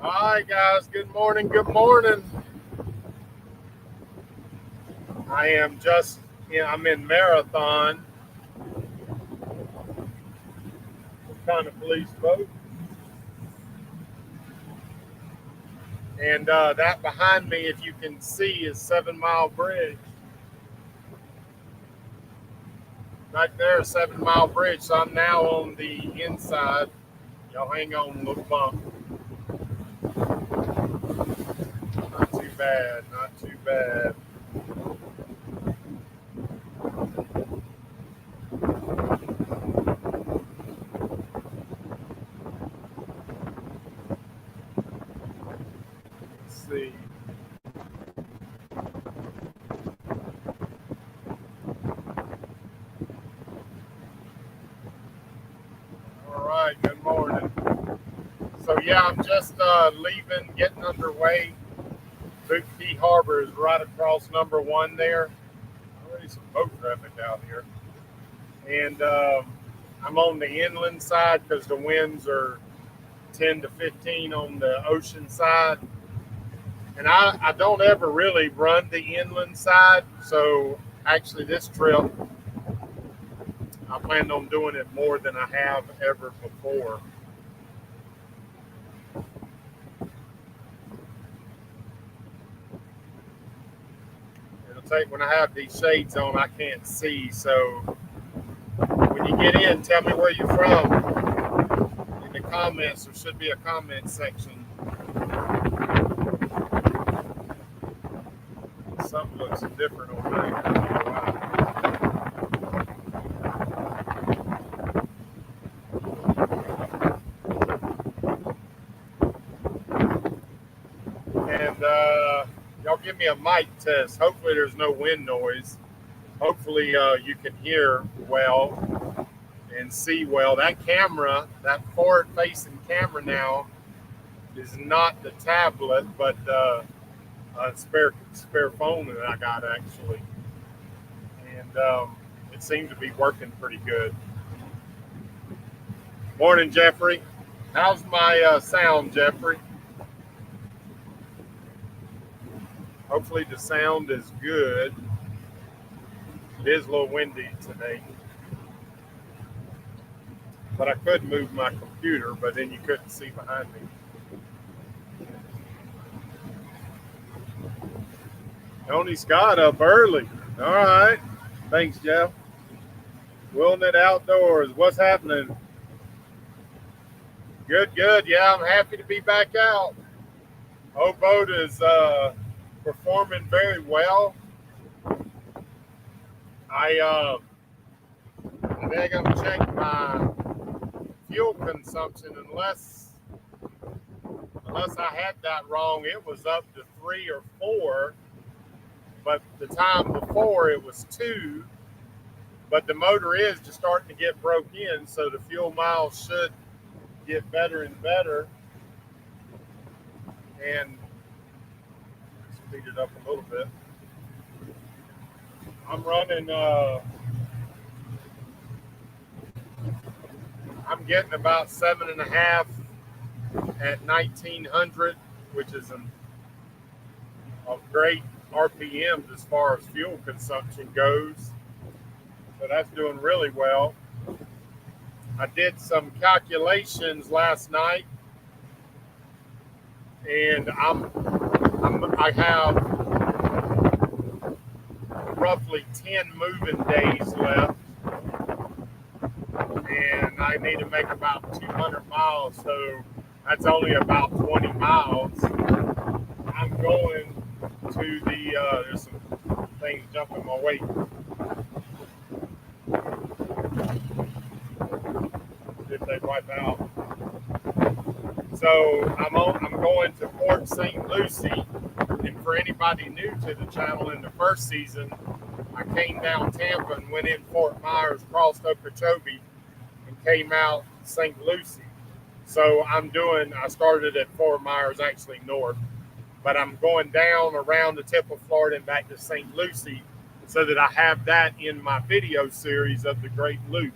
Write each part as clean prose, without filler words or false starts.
Hi guys, good morning, good morning. I am just, I'm in Marathon, kind of police boat. And that behind me, if you can see, is 7 Mile Bridge. Right there, 7 Mile Bridge. So I'm now on the inside. Y'all hang on, little bump. Not too bad, not too bad. Let's see. All right, good morning. So yeah, I'm just leaving, getting underway. Boot Key Harbor is right across number 1 there. Already some boat traffic out here. And I'm on the inland side because the winds are 10 to 15 on the ocean side. And I don't ever really run the inland side. So actually this trip, I plan on doing it more than I have ever before. It'll take, when I have these shades on, I can't see. So when you get in, tell me where you're from. In the comments, there should be a comment section. Something looks different over there. I don't know why. And y'all give me a mic test. Hopefully there's no wind noise. Hopefully you can hear well and see well. That camera, that forward-facing camera now, is not the tablet, but a spare phone that I got actually, and it seemed to be working pretty good. Morning, Jeffrey. How's my sound, Jeffrey? Hopefully the sound is good. It is a little windy today, but I could move my computer, but then you couldn't see behind me. Tony Scott up early. All right. Thanks, Jeff. Wilnet Outdoors. What's happening? Good, good. Yeah, I'm happy to be back out. Old boat is performing very well. I think I'm gonna check my fuel consumption unless I had that wrong. It was up to 3 or 4, but the time before it was 2. But the motor is just starting to get broke in, so the fuel miles should get better and better. And speed it up a little bit. I'm running. I'm getting about 7.5 at 1900, which is a great RPMs as far as fuel consumption goes. So that's doing really well. I did some calculations last night, and I have roughly 10 moving days left, and I need to make about 200 miles, so that's only about 20 miles. I'm going to the, there's some things jumping my way. If they wipe out. So I'm going to Port St. Lucie, and for anybody new to the channel, in the first season, I came down Tampa and went in Fort Myers, crossed Okeechobee, and came out St. Lucie. So I started at Fort Myers, actually north, but I'm going down around the tip of Florida and back to St. Lucie so that I have that in my video series of the Great Loop.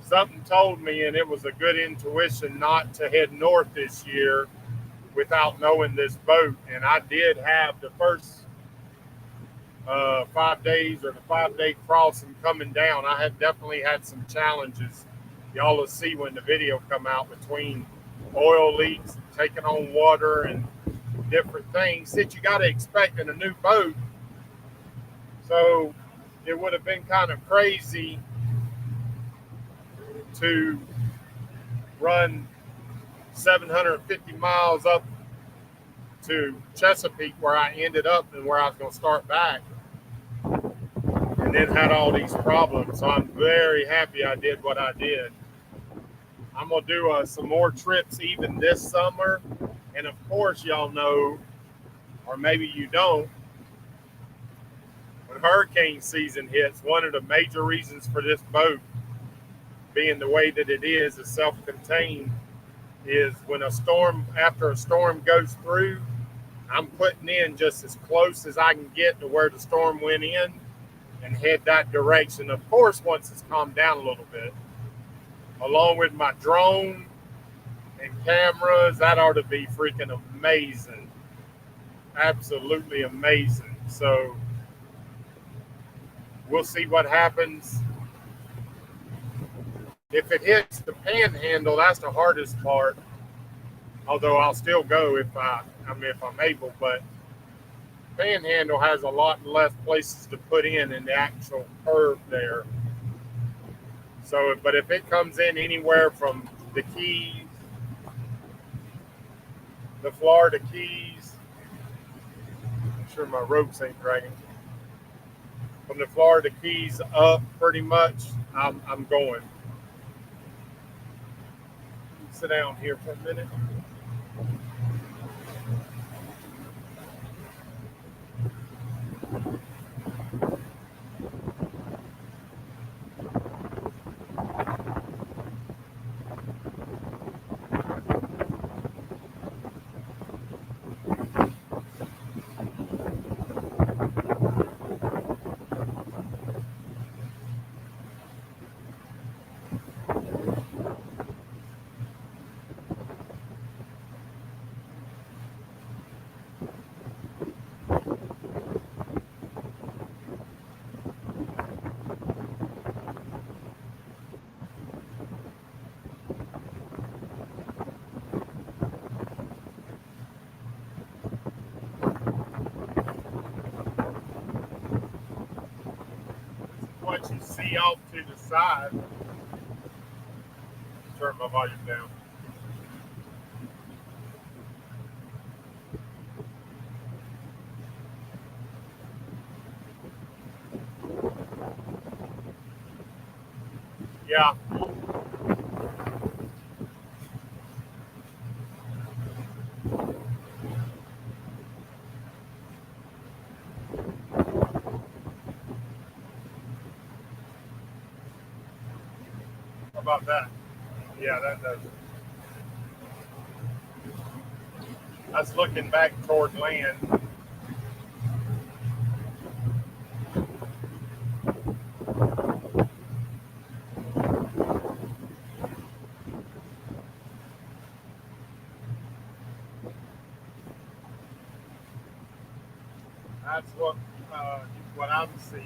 something told me, and it was a good intuition, not to head north this year without knowing this boat. And I did have the first 5 days, or the 5 day crossing coming down. I had definitely had some challenges. Y'all will see when the video come out, between oil leaks, taking on water, and different things that you got to expect in a new boat. So it would have been kind of crazy to run 750 miles up to Chesapeake, where I ended up and where I was going to start back, and then had all these problems. So I'm very happy I did what I did. I'm going to do some more trips even this summer. And of course, y'all know, or maybe you don't, when hurricane season hits, one of the major reasons for this boat being the way that it is self-contained, is when after a storm goes through, I'm putting in just as close as I can get to where the storm went in and head that direction. Of course, once it's calmed down a little bit, along with my drone and cameras, that ought to be freaking amazing. Absolutely amazing. So we'll see what happens. If it hits the panhandle, that's the hardest part. Although I'll still go if I'm able, but panhandle has a lot less places to put in the actual curve there. So, but if it comes in anywhere from the Keys, the Florida Keys, I'm sure my ropes ain't dragging. From the Florida Keys up, pretty much, I'm going. Sit down here for a minute. What you see off to the side. Turn my volume down. Yeah. How about that? Yeah, that does it. That's looking back toward land. That's what I'm seeing.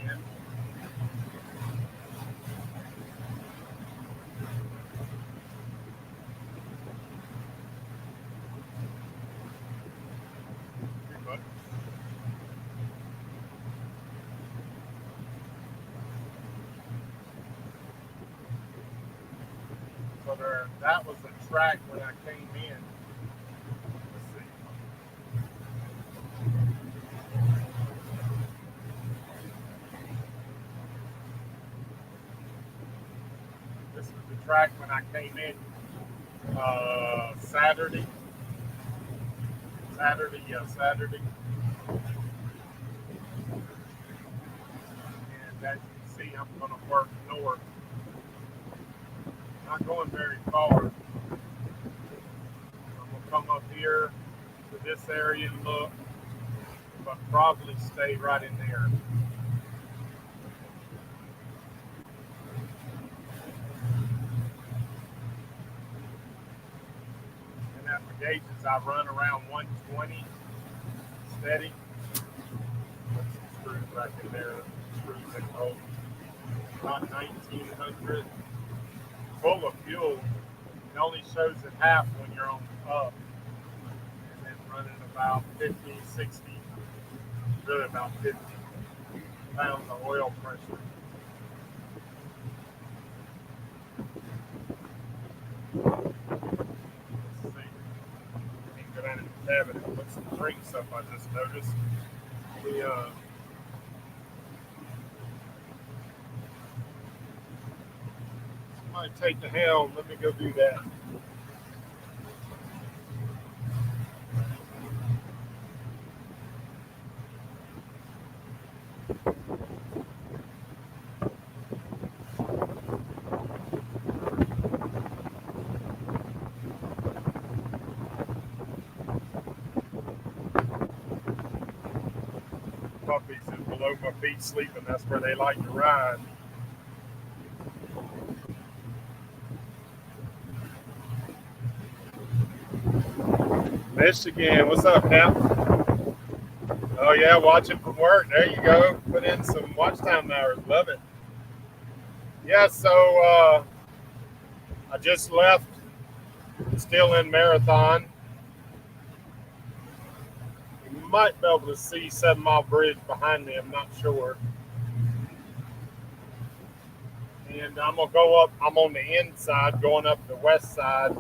So that was the track when I came in. Let's see. This was the track when I came in Saturday. Saturday. And as you can see, I'm going to work north. Not going very far. I'm going to come up here to this area and look, but probably stay right in there. at my gauges, I run around 120 steady. Put some screws back in there. Screws in hold. About 1900. Full of fuel. It only shows it half when you're on up. And then running about 50, 60, really about 50 pounds of oil pressure. Let's see. I can go down in the cabin and put some drinks up, I just noticed. Somebody take the helm. Let me go do that. Puppies is below my feet sleeping. That's where they like to ride. Michigan, what's up, Cap? Oh yeah, watching from work. There you go. Put in some watch time hours. Love it. Yeah, so I just left. Still in Marathon. You might be able to see 7 Mile Bridge behind me. I'm not sure. And I'm gonna go up. I'm on the inside, going up the west side.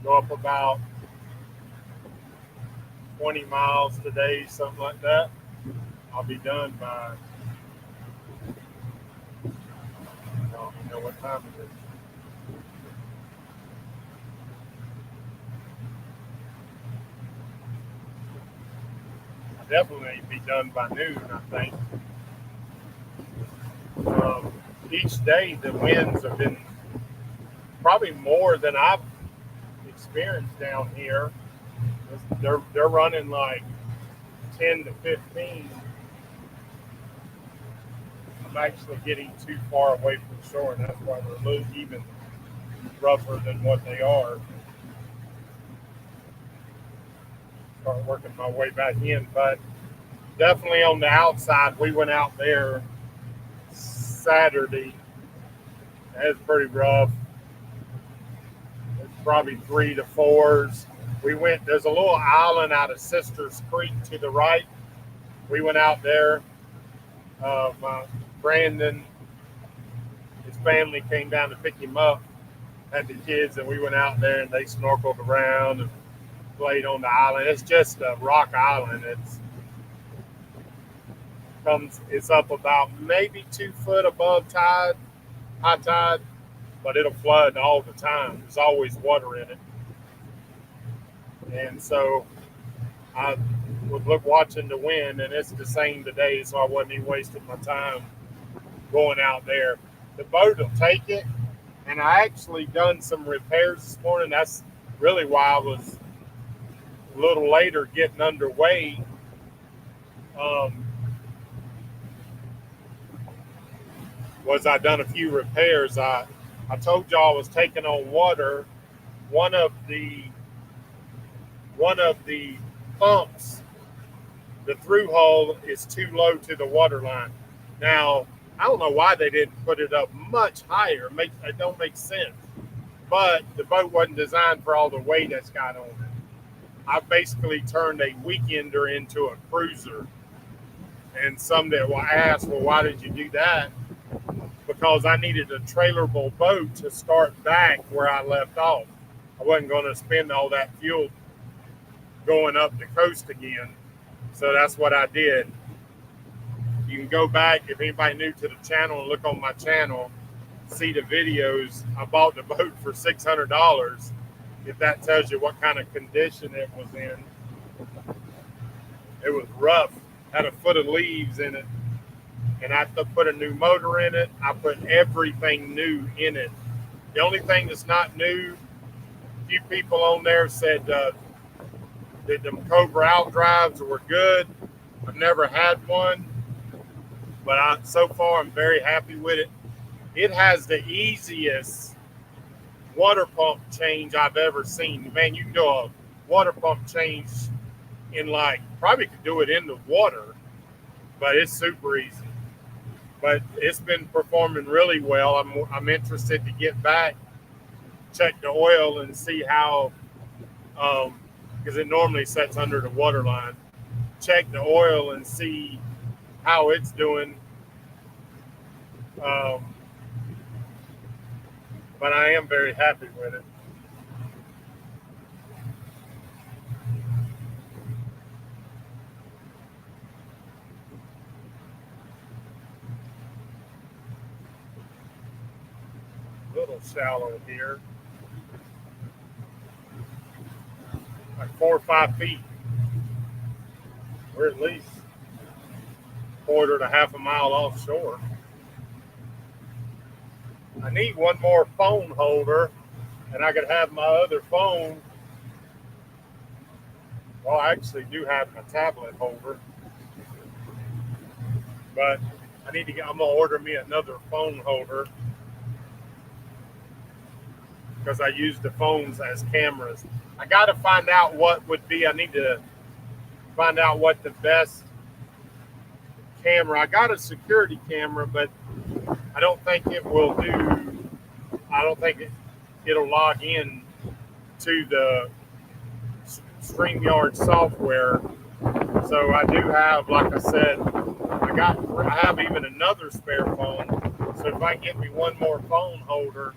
Go up about 20 miles today, something like that. I'll be done by, I don't even know what time it is. I'll definitely be done by noon, I think. Each day the winds have been probably more than I've experienced down here. They're running like 10 to 15. I'm actually getting too far away from shore, and that's why they're a little even rougher than what they are. Start working my way back in, but definitely on the outside. We went out there Saturday. It was pretty rough. It's probably 3 to 4s. We went, there's a little island out of Sisters Creek to the right. We went out there. Brandon, his family came down to pick him up, had the kids, and we went out there and they snorkeled around and played on the island. It's just a rock island. It's up about maybe 2 foot above tide, high tide, but it'll flood all the time. There's always water in it. And so I was watching the wind, and it's the same today, so I wasn't even wasting my time going out there. The boat will take it, and I actually done some repairs this morning. That's really why I was a little later getting underway. Was I done a few repairs. I told y'all I was taking on water. One of the pumps, the through hole is too low to the water line. Now, I don't know why they didn't put it up much higher. It don't make sense. But the boat wasn't designed for all the weight that's got on it. I basically turned a weekender into a cruiser. And some that will ask, well, why did you do that? Because I needed a trailerable boat to start back where I left off. I wasn't going to spend all that fuel going up the coast again. So that's what I did. You can go back, if anybody new to the channel, and look on my channel, see the videos. I bought the boat for $600. If that tells you what kind of condition it was in. It was rough. Had a foot of leaves in it. And I put a new motor in it. I put everything new in it. The only thing that's not new, a few people on there said that them Cobra out drives were good. I've never had one, but so far I'm very happy with it. It has the easiest water pump change I've ever seen. Man, you can do a water pump change in like, probably could do it in the water, but it's super easy. But it's been performing really well. I'm interested to get back, check the oil, and see how, because it normally sets under the water line. Check the oil and see how it's doing. Um, but I am very happy with it. A little shallow here, like 4 or 5 feet. We're at least quarter to half a mile offshore. I need one more phone holder, and I could have my other phone. Well, I actually do have my tablet holder, but I need to get. I'm gonna order me another phone holder because I use the phones as cameras. I got to find out what would be. I need to find out what the best camera. I got a security camera, but I don't think it will do. I don't think it'll log in to the StreamYard software. So I do have, like I said, I have even another spare phone. So if I get me one more phone holder,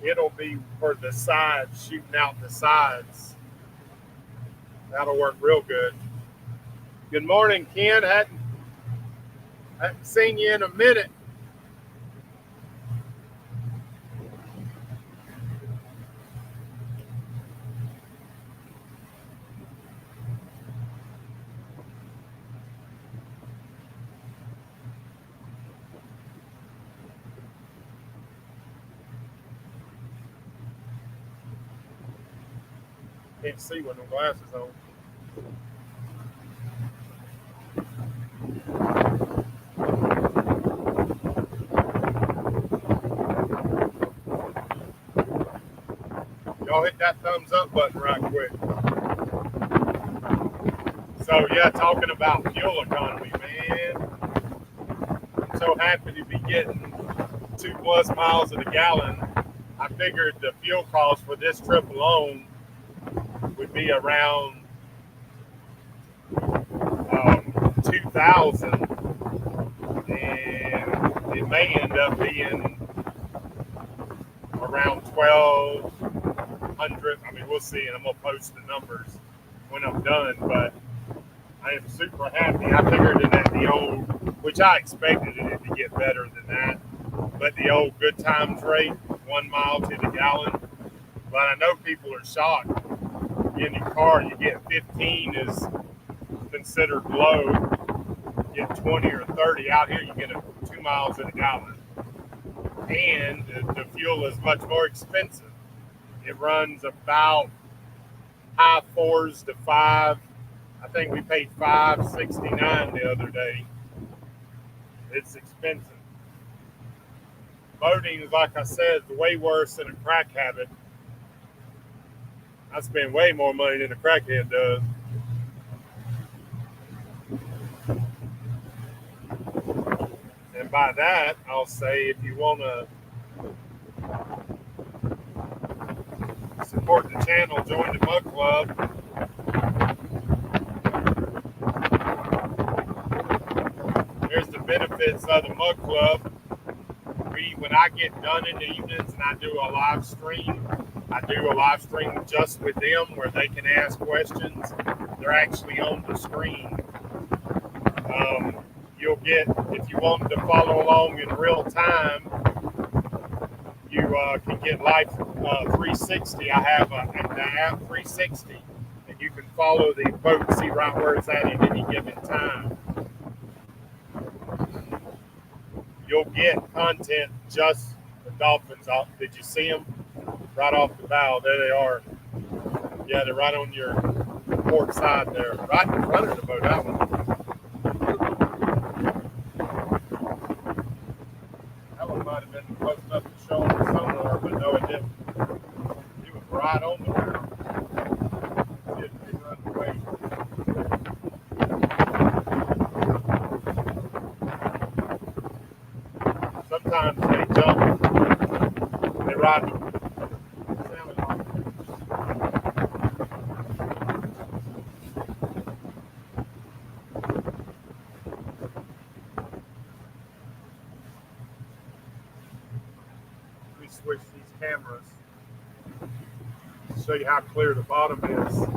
it'll be for the sides, shooting out the sides. That'll work real good. Good morning, Ken. Hadn't seen you in a minute. Can't see with no glasses on. Y'all hit that thumbs up button right quick. So yeah, talking about fuel economy, man. I'm so happy to be getting 2+ miles in a gallon. I figured the fuel cost for this trip alone would be around 2,000, and it may end up being around 1,200. I mean, we'll see, and I'm gonna post the numbers when I'm done. But I am super happy. I figured it at the old, which I expected it to get better than that, but the old good times rate, 1 mile to the gallon. But I know people are shocked. In your car, you get 15 is considered low. You get 20 or 30 out here, you get 2 miles in a gallon, and the fuel is much more expensive. It runs about high 4s to 5. I think we paid $5.69 the other day. It's expensive. Boating is, like I said, way worse than a crack habit. I spend way more money than a crackhead does. And by that, I'll say if you want to support the channel, join the Mug Club. Here's the benefits of the Mug Club. When I get done in the evenings and I do a live stream just with them where they can ask questions. They're actually on the screen. You'll get, if you want to follow along in real time, you can get Live 360. I have the app 360, and you can follow the boat and see right where it's at any given time. You'll get content just the dolphins off. Did you see them? Right off the bow. There they are. Yeah, they're right on your port side there. Right in front of the boat, that one. That one might have been close enough to show them somewhere, but no, it didn't. right on the ground. They run away. Sometimes they jump. They ride. Let me switch these cameras to show you how clear the bottom is.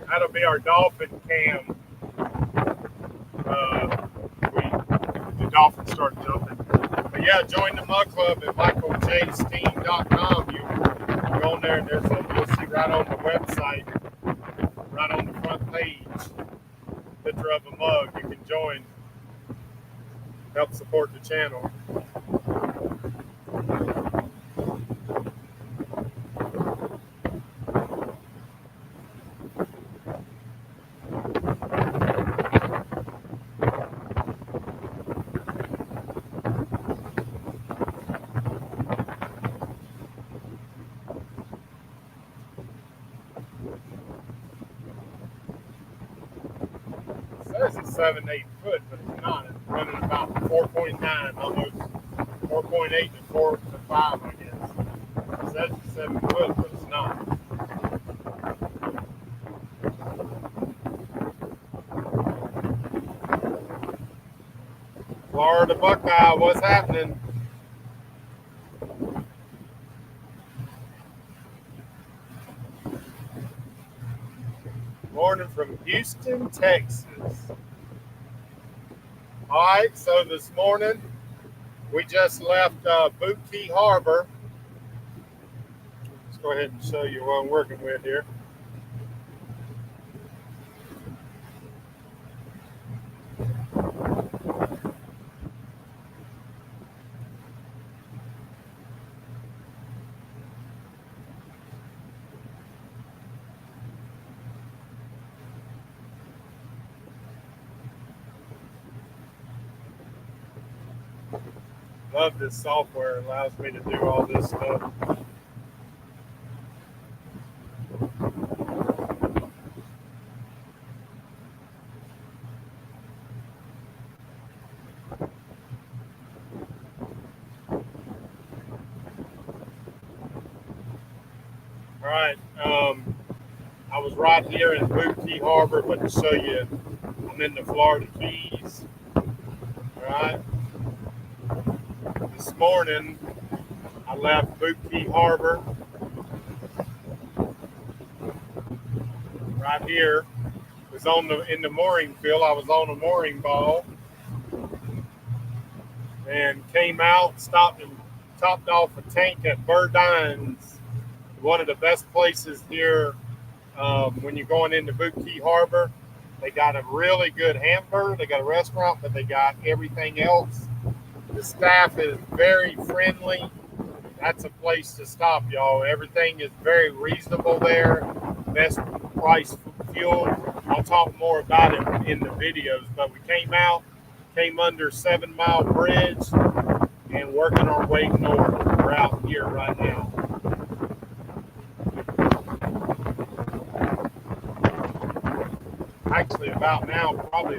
That'll be our dolphin cam. The dolphins start jumping. But yeah, join the mug club at michaeljsteam.com. You go on there and you'll see right on the website, right on the front page, picture of a mug. You can join, help support the channel. It says it's 7-8 foot, but it's not. It's running about 4.9, almost 4.8 to 4 to 5, I guess. It says it's 7 foot, but it's not. Florida Buckeye, what's happening? Morning from Houston, Texas. All right, so this morning we just left Boot Key Harbor. Let's go ahead and show you what I'm working with here. Love this software. It allows me to do all this stuff. All right. I was right here in Boot Key Harbor, but to show you, I'm in the Florida Keys. All right. This morning, I left Boot Key Harbor right here. It was in the mooring field. I was on a mooring ball and came out, stopped and topped off a tank at Burdines, one of the best places here when you're going into Boot Key Harbor. They got a really good hamburger. They got a restaurant, but they got everything else. The staff is very friendly. That's a place to stop, y'all. Everything is very reasonable there. Best price fuel. I'll talk more about it in the videos, but we came under 7 Mile Bridge and working our way north. We're out here right now. Actually, about now, probably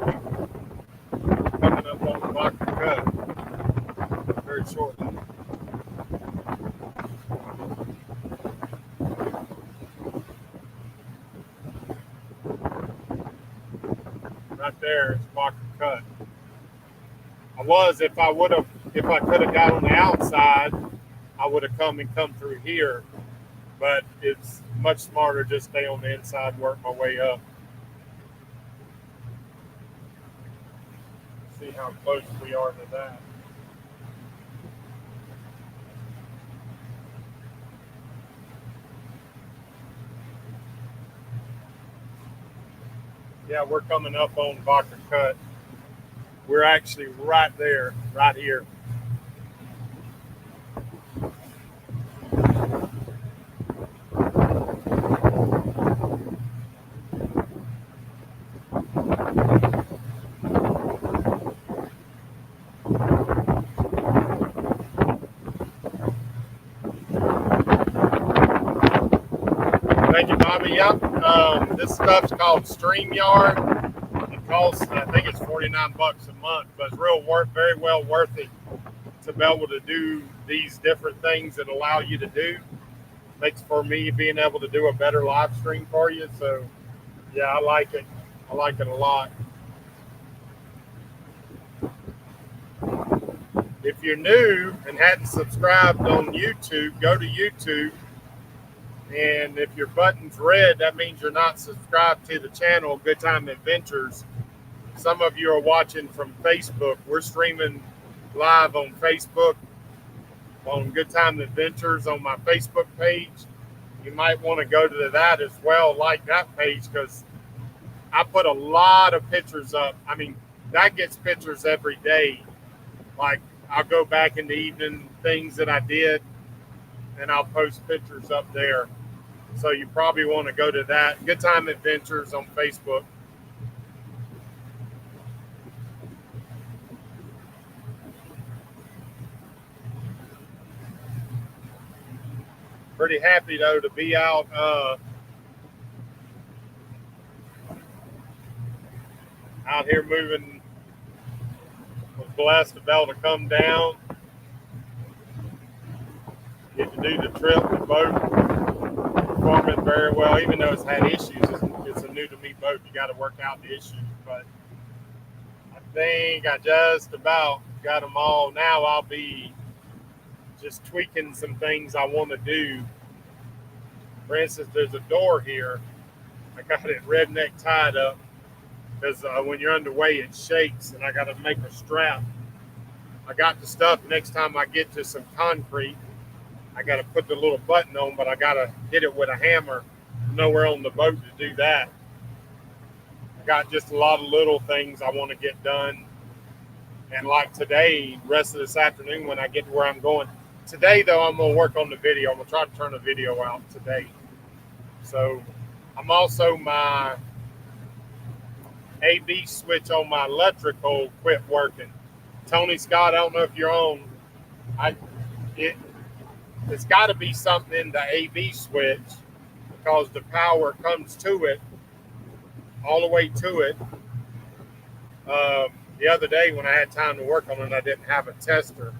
coming up on the Baca Cut very shortly. Right there, it's Baca Cut. If I could have got on the outside, I would have come through here. But it's much smarter just stay on the inside, work my way up. See how close we are to that. Yeah, we're coming up on Vodka Cut. We're actually right there, right here. Thank you, Bobby. Yep. This stuff's called StreamYard. It costs, I think it's $49 a month, but it's very well worth it to be able to do these different things that allow you to do. Makes for me being able to do a better live stream for you. So, yeah, I like it. I like it a lot. If you're new and hadn't subscribed on YouTube, go to YouTube. And if your button's red, that means you're not subscribed to the channel, Good Time Adventures. Some of you are watching from Facebook. We're streaming live on Facebook, on Good Time Adventures on my Facebook page. You might want to go to that as well, like that page, because I put a lot of pictures up. I mean, that gets pictures every day. Like, I'll go back in the evening, things that I did, and I'll post pictures up there. So you probably want to go to that. Good Time Adventures on Facebook. Pretty happy, though, to be out here moving. Was blessed to be able to come down, get to do the trip. The boat performing very well, even though it's had issues. It's a new to me boat. You got to work out the issues, but I think I just about got them all. Now I'll be just tweaking some things I want to do. For instance, there's a door here. I got it redneck tied up because when you're underway, it shakes, and I got to make a strap. I got the stuff. Next time I get to some concrete, I got to put the little button on, but I got to hit it with a hammer. Nowhere on the boat to do that. I got just a lot of little things I want to get done. And like today, rest of this afternoon when I get to where I'm going. Today, though, I'm going to work on the video. I'm going to try to turn the video out today. So I'm also, my AB switch on my electrical quit working. Tony Scott, I don't know if you're on. It's got to be something in the AB switch because the power comes to it, all the way to it. The other day when I had time to work on it, I didn't have a tester,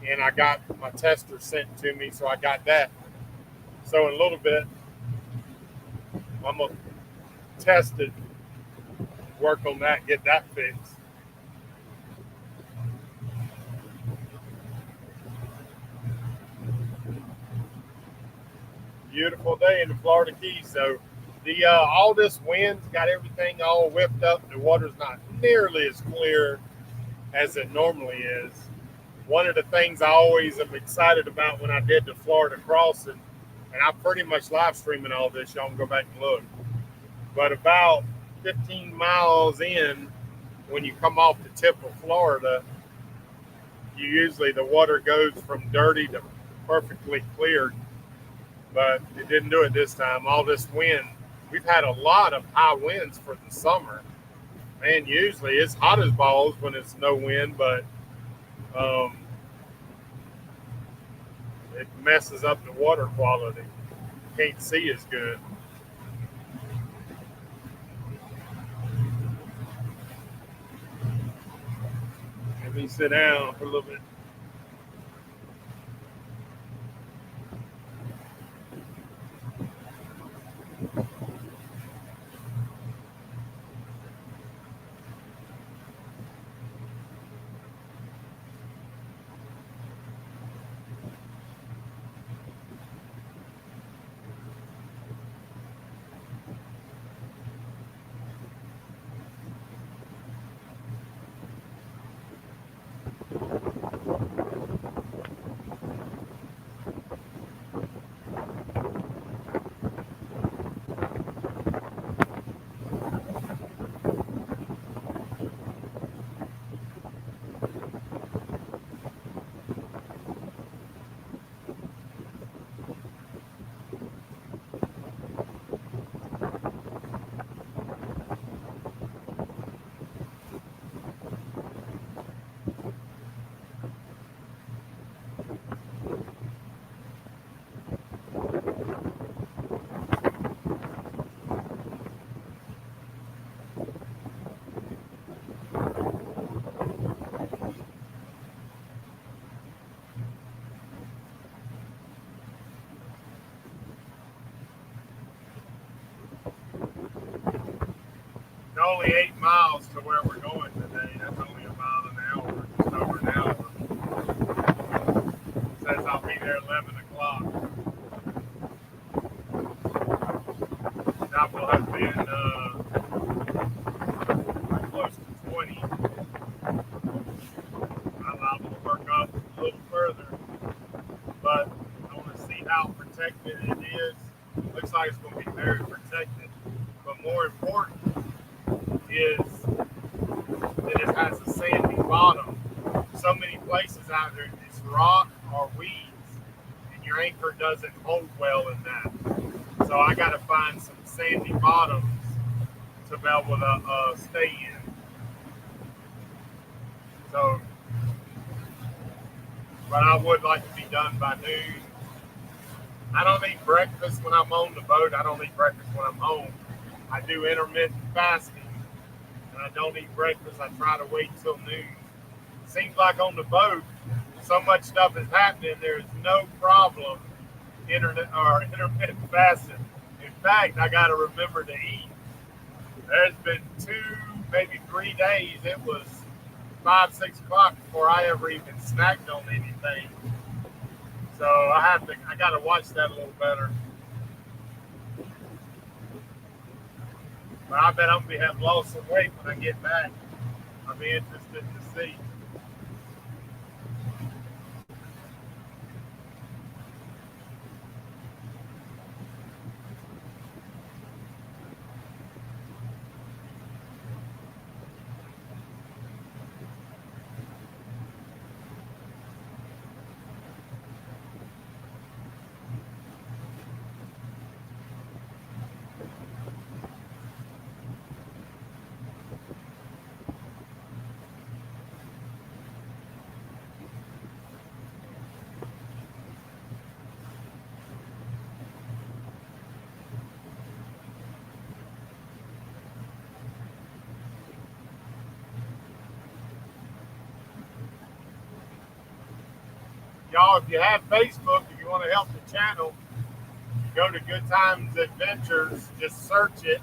and I got my tester sent to me, so I got that. So in a little bit, I'm going to test it, work on that, get that fixed. Beautiful day in the Florida Keys. So all this wind's got everything all whipped up. The water's not nearly as clear as it normally is. One of the things I always am excited about when I did the Florida crossing, and I'm pretty much live streaming all this, y'all can go back and look. But about 15 miles in, when you come off the tip of Florida, the water goes from dirty to perfectly cleared. But it didn't do it this time. All this wind. We've had a lot of high winds for the summer. Man, usually it's hot as balls when it's no wind, but it messes up the water quality. Can't see as good. Let me sit down for a little bit. only 8 miles to where we're going today. That's only a mile an hour, just over an hour. It says I'll be there 11 o'clock. That will have been close to 20. I'm liable to work up a little further, but I want to see how protected it is. Looks like it's going to be very protected, but more important is that it has a sandy bottom. So many places out there, it's rock or weeds, and your anchor doesn't hold well in that. So I got to find some sandy bottoms to be able to stay in. So, but I would like to be done by noon. I don't eat breakfast when I'm on the boat. I don't eat breakfast when I'm home. I do intermittent fasting, and I don't eat breakfast. I try to wait till noon. Seems like on the boat, so much stuff is happening. There's no problem intermittent fasting. In fact, I got to remember to eat. There's been 2, maybe 3 days. It was 5, 6 o'clock before I ever even snacked on anything. So I got to watch that a little better. But I bet I'm going to have lost some weight when I get back. I'll be interested to see. Y'all, if you have Facebook, if you want to help the channel, go to Good Times Adventures, just search it.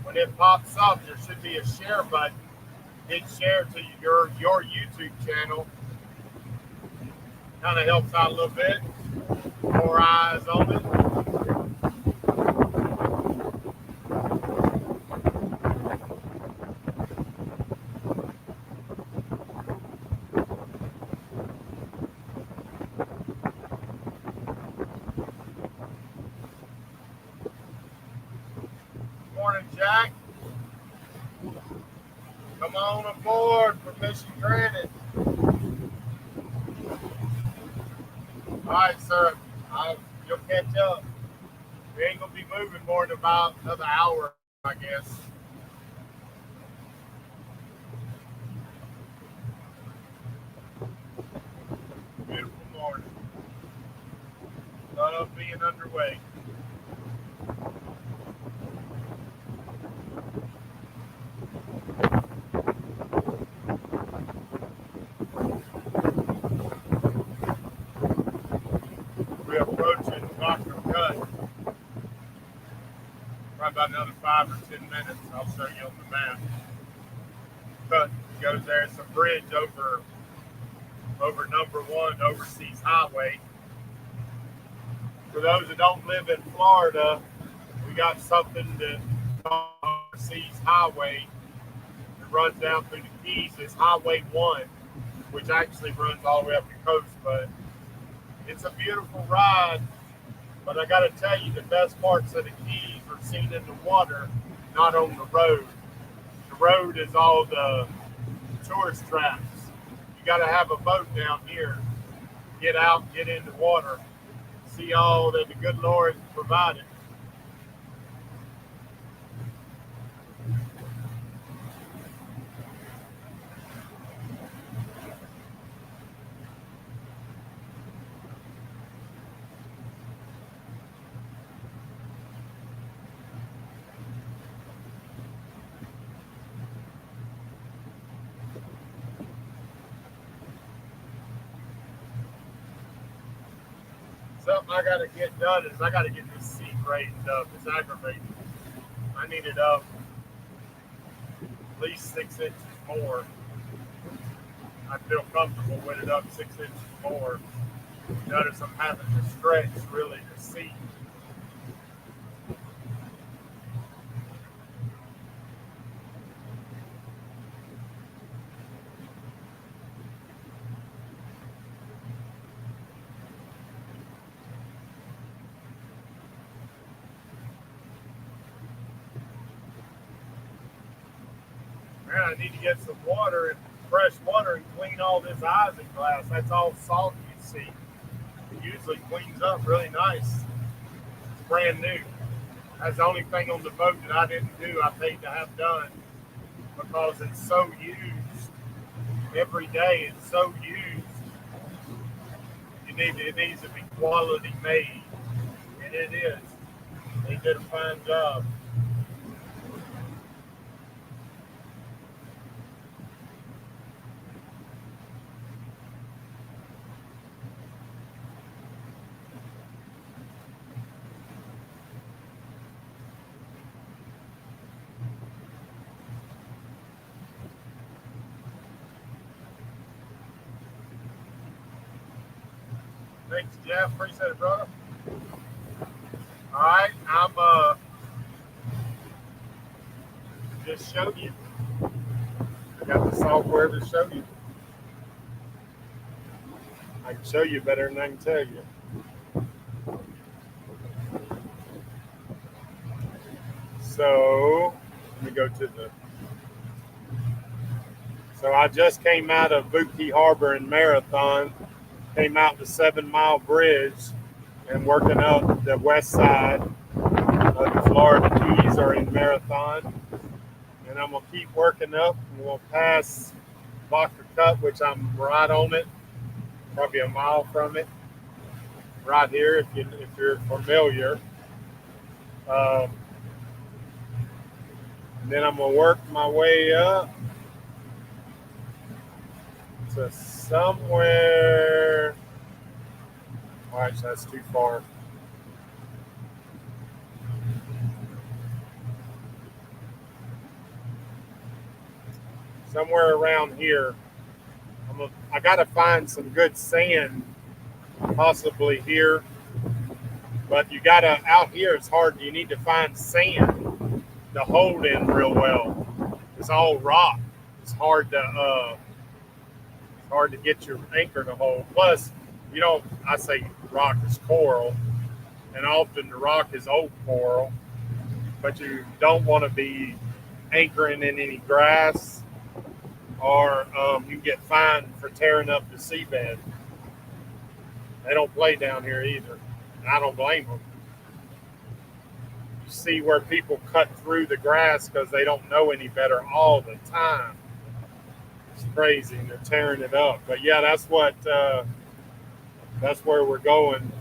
When it pops up, there should be a share button. Hit share to your YouTube channel. Kind of helps out a little bit. More eyes on it. Morning, Jack. Come on aboard. Permission granted. All right, sir. You'll catch up. We ain't going to be moving more than about another hour, I guess. Beautiful morning. Love being underway. We're approaching Dr. Cut. Probably about another 5 or 10 minutes. I'll show you on the map. Cut goes there. It's a bridge over number 1 Overseas Highway. For those that don't live in Florida, we got something that Overseas Highway that runs down through the Keys. It's Highway 1, which actually runs all the way up the coast, but it's a beautiful ride. But I got to tell you, the best parts of the Keys are seen in the water, not on the road. The road is all the tourist traps. You got to have a boat down here. Get out, get in the water, see all that the good Lord provided. Something I got to get done is I got to get this seat raised up. It's aggravating. I need it up. at least 6 inches more. I feel comfortable with it up 6 inches more. Notice I'm having to stretch really to see. Man, I need to get some water and fresh water and clean all this isinglass. That's all salt you see. It usually cleans up really nice. It's brand new. That's the only thing on the boat that I didn't do, I paid to have done because it's so used every day. It's so used. It needs to be quality made, and it is. They did a fine job. Thanks, Jeff. Appreciate it, brother. All right, I'm just show you. I got the software to show you. I can show you better than I can tell you. So let me go to the. So I just came out of Boothkey Harbor in Marathon. Came out the 7 Mile Bridge and working up the west side of the Florida Keys are in Marathon. And I'm going to keep working up. And we'll pass Locker Cut, which I'm right on it, probably a mile from it, right here if you're familiar. And then I'm going to work my way up to somewhere. All right, so that's too far. Somewhere around here. I got to find some good sand, possibly here. But you got to, out here, it's hard. You need to find sand to hold in real well. It's all rock. It's hard to get your anchor to hold. Plus, I say rock is coral, and often the rock is old coral, but you don't want to be anchoring in any grass, or you get fined for tearing up the seabed. They don't play down here either, and I don't blame them. You see where people cut through the grass because they don't know any better all the time. It's crazy, and they're tearing it up. But yeah, that's where we're going.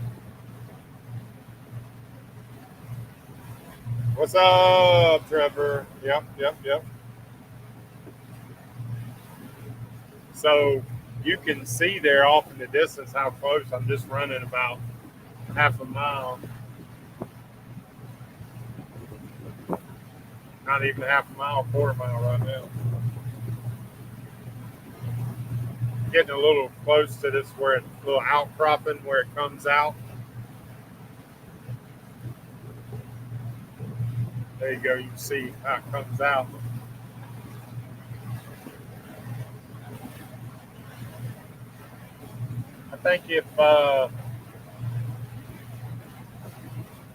What's up, Trevor? Yep. So you can see there off in the distance how close. I'm just running about half a mile. Not even half a mile, quarter mile right now. Getting a little close to this where it's a little outcropping where it comes out. There you go. You can see how it comes out. I think if I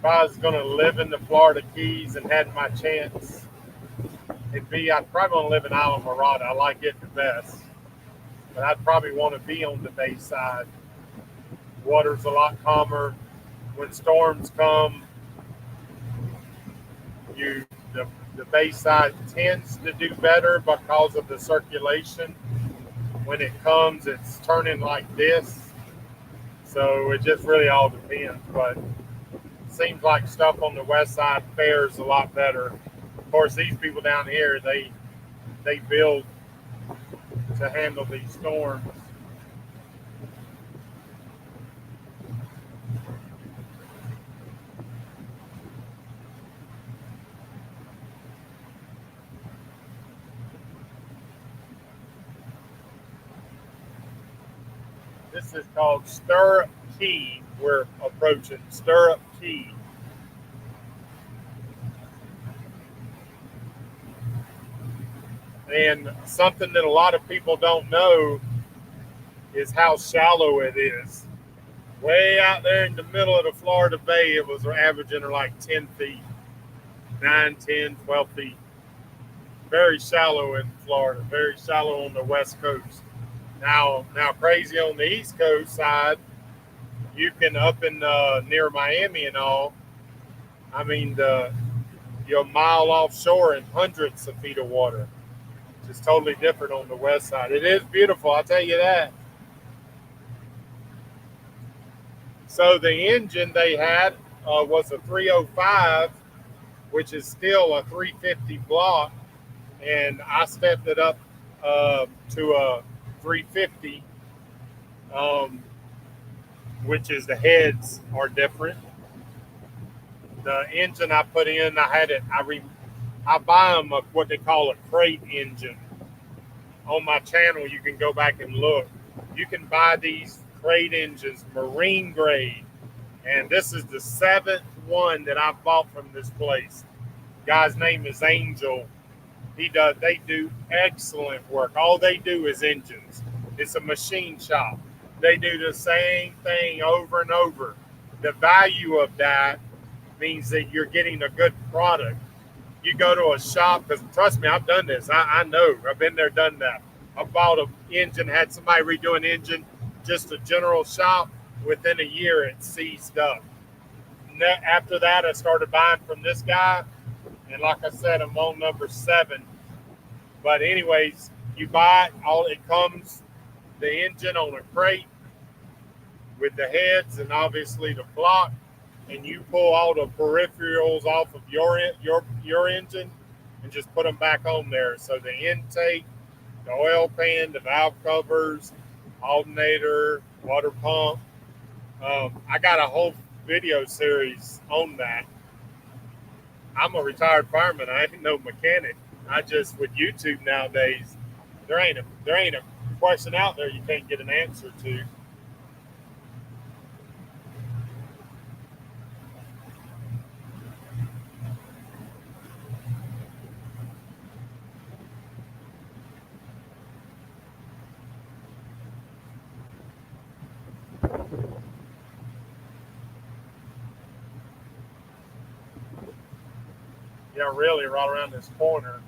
was going to live in the Florida Keys and had my chance, I'd probably want to live in Isla Mirada. I like it the best. But I'd probably want to be on the bay side. Water's a lot calmer. When storms come, the bay side tends to do better because of the circulation. When it comes, it's turning like this. So it just really all depends. But it seems like stuff on the west side fares a lot better. Of course, these people down here, they build to handle these storms. This is called Stirrup Key. We're approaching Stirrup Key. And something that a lot of people don't know is how shallow it is. Way out there in the middle of the Florida Bay, it was averaging like 10 feet, 9, 10, 12 feet. Very shallow in Florida, very shallow on the West Coast. Now crazy on the East Coast side, you can up in near Miami and all. I mean, you're a mile offshore and hundreds of feet of water. It's totally different on the west side. It is beautiful, I'll tell you that. So the engine they had was a 305, which is still a 350 block, and I stepped it up to a 350, which is the heads are different. The engine I put in, I buy them what they call a crate engine. On my channel, you can go back and look. You can buy these crate engines, marine grade, and this is the 7th one that I bought from this place. Guy's name is Angel. They do excellent work. All they do is engines. It's a machine shop. They do the same thing over and over. The value of that means that you're getting a good product. You go to a shop, because trust me, I've done this. I know. I've been there, done that. I bought an engine, had somebody redo an engine, just a general shop. Within a year, it seized up. After that, I started buying from this guy. And like I said, I'm on number 7. But anyways, you buy it, it comes, the engine on a crate with the heads and obviously the block. And you pull all the peripherals off of your engine and just put them back on there. So the intake, the oil pan, the valve covers, alternator, water pump. I got a whole video series on that. I'm a retired fireman. I ain't no mechanic. I just, with YouTube nowadays, there ain't a question out there you can't get an answer to. Yeah, really, right around this corner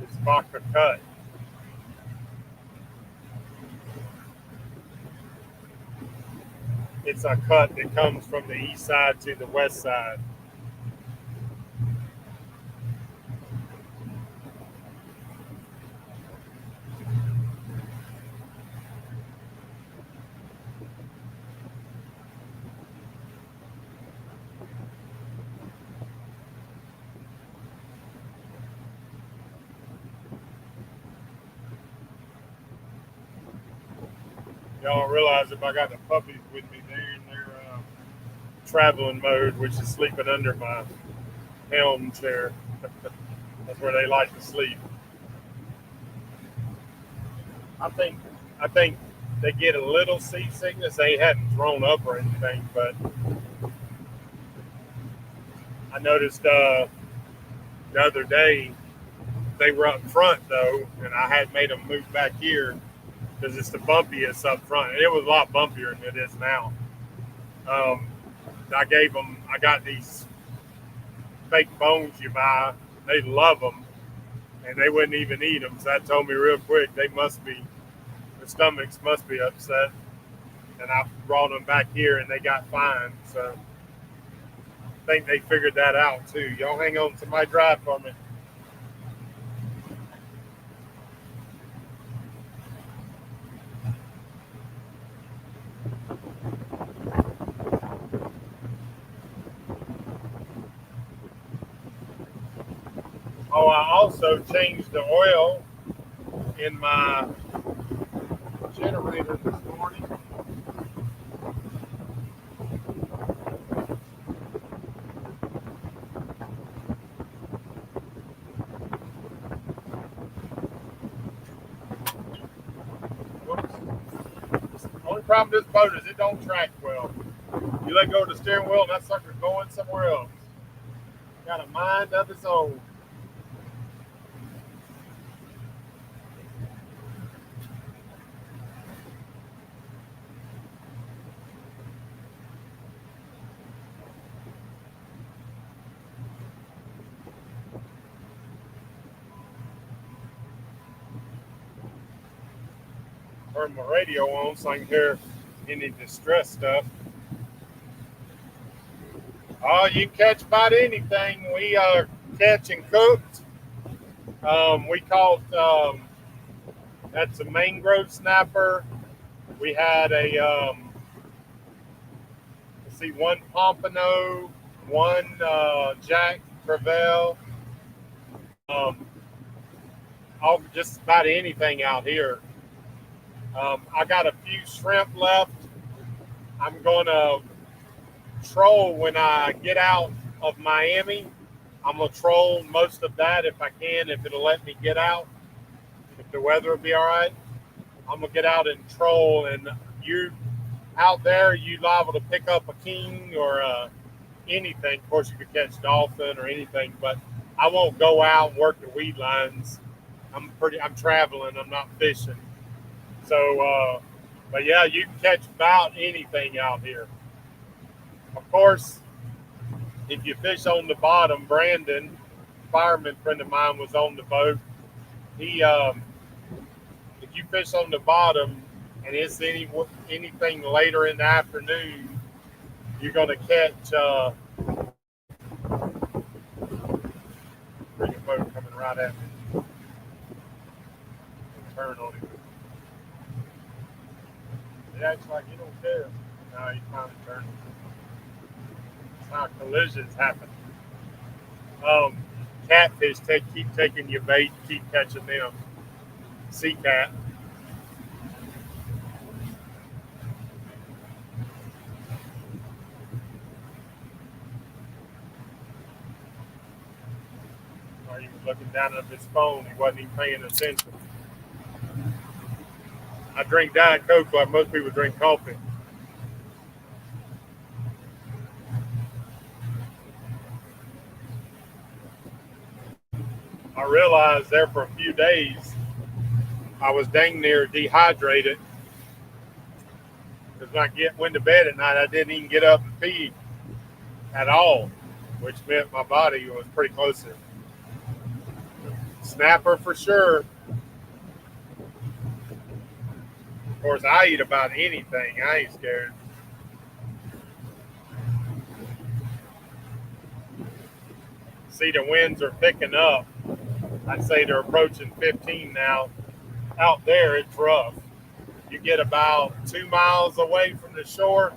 is Vodka Cut. It's a cut that comes from the east side to the west side. Y'all don't realize if I got the puppies with me, they're in their traveling mode, which is sleeping under my helm chair. That's where they like to sleep. I think they get a little seasickness. They hadn't thrown up or anything, but I noticed the other day they were up front though, and I had made them move back here because it's the bumpiest up front, and it was a lot bumpier than it is now. I got these fake bones you buy. They love them, and they wouldn't even eat them. So that told me real quick their stomachs must be upset. And I brought them back here, and they got fine. So I think they figured that out too. Y'all hang on to my drive for me. Oh, I also changed the oil in my generator this morning. Whoops. The only problem with this boat is it don't track well. You let go of the steering wheel and that sucker's going somewhere else. Got a mind of its own. Turn my radio on so I can hear any distress stuff. Oh, you can catch about anything. We catch and cooked. We caught, that's a mangrove snapper. We had a, let's see, one pompano, one jack crevalle. All just about anything out here. I got a few shrimp left. I'm going to troll when I get out of Miami. I'm going to troll most of that if I can, if it'll let me get out, if the weather will be all right. I'm going to get out and troll. And you out there, you liable to pick up a king or anything. Of course, you could catch dolphin or anything, but I won't go out and work the weed lines. I'm traveling. I'm not fishing. So, but yeah, you can catch about anything out here. Of course, if you fish on the bottom, Brandon, fireman friend of mine, was on the boat. He, if you fish on the bottom and it's anything later in the afternoon, you're going to catch. Bring a boat coming right at me. Turn on him. It acts like you don't care. No, you finally turned. It's how collisions happen. Catfish keep taking your bait, keep catching them. Sea cat. Or he was looking down at his phone. He wasn't even paying attention. I drink Diet Coke like most people drink coffee. I realized there for a few days I was dang near dehydrated because when I went to bed at night, I didn't even get up and pee at all, which meant my body was pretty close to snapper for sure. Of course, I eat about anything. I ain't scared. See, the winds are picking up. I'd say they're approaching 15 now. Out there, it's rough. You get about 2 miles away from the shore,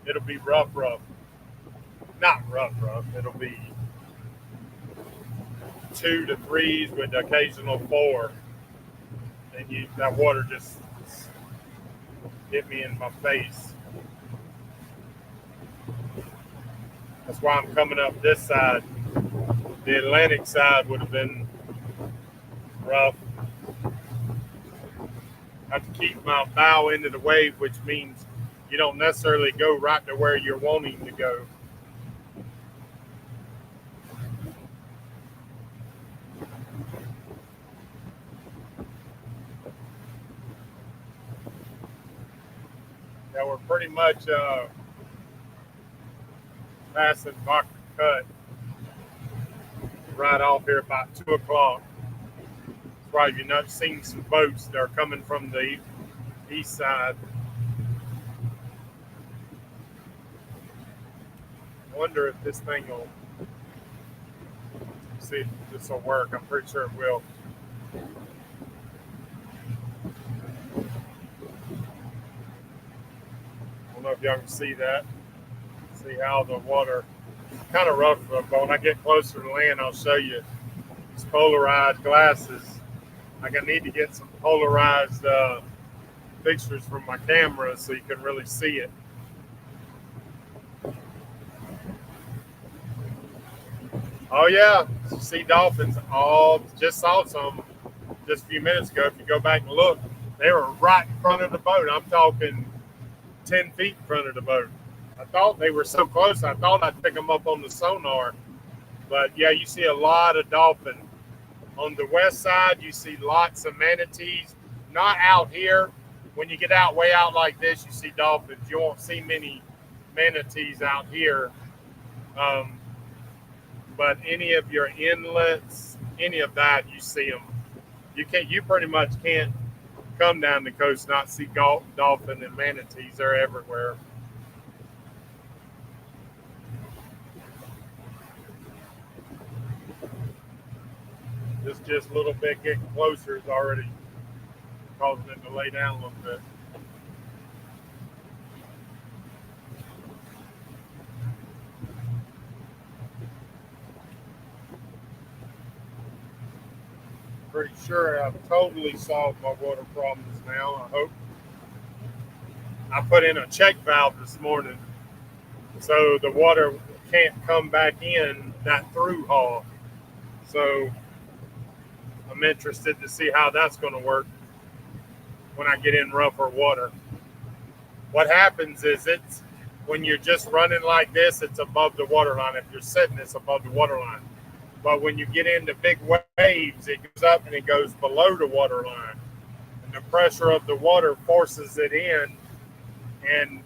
it'll be rough. Not rough. It'll be 2 to 3s with the occasional 4. And that water just hit me in my face. That's why I'm coming up this side. The Atlantic side would have been rough. I have to keep my bow into the wave, which means you don't necessarily go right to where you're wanting to go. Yeah, we're pretty much passing Baca Cut right off here about 2 o'clock. That's why you're not seeing some boats that are coming from the east side. I wonder if this thing will, see if this will work. I'm pretty sure it will. I don't know if y'all can see that. See how the water is kind of rough, but when I get closer to land, I'll show you these polarized glasses. I need to get some polarized pictures from my camera so you can really see it. Oh yeah, see dolphins. Just saw some just a few minutes ago. If you go back and look, they were right in front of the boat. I'm talking 10 feet in front of the boat. I thought they were so close. I thought I'd pick them up on the sonar. But yeah, you see a lot of dolphin. On the west side, you see lots of manatees. Not out here. When you get out way out like this, you see dolphins. You won't see many manatees out here. But any of your inlets, any of that, you see them. You pretty much can't come down the coast not see dolphin and manatees. They're everywhere. This just a little bit getting closer is already causing it to lay down a little bit. Pretty sure I've totally solved my water problems now, I hope. I put in a check valve this morning so the water can't come back in that through hull. So I'm interested to see how that's going to work when I get in rougher water. What happens is when you're just running like this, it's above the water line. If you're sitting, it's above the water line. But when you get into big waves, it goes up and it goes below the water line. And the pressure of the water forces it in and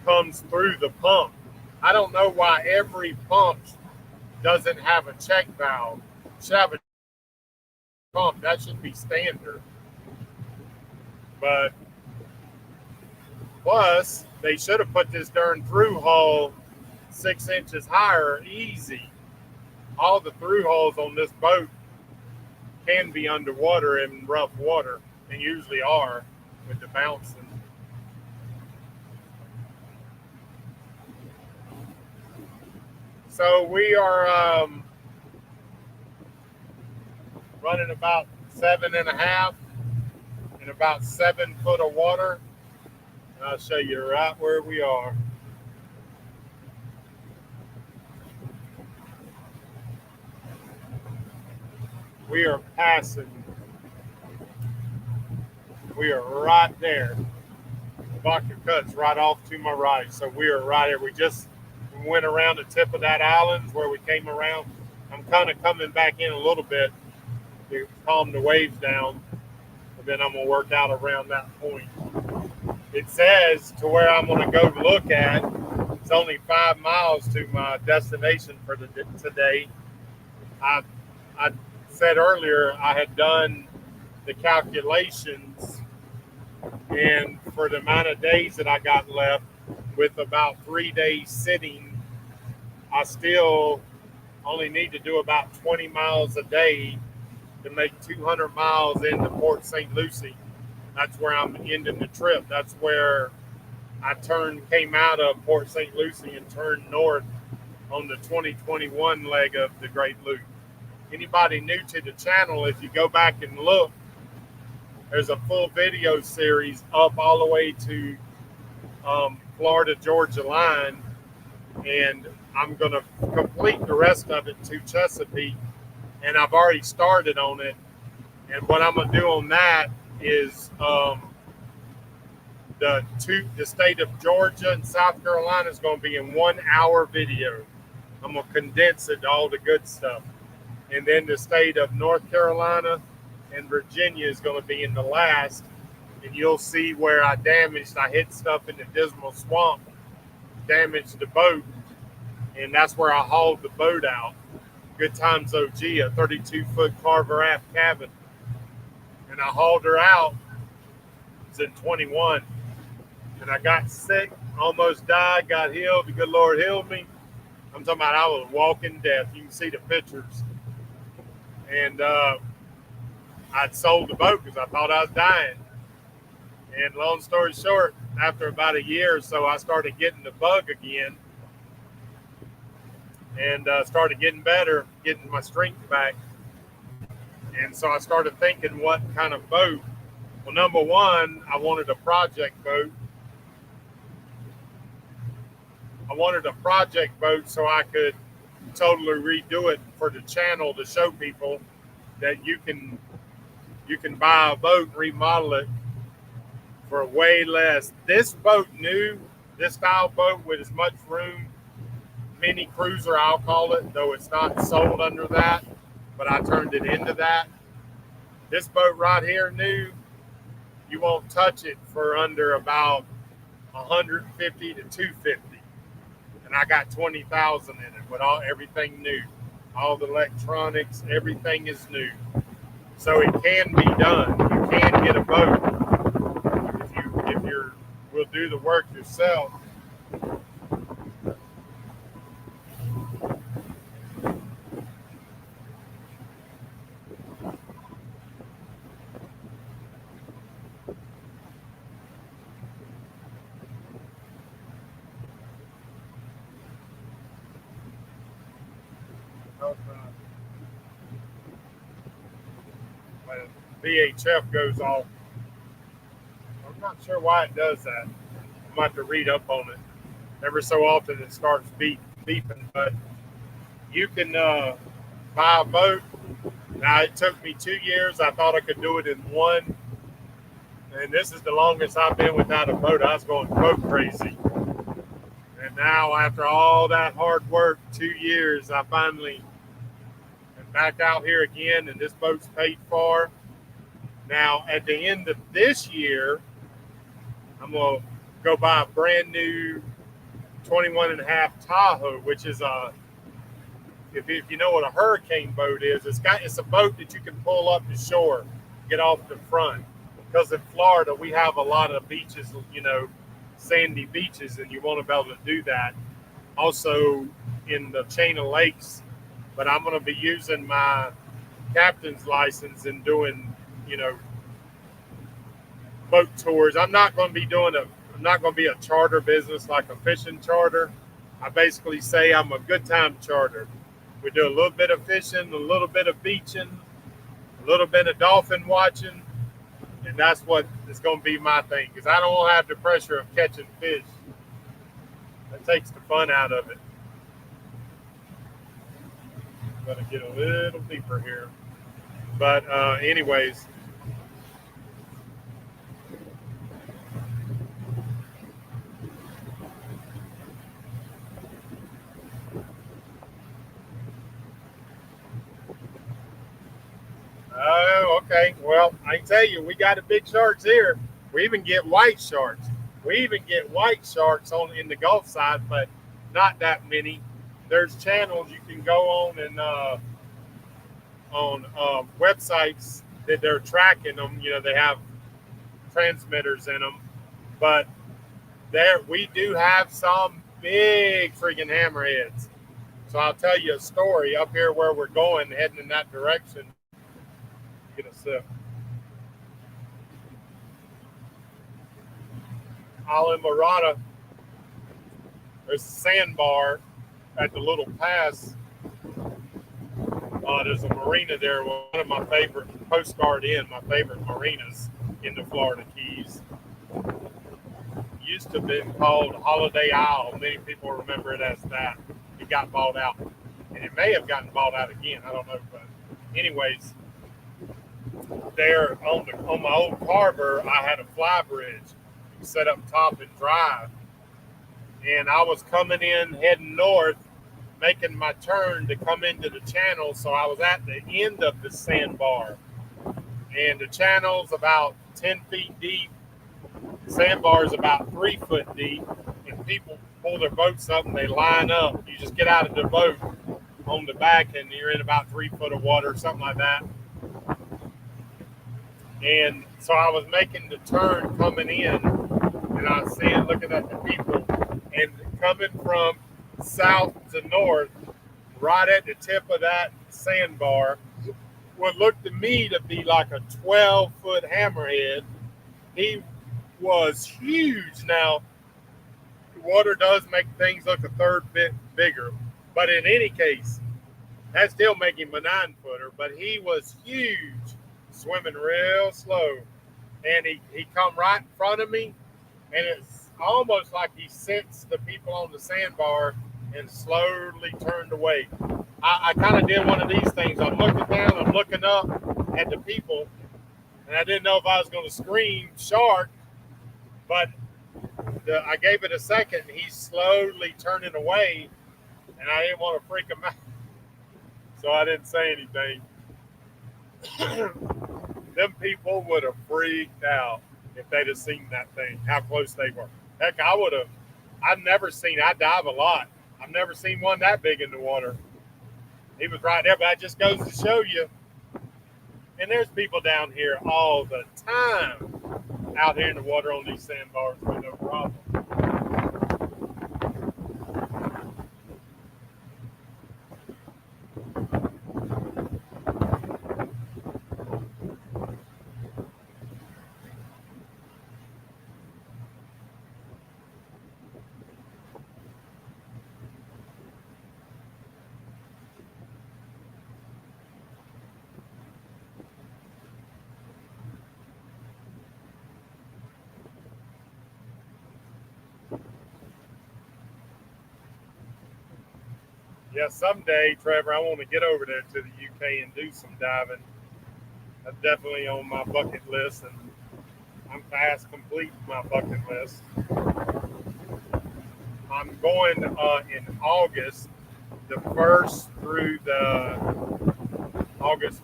comes through the pump. I don't know why every pump doesn't have a check valve. It should have a pump. That should be standard. But plus, they should have put this darn through hull 6 inches higher, easy. All the through hulls on this boat can be underwater in rough water, and usually are with the bouncing. So we are running about 7.5 in about 7 foot of water. And I'll show you right where we are. We are passing. We are right there. The Vodka Cut's right off to my right. So we are right here. We just went around the tip of that island where we came around. I'm kind of coming back in a little bit to calm the waves down. And then I'm going to work out around that point. It says to where I'm going to go look at. It's only 5 miles to my destination for today. I said earlier I had done the calculations, and for the amount of days that I got left, with about 3 days sitting, I still only need to do about 20 miles a day to make 200 miles into Port St. Lucie. That's where I'm ending the trip. That's where I came out of Port St. Lucie and turned north on the 2021 leg of the Great Loop. Anybody new to the channel, if you go back and look, there's a full video series up all the way to Florida-Georgia line, and I'm going to complete the rest of it to Chesapeake, and I've already started on it. And what I'm going to do on that is the state of Georgia and South Carolina is going to be in 1 hour video. I'm going to condense it, all the good stuff. And then the state of North Carolina and Virginia is going to be in the last. And you'll see where I hit stuff in the Dismal Swamp, damaged the boat. And that's where I hauled the boat out. Good Times OG, a 32-foot Carver aft cabin. And I hauled her out. It's in 21. And I got sick, almost died, got healed. The good Lord healed me. I'm talking about I was walking death. You can see the pictures. And I'd sold the boat because I thought I was dying. And long story short, after about a year or so, I started getting the bug again. And started getting better, getting my strength back. And so I started thinking, what kind of boat? Well, number one, I wanted a project boat. I wanted a project boat so I could totally redo it for the channel to show people that you can buy a boat, remodel it, for way less. This boat new, this style boat with as much room, mini cruiser I'll call it, though it's not sold under that, but I turned it into that. This boat right here new, you won't touch it for under about 150 to 250, and I got 20,000 in it with everything new, all the electronics, everything is new. So it can be done. You can get a boat if you're will do the work yourself. When VHF goes off, I'm not sure why it does that. I'm going to have to read up on it. Every so often it starts beeping, but you can buy a boat. Now, it took me 2 years. I thought I could do it in one. And this is the longest I've been without a boat. I was going boat crazy. And now, after all that hard work, 2 years, I finally am back out here again, and this boat's paid for. Now, at the end of this year, I'm going to go buy a brand new 21.5 Tahoe, which is if you know what a hurricane boat is, it's a boat that you can pull up to shore, get off the front. Because in Florida, we have a lot of beaches, sandy beaches, and you want to be able to do that. Also in the chain of lakes, but I'm going to be using my captain's license and doing, boat tours. I'm not going to be a charter business like a fishing charter. I basically say I'm a good time charter. We do a little bit of fishing, a little bit of beaching, a little bit of dolphin watching, and that's what is going to be my thing, because I don't want to have the pressure of catching fish. That takes the fun out of it. I'm going to get a little deeper here. But anyways, oh, okay. Well, I can tell you, we got the big sharks here. We even get white sharks. We even get white sharks in the Gulf side, but not that many. There's channels you can go on and on websites that they're tracking them. They have transmitters in them, but we do have some big freaking hammerheads. So I'll tell you a story up here where we're going, heading in that direction. Get a sip. Isla Morada, there's a sandbar at the little pass. There's a marina there, one of my favorite my favorite marinas in the Florida Keys. Used to have been called Holiday Isle. Many people remember it as that. It got bought out. And it may have gotten bought out again. I don't know. But anyways, there on my old harbor, I had a fly bridge set up top and drive. And I was coming in, heading north, making my turn to come into the channel. So I was at the end of the sandbar. And the channel's about 10 feet deep. The sandbar is about 3 foot deep. And people pull their boats up and they line up. You just get out of the boat on the back and you're in about 3 foot of water, something like that. And so I was making the turn coming in, and I was looking at the people, and coming from south to north, right at the tip of that sandbar, what looked to me to be like a 12-foot hammerhead. He was huge. Now, water does make things look a third bit bigger, but in any case, that still make him a 9-footer, but he was huge, swimming real slow. And he come right in front of me, and it's almost like he sensed the people on the sandbar and slowly turned away. I kind of did one of these things. I'm looking down, I'm looking up at the people, and I didn't know if I was going to scream shark But I gave it a second. And he's slowly turning away, and I didn't want to freak him out, so I didn't say anything. Them people would have freaked out if they'd have seen that thing, how close they were. Heck, I would have. I dive a lot. I've never seen one that big in the water. He was right there, but that just goes to show you. And there's people down here all the time out here in the water on these sandbars with no problem. Yeah, someday, Trevor, I want to get over there to the UK and do some diving. That's definitely on my bucket list, and I'm fast completing my bucket list. I'm going in August, August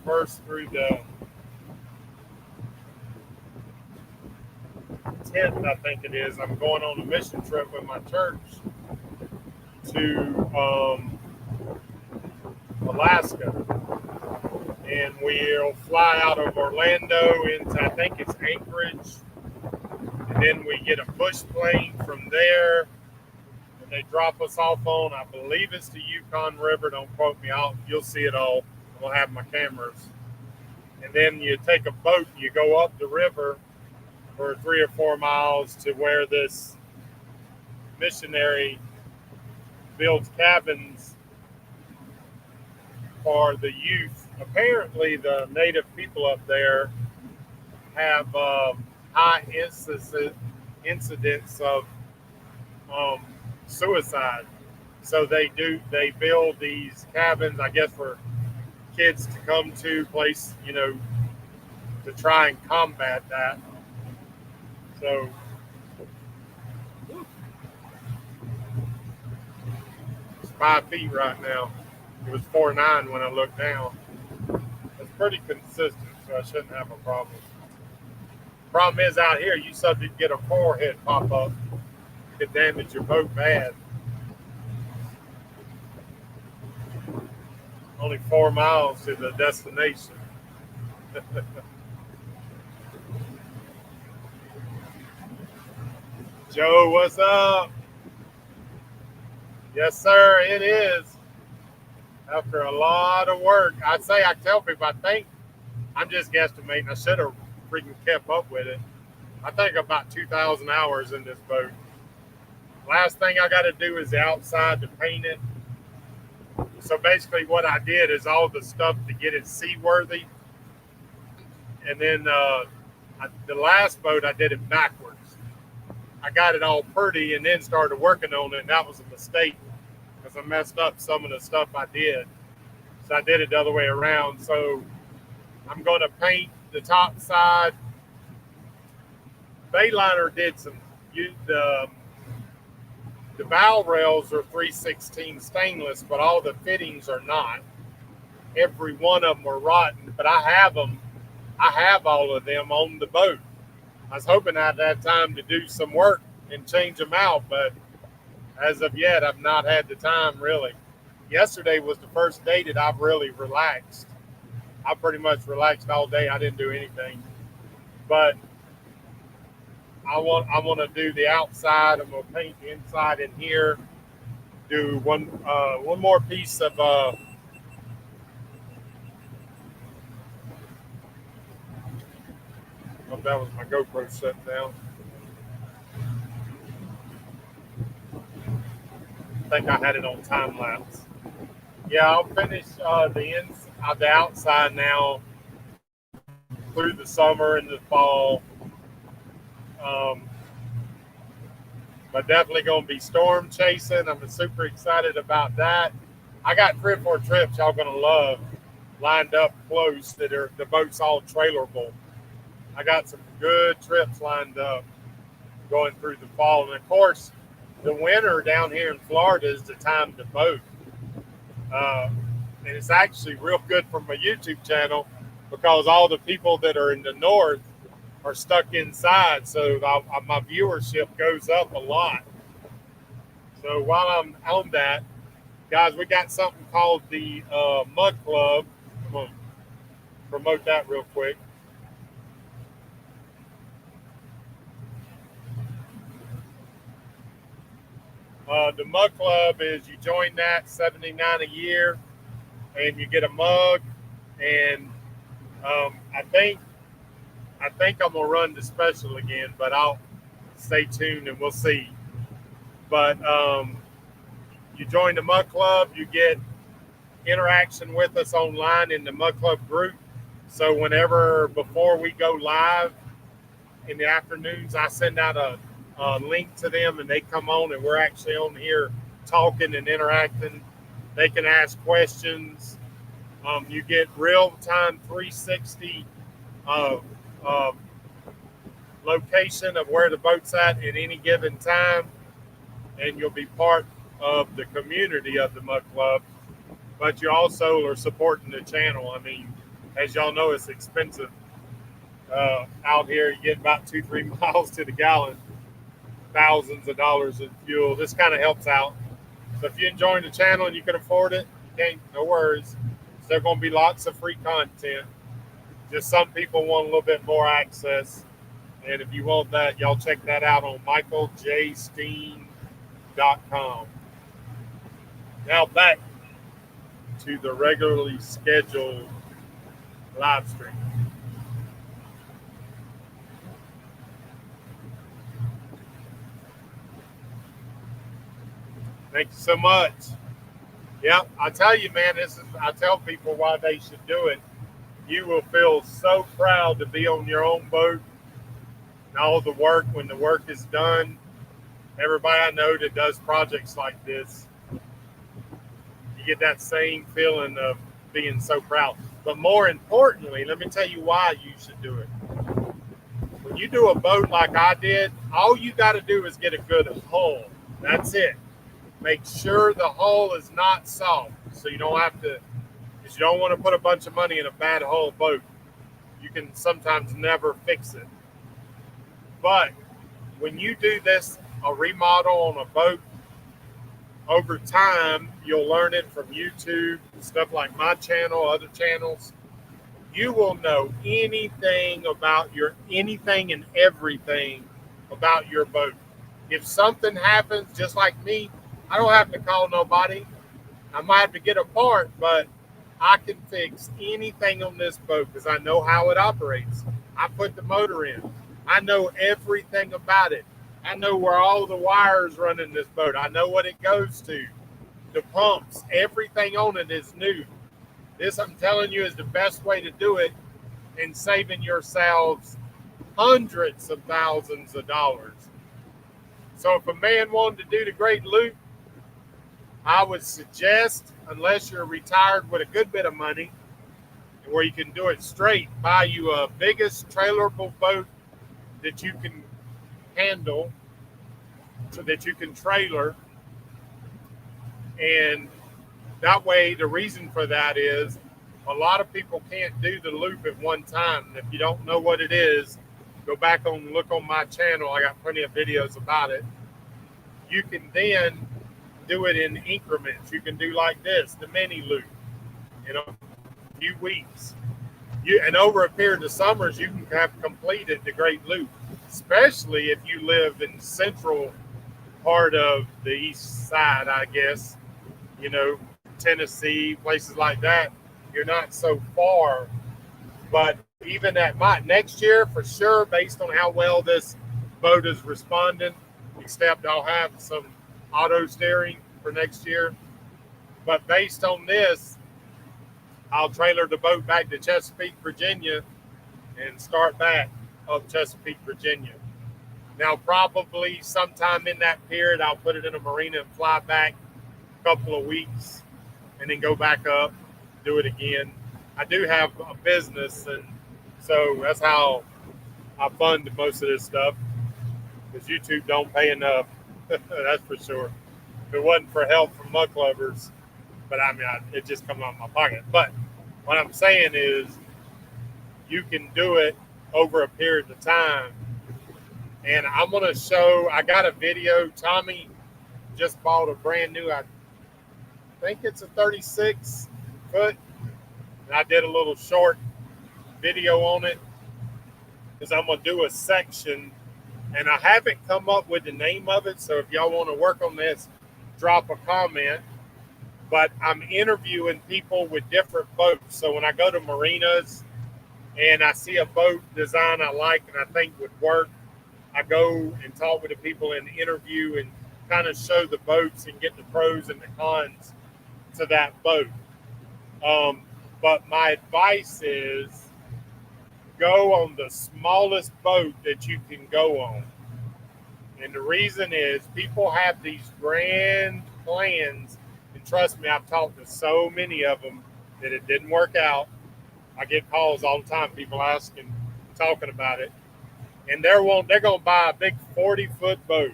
1st through the 10th, I think it is. I'm going on a mission trip with my church to Alaska, and we'll fly out of Orlando into, I think it's Anchorage, and then we get a push plane from there, and they drop us off on, I believe it's the Yukon River. Don't quote me out. You'll see it all. We'll have my cameras, and then you take a boat and you go up the river for 3 or 4 miles to where this missionary builds cabins for the youth. Apparently, the native people up there have high incidents of suicide. So they build these cabins, I guess, for kids to come to, place, to try and combat that. So it's 5 feet right now. It was 4.9 when I looked down. It's pretty consistent, so I shouldn't have a problem. Problem is, out here, you subject get a forehead pop up, it could damage your boat bad. Only 4 miles to the destination. Joe, what's up? Yes, sir, it is. After a lot of work, I tell people, I think I'm just guesstimating. I should have freaking kept up with it. I think about 2,000 hours in this boat. Last thing I got to do is the outside to paint it. So basically what I did is all the stuff to get it seaworthy. And then the last boat, I did it backwards. I got it all pretty and then started working on it, and that was a mistake because I messed up some of the stuff I did. So I did it the other way around. So I'm going to paint the top side. Bayliner did the bow rails are 316 stainless, but all the fittings are not. Every one of them are rotten, but I have them. I have all of them on the boat. I was hoping I'd have time to do some work and change them out, but as of yet, I've not had the time really. Yesterday was the first day that I've really relaxed. I pretty much relaxed all day. I didn't do anything, but I want to do the outside. I'm going to paint the inside in here. Do one more piece of that was my GoPro shut down. I think I had it on time lapse. Yeah, I'll finish the outside now through the summer and the fall. But definitely going to be storm chasing. I'm super excited about that. I got 3 or 4 trips y'all going to love lined up close that the boat's all trailerable. I got some good trips lined up. going through the fall. And of course, the winter down here in Florida is the time to boat. And it's actually real good for my YouTube channel because all the people that are in the north are stuck inside. So my viewership goes up a lot. So while I'm on that, guys, we got something called the Mud Club. I'm going to promote that real quick. The Mug Club is you join that, $79 a year, and you get a mug. And I think I'm gonna run the special again, but I'll stay tuned and we'll see. But you join the Mug Club, you get interaction with us online in the Mug Club group. So whenever before we go live in the afternoons, I send out a link to them and they come on and we're actually on here talking and interacting. They can ask questions. You get real-time 360 location of where the boat's at any given time, and you'll be part of the community of the Mud Club. But you also are supporting the channel. I mean, as y'all know, it's expensive out here. You get about 2-3 miles to the gallon. Thousands of dollars in fuel. This kind of helps out. So if you're enjoying the channel and you can afford it, no worries. There's going to be lots of free content. Just some people want a little bit more access. And if you want that, y'all check that out on michaeljsteen.com. Now back to the regularly scheduled live stream. Thank you so much. Yeah, I tell you, man, I tell people why they should do it. You will feel so proud to be on your own boat and all the work when the work is done. Everybody I know that does projects like this, you get that same feeling of being so proud. But more importantly, let me tell you why you should do it. When you do a boat like I did, all you got to do is get a good hull. That's it. Make sure the hull is not soft, so you don't have to, because you don't want to put a bunch of money in a bad hull boat. You can sometimes never fix it. But when you do this, a remodel on a boat, over time, you'll learn it from YouTube, stuff like my channel, other channels. You will know anything and everything about your boat. If something happens, just like me, I don't have to call nobody. I might have to get a part, but I can fix anything on this boat because I know how it operates. I put the motor in. I know everything about it. I know where all the wires run in this boat. I know what it goes to. The pumps, everything on it is new. This, I'm telling you, is the best way to do it in saving yourselves hundreds of thousands of dollars. So if a man wanted to do the great loop, I would suggest, unless you're retired with a good bit of money, where you can do it straight, buy you a biggest trailerable boat that you can handle, so that you can trailer. And that way, the reason for that is a lot of people can't do the loop at one time. And if you don't know what it is, go back and look on my channel. I got plenty of videos about it. You can then do it in increments. You can do like this, the mini loop, in a few weeks. And over a period of summers, you can have completed the great loop, especially if you live in central part of the east side, I guess, Tennessee, places like that. You're not so far. But even at next year, for sure, based on how well this boat is responding, except I'll have some auto steering for next year. But based on this, I'll trailer the boat back to Chesapeake, Virginia, and start back up Chesapeake, Virginia. Now, probably sometime in that period, I'll put it in a marina and fly back a couple of weeks and then go back up, do it again. I do have a business, and so that's how I fund most of this stuff. because YouTube don't pay enough. That's for sure. If it wasn't for help from muck lovers, but I mean, it just comes out of my pocket. But what I'm saying is, you can do it over a period of time. And I'm going to show, I got a video. Tommy just bought a brand new, I think it's a 36 foot. And I did a little short video on it because I'm going to do a section. And I haven't come up with the name of it. So if y'all want to work on this, drop a comment. But I'm interviewing people with different boats. So when I go to marinas and I see a boat design I like and I think would work, I go and talk with the people and interview and kind of show the boats and get the pros and the cons to that boat. But my advice is go on the smallest boat that you can go on. And the reason is people have these grand plans. And trust me, I've talked to so many of them that it didn't work out. I get calls all the time, people asking, talking about it. And they're going to buy a big 40-foot boat.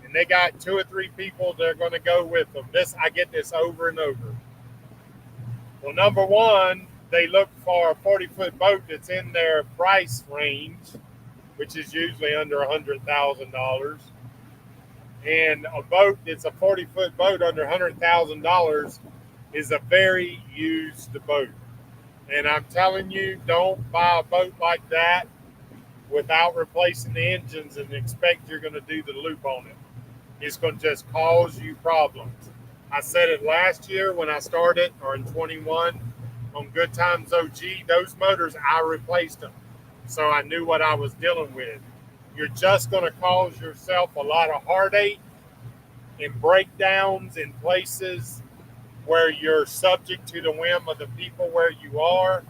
And they got 2 or 3 people they're going to go with them. I get this over and over. Well, number one, they look for a 40-foot boat that's in their price range, which is usually under $100,000. And a boat that's a 40-foot boat under $100,000 is a very used boat. And I'm telling you, don't buy a boat like that without replacing the engines and expect you're going to do the loop on it. It's going to just cause you problems. I said it last year when I started, or in 21, on Good Times OG, those motors, I replaced them. So I knew what I was dealing with. You're just going to cause yourself a lot of heartache and breakdowns in places where you're subject to the whim of the people where you are.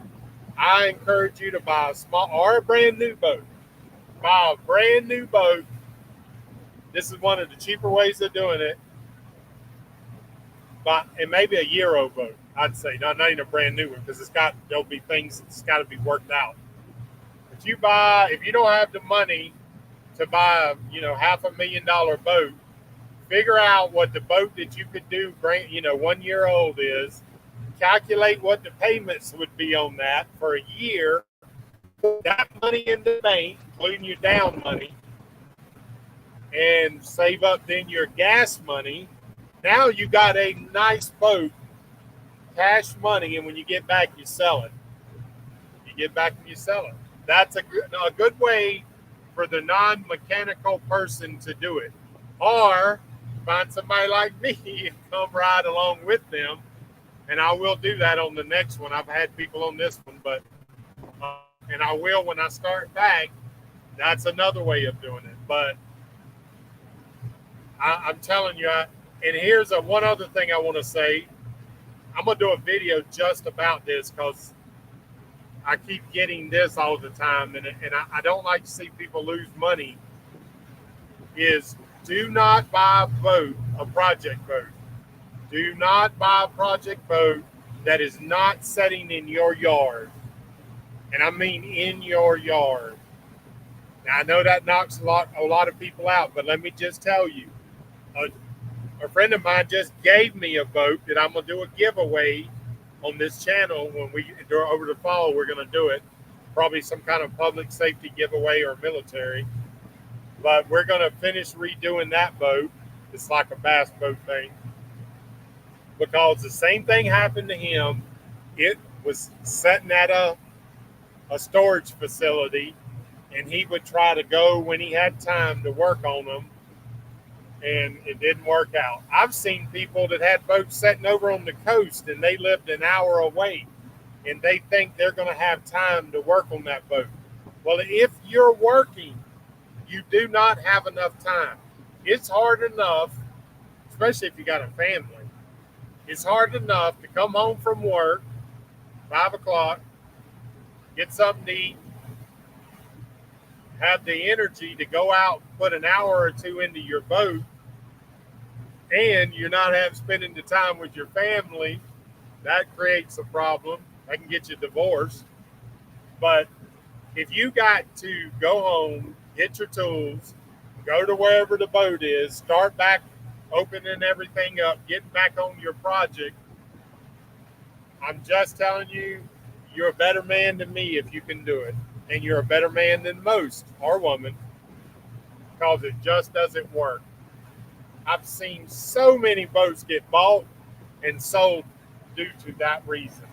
I encourage you to buy a small or a brand new boat. Buy a brand new boat. This is one of the cheaper ways of doing it. But it may be a year-old boat, I'd say, not even a brand new one, because there'll be things that's got to be worked out. If you don't have the money to buy a $500,000 boat, figure out what the boat that you could do, 1 year old is, calculate what the payments would be on that for a year, put that money in the bank, including your down money, and save up then your gas money. Now you got a nice boat, cash money, and when you get back, you sell it. You get back and you sell it. That's a good way for the non-mechanical person to do it. Or find somebody like me and come ride along with them. And I will do that on the next one. I've had people on this one, but and I will when I start back. That's another way of doing it. But I'm telling you, and here's one other thing I want to say. I'm going to do a video just about this because I keep getting this all the time, and I don't like to see people lose money, is do not buy a project boat. Do not buy a project boat that is not setting in your yard. And I mean in your yard. Now, I know that knocks a lot of people out, but let me just tell you, a friend of mine just gave me a boat that I'm going to do a giveaway on this channel over the fall. We're going to do it. Probably some kind of public safety giveaway or military. But we're going to finish redoing that boat. It's like a bass boat thing. Because the same thing happened to him. It was sitting at a storage facility, and he would try to go when he had time to work on them, and it didn't work out. I've seen people that had boats sitting over on the coast, and they lived an hour away, and they think they're going to have time to work on that boat. Well, if you're working, you do not have enough time. It's hard enough, especially if you got a family. It's hard enough to come home from work, 5 o'clock, get something to eat, have the energy to go out, put an hour or two into your boat, and you're not spending the time with your family. That creates a problem. That can get you divorced. But if you got to go home, get your tools, go to wherever the boat is, start back opening everything up, getting back on your project. I'm just telling you, you're a better man than me if you can do it. And you're a better man than most, or woman, because it just doesn't work. I've seen so many boats get bought and sold due to that reason.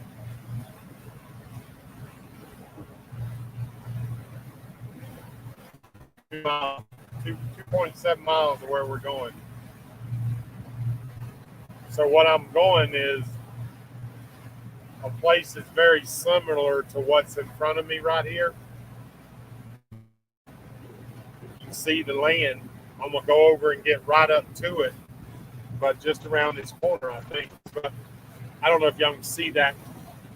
2.7 miles of where we're going. So what I'm going is a place that's very similar to what's in front of me right here. You can see the land. I'm going to go over and get right up to it, but just around this corner, I think. But I don't know if y'all can see that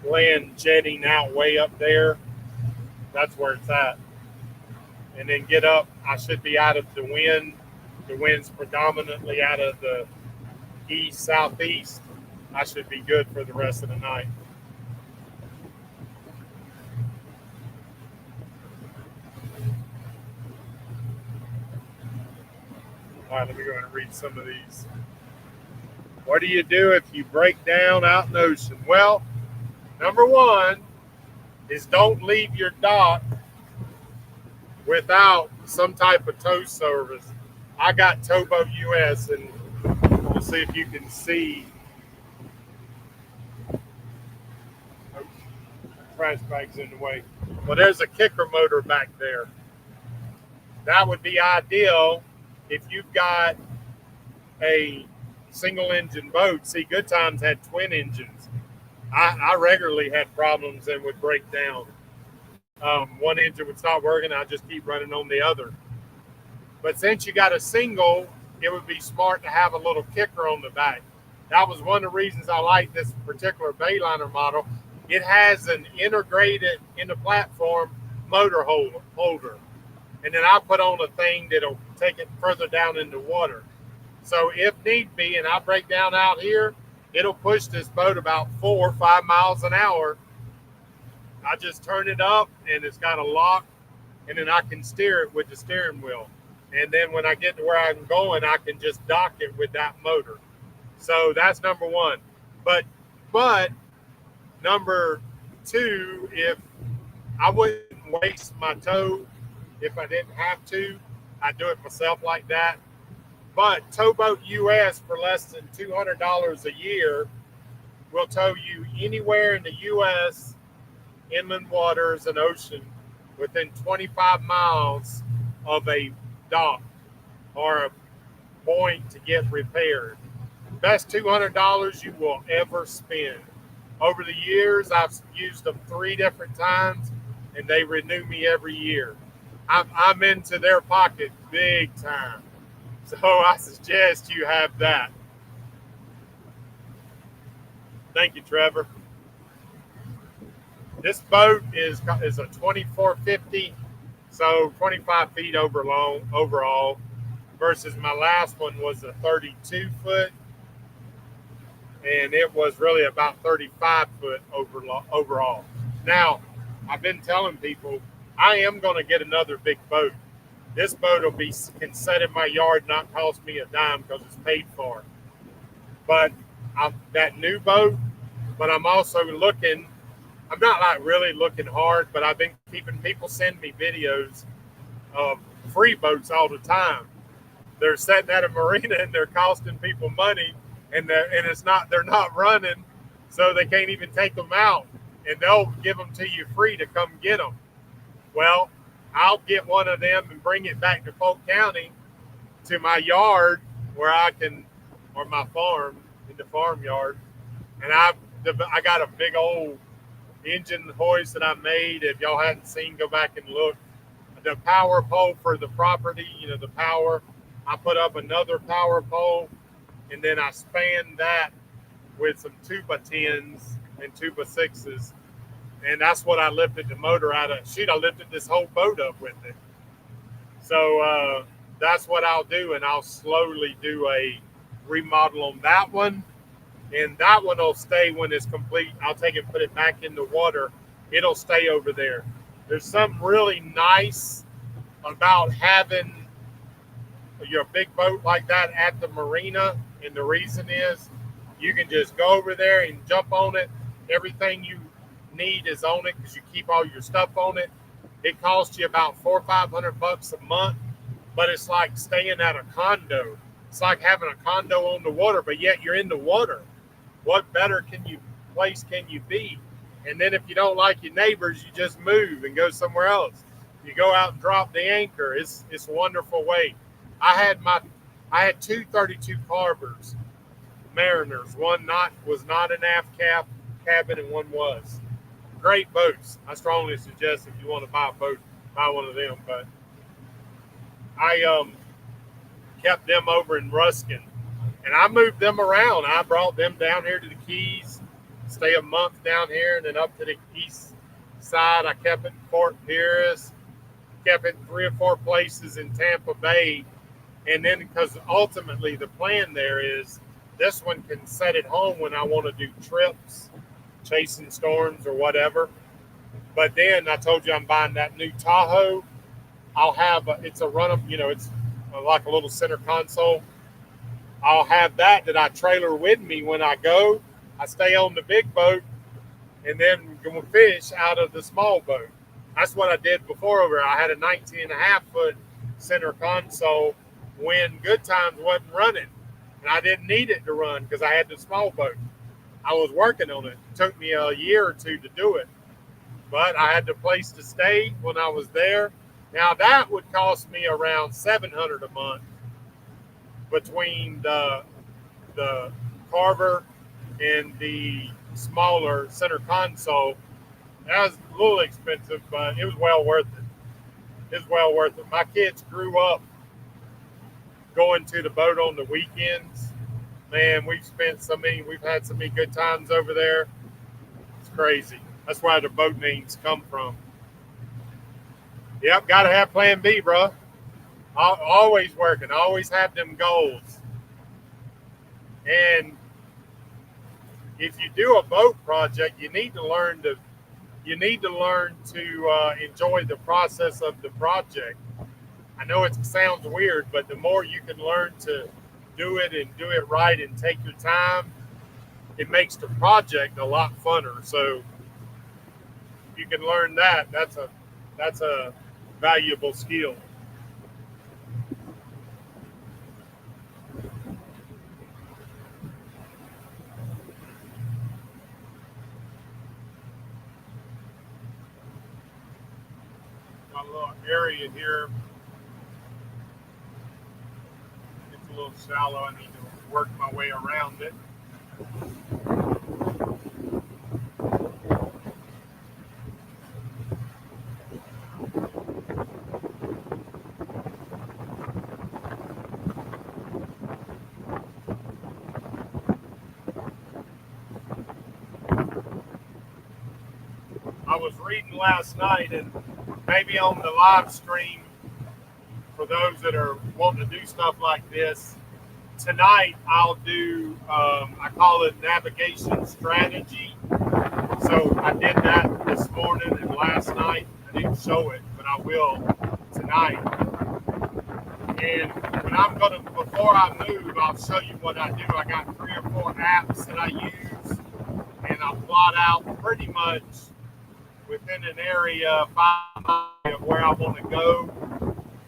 land jetting out way up there. That's where it's at. And then get up, I should be out of the wind. The wind's predominantly out of the east, southeast. I should be good for the rest of the night. All right, let me go ahead and read some of these. What do you do if you break down out in the ocean? Well, number one is don't leave your dock without some type of tow service. I got Towboat US, and we'll see if you can see. Oh, trash bag's in the way. Well, there's a kicker motor back there. That would be ideal if you've got a single engine boat. See, Good Times had twin engines. I regularly had problems and would break down. One engine would stop working, I'd just keep running on the other. But since you got a single, it would be smart to have a little kicker on the back. That was one of the reasons I like this particular Bayliner model. It has an integrated in the platform motor holder. And then I put on a thing that'll take it further down in the water. So if need be, and I break down out here, it'll push this boat about 4 or 5 miles an hour. I just turn it up, and it's got a lock, and then I can steer it with the steering wheel. And then when I get to where I'm going, I can just dock it with that motor. So that's number one. But number two, if I wouldn't waste my tow if I didn't have to, I'd do it myself like that. But Towboat US for less than $200 a year will tow you anywhere in the US, inland waters and ocean, within 25 miles of a dock or a point to get repaired. Best $200 you will ever spend. Over the years, I've used them 3 different times, and they renew me every year. I'm into their pocket big time. So I suggest you have that. Thank you, Trevor. This boat is a 2450, so 25 feet overall, versus my last one was a 32 foot, and it was really about 35 foot overall. Now, I've been telling people I am going to get another big boat. This boat can set in my yard, not cost me a dime because it's paid for. But that new boat, but I'm also looking. I'm not like really looking hard, but I've been keeping people send me videos of free boats all the time. They're sitting at a marina and they're costing people money, and they're not running, so they can't even take them out, and they'll give them to you free to come get them. Well, I'll get one of them and bring it back to Polk County to my yard where I can, or my farm, in the farmyard, and I got a big old engine hoist that I made. If y'all hadn't seen, go back and look. The power pole for the property, the power, I put up another power pole, and then I span that with some 2x10s and 2x6s. And that's what I lifted the motor out of. Shoot, I lifted this whole boat up with it. So that's what I'll do, and I'll slowly do a remodel on that one. And that one will stay when it's complete. I'll take it and put it back in the water. It'll stay over there. There's something really nice about having big boat like that at the marina. And the reason is you can just go over there and jump on it. Everything you need is on it because you keep all your stuff on it. It costs you about $400 or $500 a month, but it's like staying at a condo. It's like having a condo on the water, but yet you're in the water. What better place can you be? And then if you don't like your neighbors, you just move and go somewhere else. You go out and drop the anchor. It's a wonderful way. I had two 32 Harbors Mariners. One was not an aft cabin, and one was. Great boats. I strongly suggest if you want to buy a boat, buy one of them. But I kept them over in Ruskin, and I moved them around. I brought them down here to the Keys, stay a month down here, and then up to the east side. I kept it in Fort Pierce, kept it in 3 or 4 places in Tampa Bay. And then because ultimately the plan there is this one can set it home when I want to do trips, chasing storms or whatever. But then I told you I'm buying that new Tahoe. I'll have it's a run of, it's like a little center console. I'll have that I trailer with me when I go. I stay on the big boat and then go fish out of the small boat. That's what I did before over. I had a 19.5-foot center console when Good Times wasn't running. And I didn't need it to run because I had the small boat. I was working on it. It took me a year or two to do it. But I had the place to stay when I was there. Now that would cost me around $700 a month between the Carver and the smaller center console. That was a little expensive, but it was well worth it. It was well worth it. My kids grew up going to the boat on the weekends. Man, we've had so many good times over there. It's crazy. That's where the boat names come from. Yep, got to have plan B, bro. Always working. Always have them goals. And if you do a boat project, you need to learn to enjoy the process of the project. I know it sounds weird, but the more you can learn to do it and do it right and take your time, it makes the project a lot funner. So if you can learn that, that's a valuable skill. My little area here, it's a little shallow. I need to work my way around it. I was reading last night, and maybe on the live stream, for those that are wanting to do stuff like this, tonight I'll do, I call it navigation strategy. So I did that this morning and last night. I didn't show it, but I will tonight. And before I move, I'll show you what I do. I got 3 or 4 apps that I use, and I'll plot out pretty much within an area 5 miles of where I want to go,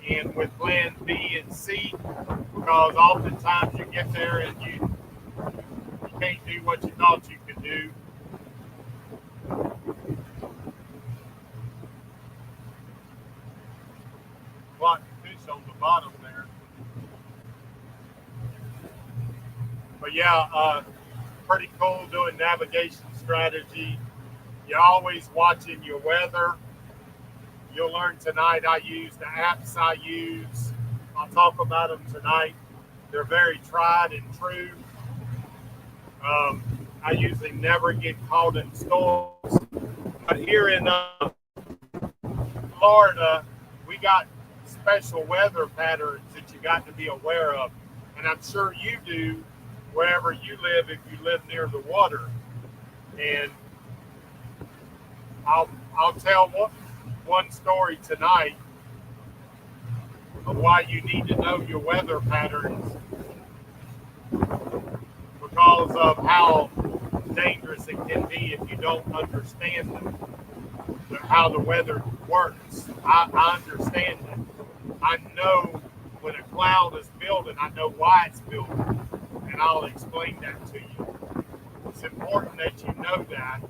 and with plan B and C, because oftentimes you get there and you can't do what you thought you could do. Lot of fish on the bottom there. But yeah, pretty cool doing navigation strategy. You're always watching your weather. You'll learn tonight. I use the apps I use. I'll talk about them tonight. They're very tried and true. I usually never get caught in storms. But here in Florida, we got special weather patterns that you got to be aware of. And I'm sure you do wherever you live if you live near the water. And I'll tell one story tonight. of why you need to know your weather patterns because of how dangerous it can be if you don't understand them, how the weather works. I understand it. I know when a cloud is building, I know why it's building, and I'll explain that to you. It's important that you know that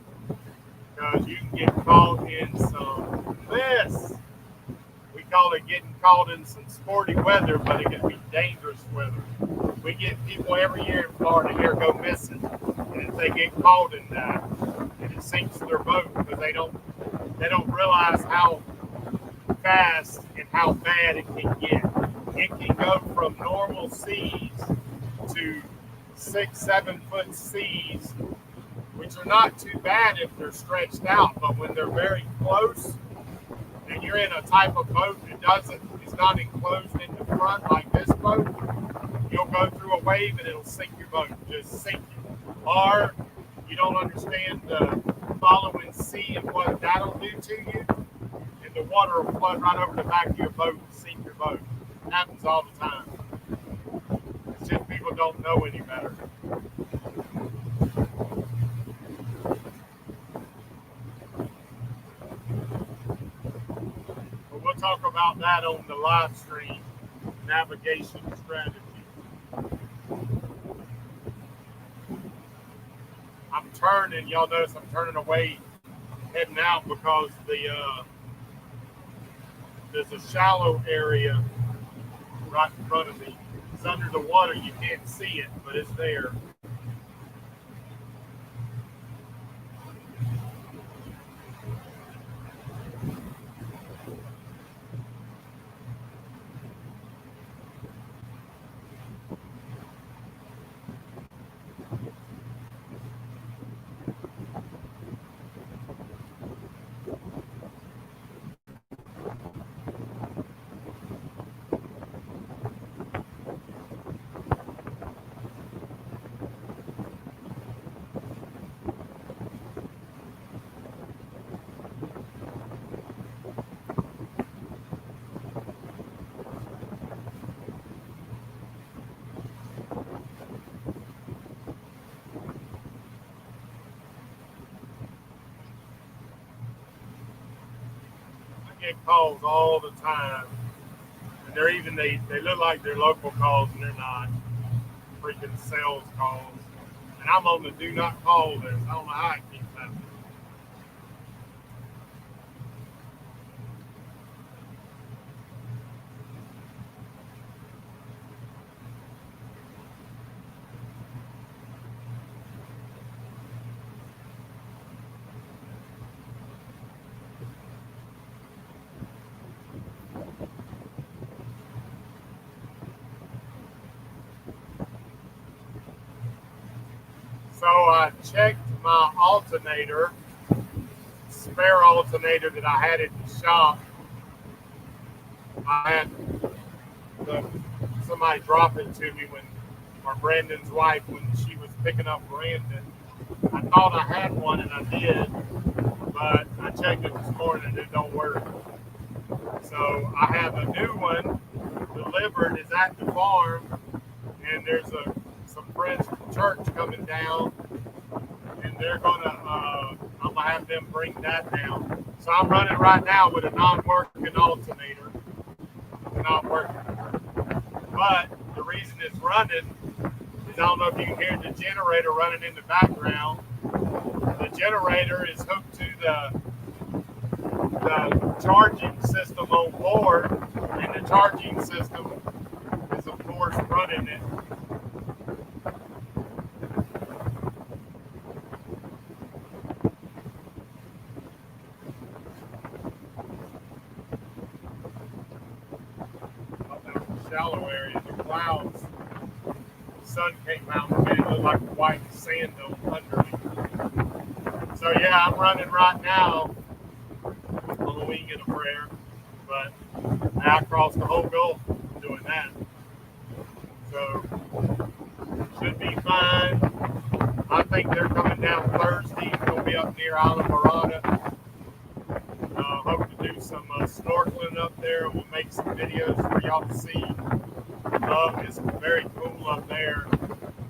because you can get caught in some this. We call it getting caught in some sporty weather, but it can be dangerous weather. We get people every year in Florida here go missing, and if they get caught in that, and it sinks their boat because they don't realize how fast and how bad it can get. It can go from normal seas to 6-7 foot seas, which are not too bad if they're stretched out, but when they're very close and you're in a type of boat that is not enclosed in the front like this boat, you'll go through a wave and it'll sink your boat, just sink it. Or you don't understand the following sea and what that'll do to you, and the water will flood right over the back of your boat and sink your boat. It happens all the time. It's just people don't know any better. But we'll talk about that on the live stream, navigation strategy. I'm turning, y'all notice I'm turning away, heading out because there's a shallow area right in front of me. It's under the water, you can't see it, but it's there. Get calls all the time, and they look like they're local calls, and they're not. Freaking sales calls, and I'm on the do not call list. I don't know how it keeps happening. So I checked my alternator, spare alternator that I had at the shop. I had somebody drop it to me or Brandon's wife, when she was picking up Brandon. I thought I had one, and I did, but I checked it this morning and it don't work. So I have a new one delivered. It's at the farm, and there's some friends from church coming down, and they're I'm gonna have them bring that down. So I'm running right now with a non-working alternator. It's not working, but the reason it's running is I don't know if you can hear the generator running in the background. The generator is hooked to the charging system on board, and the charging system is of course running it. Shallow area, the clouds, the sun came out and made it look like white sand under me. So yeah, I'm running right now on the wing and a prayer, but I crossed the whole Gulf doing that. So should be fine. I think they're coming down Thursday. It's going to be up near Isla Morada. Hope to do some snorkeling up there. We'll make some videos for y'all to see. It's very cool up there.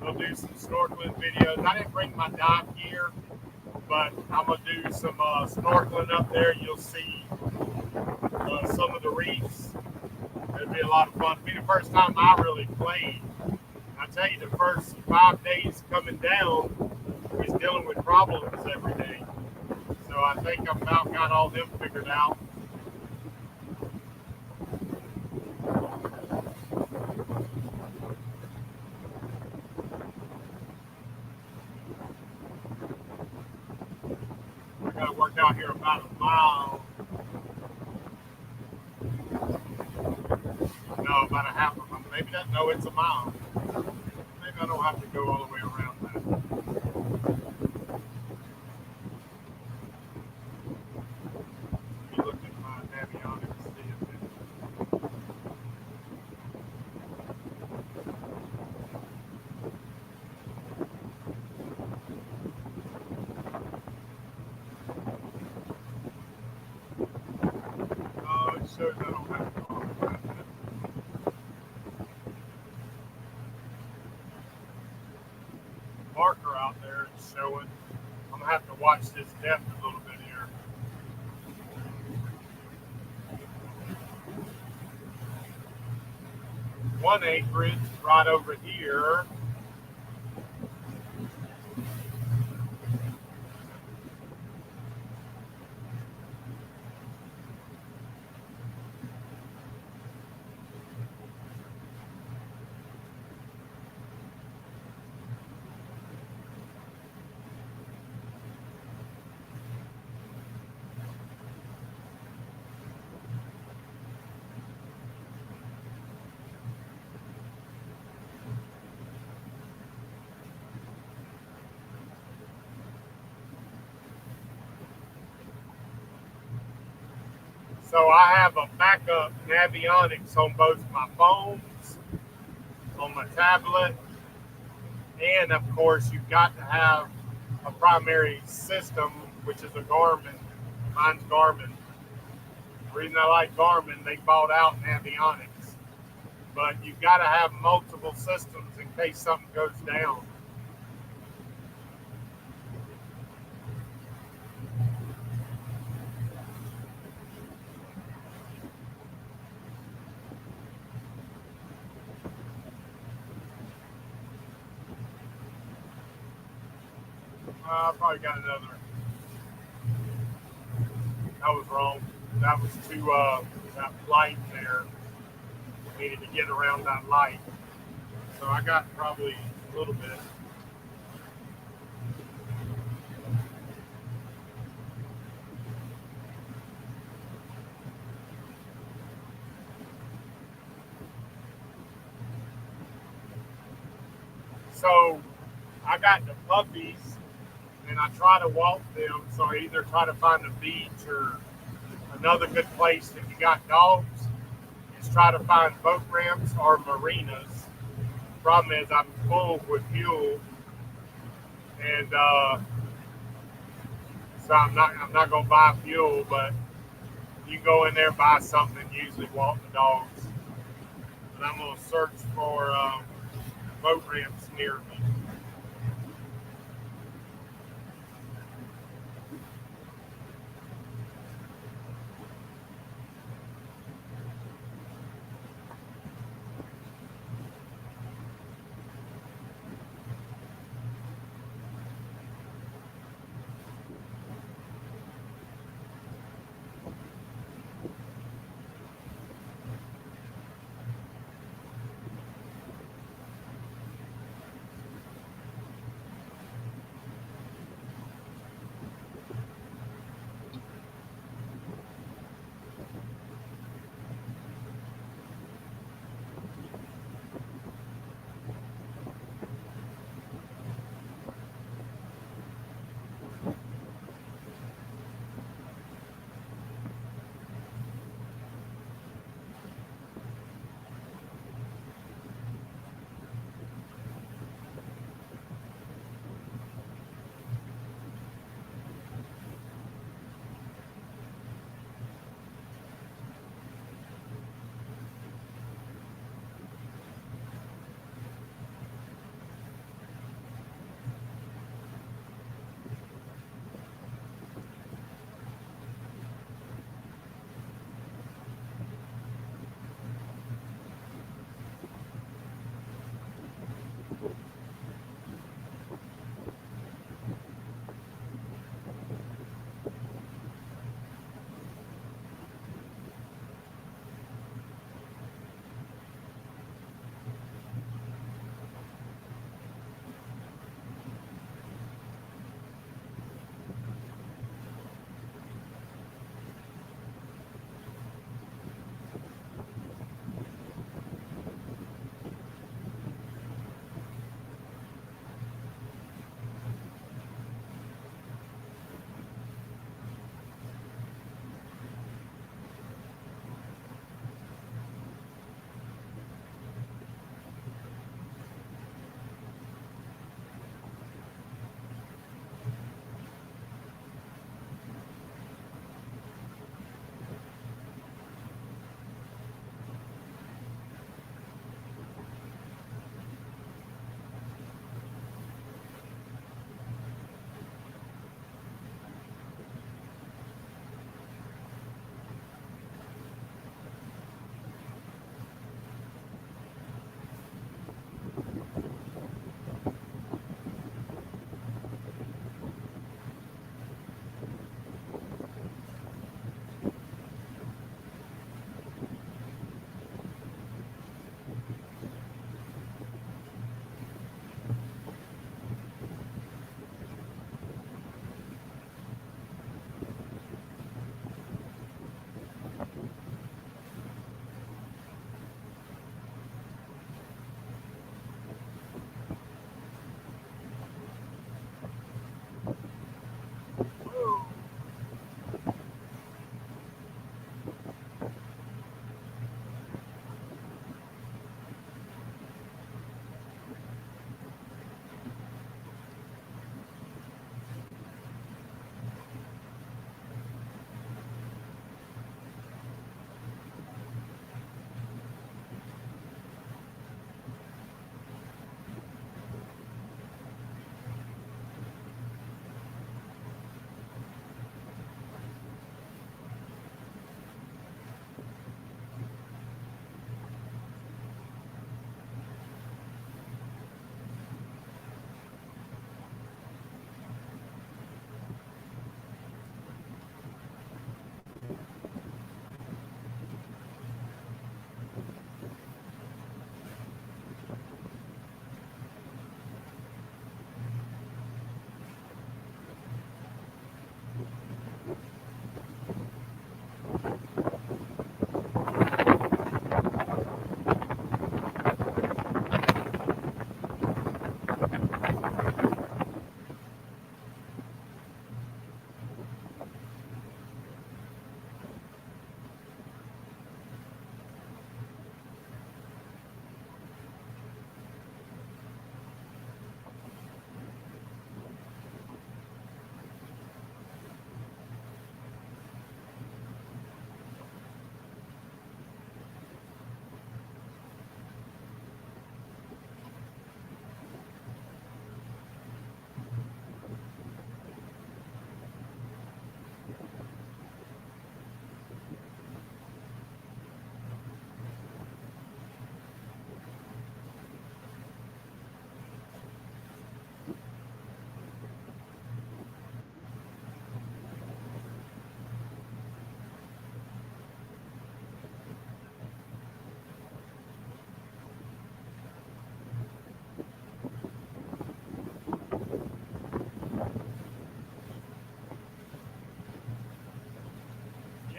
We'll do some snorkeling videos. I didn't bring my dive gear, but I'm going to do some snorkeling up there. You'll see some of the reefs. It'll be a lot of fun. It'll be the first time I really played. I tell you, the first 5 days coming down is dealing with problems every day. So I think I've about got all them figured out. I got to work out here about a mile. No, about a half of them. Maybe that. No, it's a mile. Maybe I don't have to go all the way around that. Let me look at my navionics. See if it. Oh, it shows I don't have to go all the way around that. Marker out there is showing. I'm gonna have to watch this depth a little bit here. One anchorage right over here. So I have a backup navionics on both my phones, on my tablet, and of course you've got to have a primary system, which is a Garmin. Mine's Garmin. The reason I like Garmin, they bought out navionics, but you've got to have multiple systems in case something goes down. I probably got another. That was wrong. That was too, that light there. Needed to get around that light. So I got probably a little bit. So I got the puppies and I try to walk them. So I either try to find a beach or another good place. If you got dogs, is try to find boat ramps or marinas. Problem is I'm full with fuel, and so I'm not gonna buy fuel. But you go in there and buy something and usually walk the dogs. And I'm gonna search for boat ramps near me.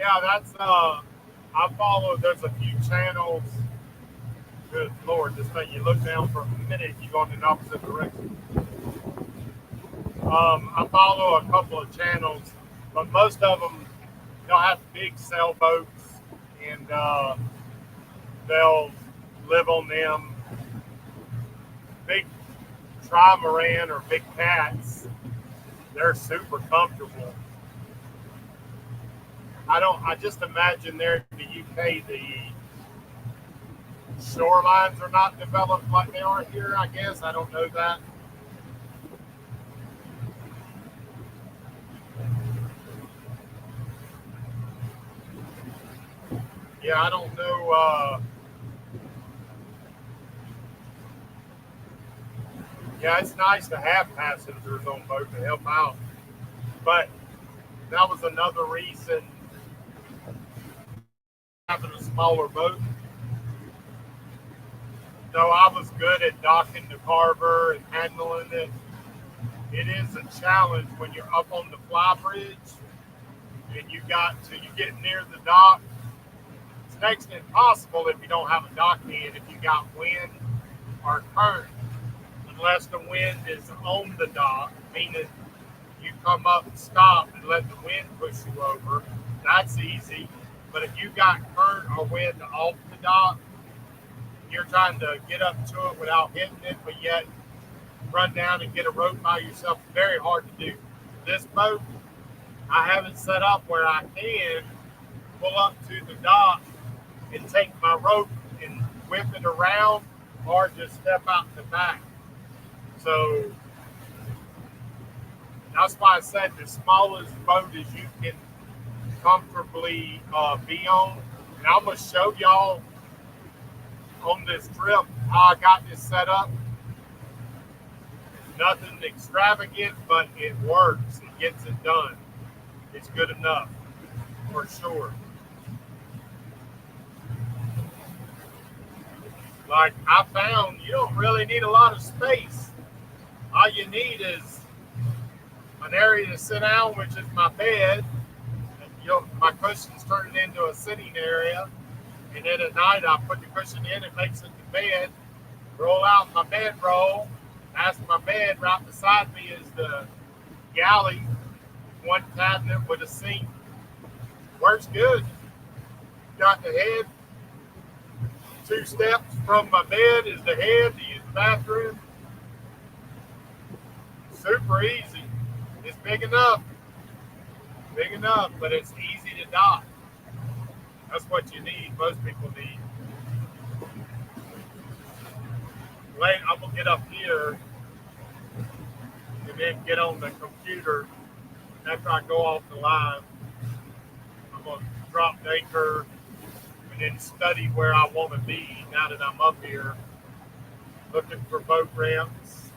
Yeah, that's I follow. There's a few channels. Good Lord, this thing. You look down for a minute, you go in the opposite direction. I follow a couple of channels, but most of them they'll have big sailboats and they'll live on them. Big trimaran or big cats, they're super comfortable. I just imagine there in the UK, the shorelines are not developed like they are here, I guess. I don't know that. Yeah, I don't know. Yeah, it's nice to have passengers on boat to help out. But that was another reason having a smaller boat. Though I was good at docking the carver and handling it, it is a challenge when you're up on the fly bridge and you get near the dock. It's next to impossible if you don't have a dock in, if you got wind or current, unless the wind is on the dock, meaning you come up and stop and let the wind push you over. That's easy. But if you got current or wind off the dock, you're trying to get up to it without hitting it, but yet run down and get a rope by yourself. Very hard to do. This boat, I have it set up where I can pull up to the dock and take my rope and whip it around or just step out the back. So that's why I said the smallest boat is you can comfortably be on. And I'm going to show y'all on this trip how I got this set up. Nothing extravagant, but it works. It gets it done. It's good enough, for sure. Like I found, you don't really need a lot of space. All you need is an area to sit down, which is my bed. My cushion's turned into a sitting area. And then at night, I put the cushion in, it makes it the bed. Roll out my bedroll. Past my bed, right beside me is the galley. One cabinet with a sink. Works good. Got the head. 2 steps from my bed is the head to use the bathroom. Super easy. It's big enough. Big enough, but it's easy to dock. That's what you need. Most people need. Wait, I'm gonna get up here and then get on the computer after I go off the line. I'm gonna drop the anchor and then study where I want to be now that I'm up here. Looking for boat ramps,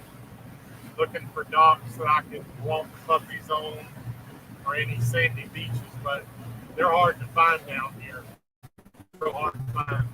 looking for docks that I can walk the puppies on, or any sandy beaches, but they're hard to find down here. Real hard to find.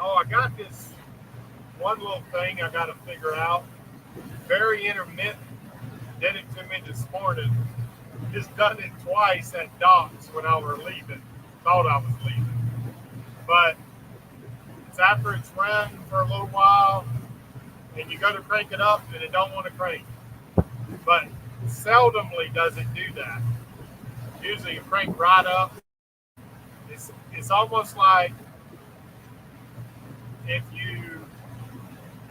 Oh, I got this one little thing I got to figure out. Very intermittent. Did it to me this morning. Just done it twice at docks when I was leaving. Thought I was leaving. But it's after it's run for a little while, and you go to crank it up, and it don't want to crank. But seldomly does it do that. Usually you crank right up. It's almost like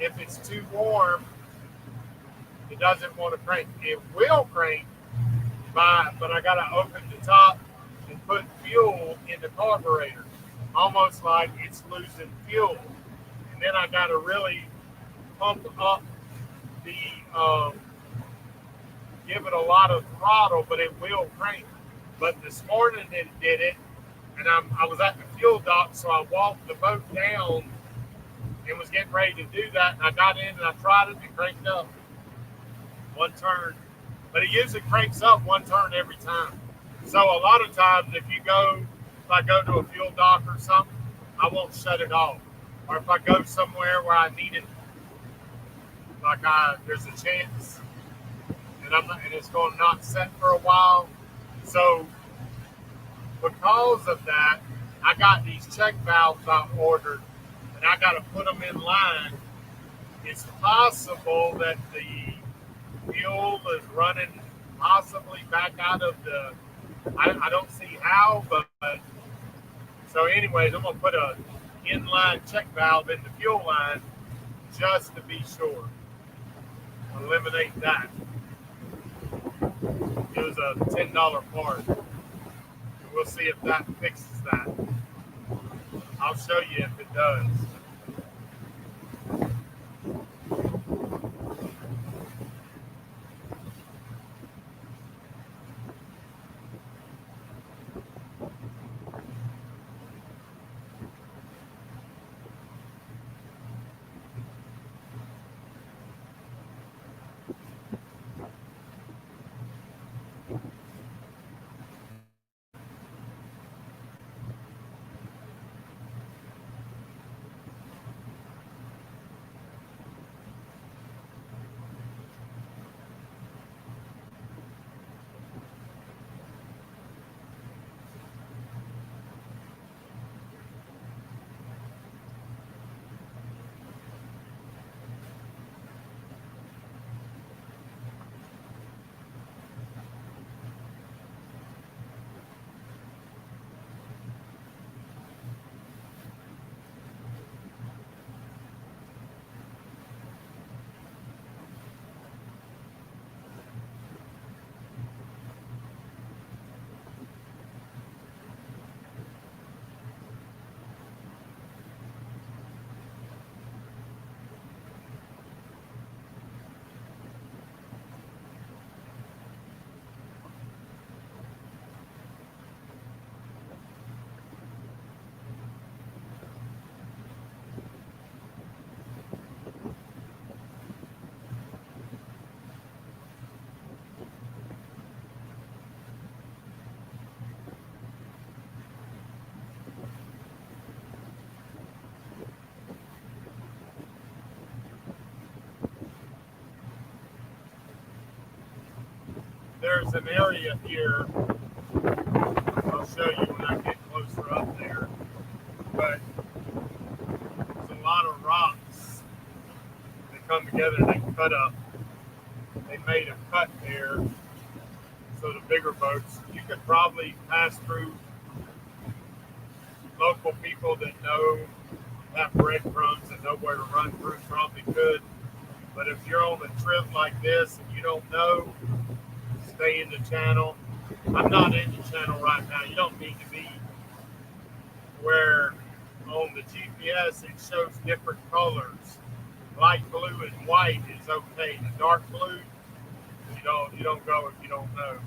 if it's too warm, it doesn't want to crank. It will crank, but I gotta open the top and put fuel in the carburetor, almost like it's losing fuel. And then I gotta really pump up the, give it a lot of throttle, but it will crank. But this morning it did it, and I was at the fuel dock, so I walked the boat down and was getting ready to do that. And I got in and I tried it and it cranked up one turn. But it usually cranks up one turn every time. So a lot of times if I go to a fuel dock or something, I won't shut it off. Or if I go somewhere where I need it, there's a chance, and it's going to not set for a while. So because of that, I got these check valves I ordered, and I got to put them in line. It's possible that the fuel is running possibly back out of the. I don't see how, but so anyways, I'm gonna put a inline check valve in the fuel line just to be sure. Eliminate that. It was a $10 part. We'll see if that fixes that. I'll show you if it does. There's an area here. I'll show you when I get closer up there. But there's a lot of rocks that come together and they cut up. They made a cut there. So the bigger boats, you could probably pass through. Local people that have breadcrumbs and know where to run through probably could. But if you're on a trip like this and you don't know, stay in the channel. I'm not in the channel right now. You don't need to be where on the GPS it shows different colors. Light blue and white is okay. The dark blue, you don't go if you don't know.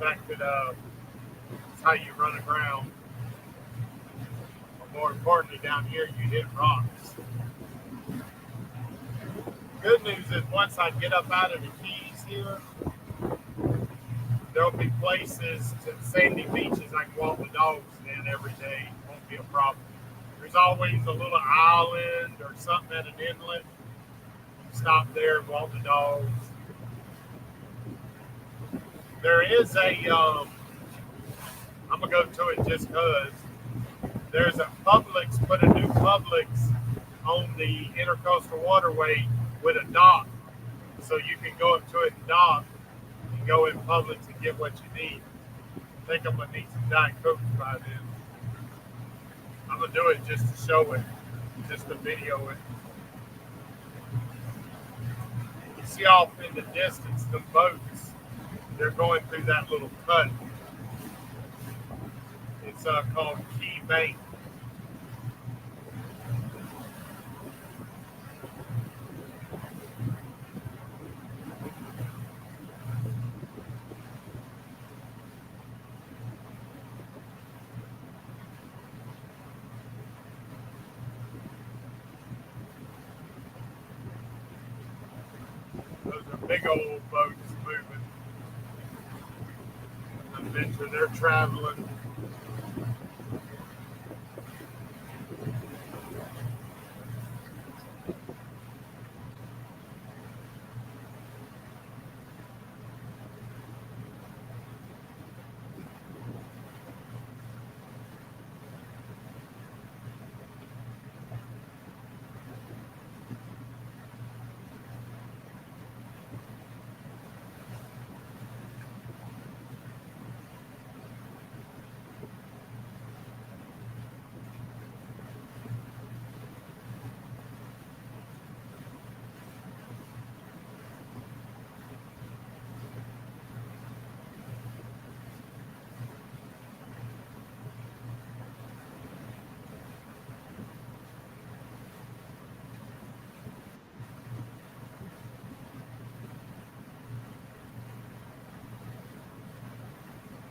That could it's how you run aground. But more importantly, down here you hit rocks. Good news is once I get up out of the keys here, there'll be places, sandy beaches I can walk the dogs in every day. It won't be a problem. There's always a little island or something at an inlet. You stop there and walk the dogs. There is I'm going to go to it just because. There's a Publix, put a new Publix on the Intercoastal Waterway with a dock. So you can go up to it and dock and go in Publix and get what you need. I think I'm going to need some Diet Coke by then. I'm going to do it just to show it, just to video it. You see off in the distance, the boats, they're going through that little cut. It's called Key Bank. The big old boats moving. Adventure, they're traveling.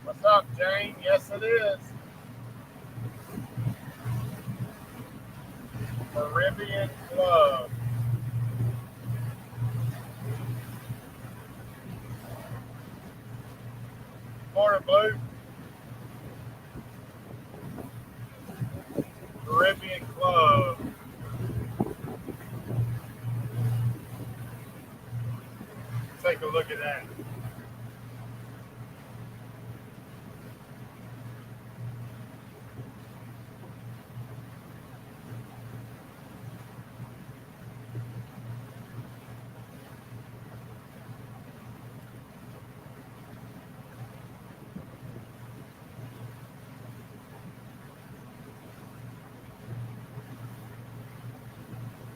What's up, Jane? Yes, it is. Caribbean Club. Morning, Blue. Caribbean Club. Take a look at that.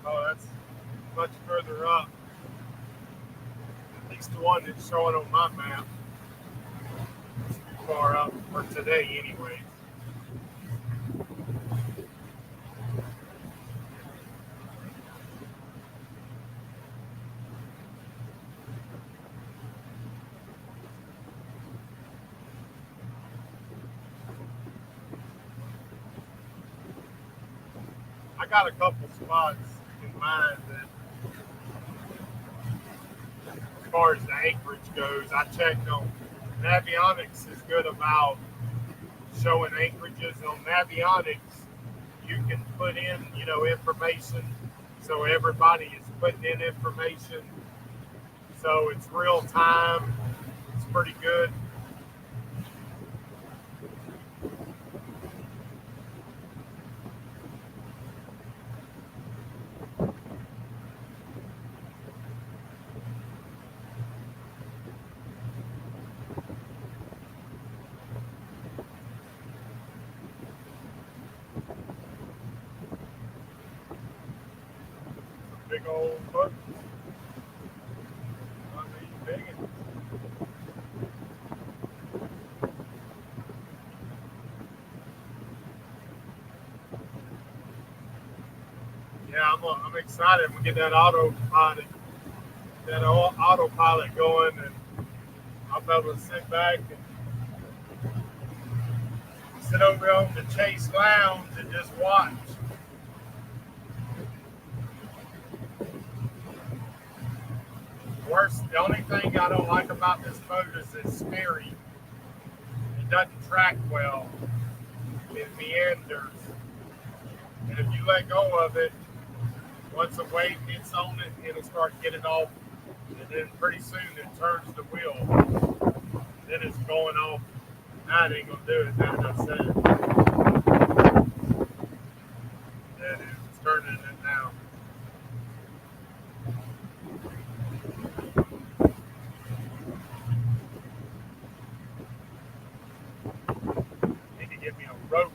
Oh, that's much further up. At least the one that's showing on my map. It's too far up for today, anyways. I got a couple spots in mind that, as far as the anchorage goes, I checked on Navionics is good about showing anchorages. On Navionics, you can put in, information. So everybody is putting in information. So it's real time. It's pretty good. Big old boat. I mean, big. Yeah, I'm excited. I'm gonna get that autopilot going, and I'll be able to sit back and sit over on the Chase Lounge and just watch. The only thing I don't like about this boat is it's scary. It doesn't track well. It meanders. And if you let go of it, once a wave gets on it, it'll start getting off. And then pretty soon it turns the wheel. Then it's going off. Now it ain't going to do it. Now I said it. That is. It's turning it now. Need to get me a rope.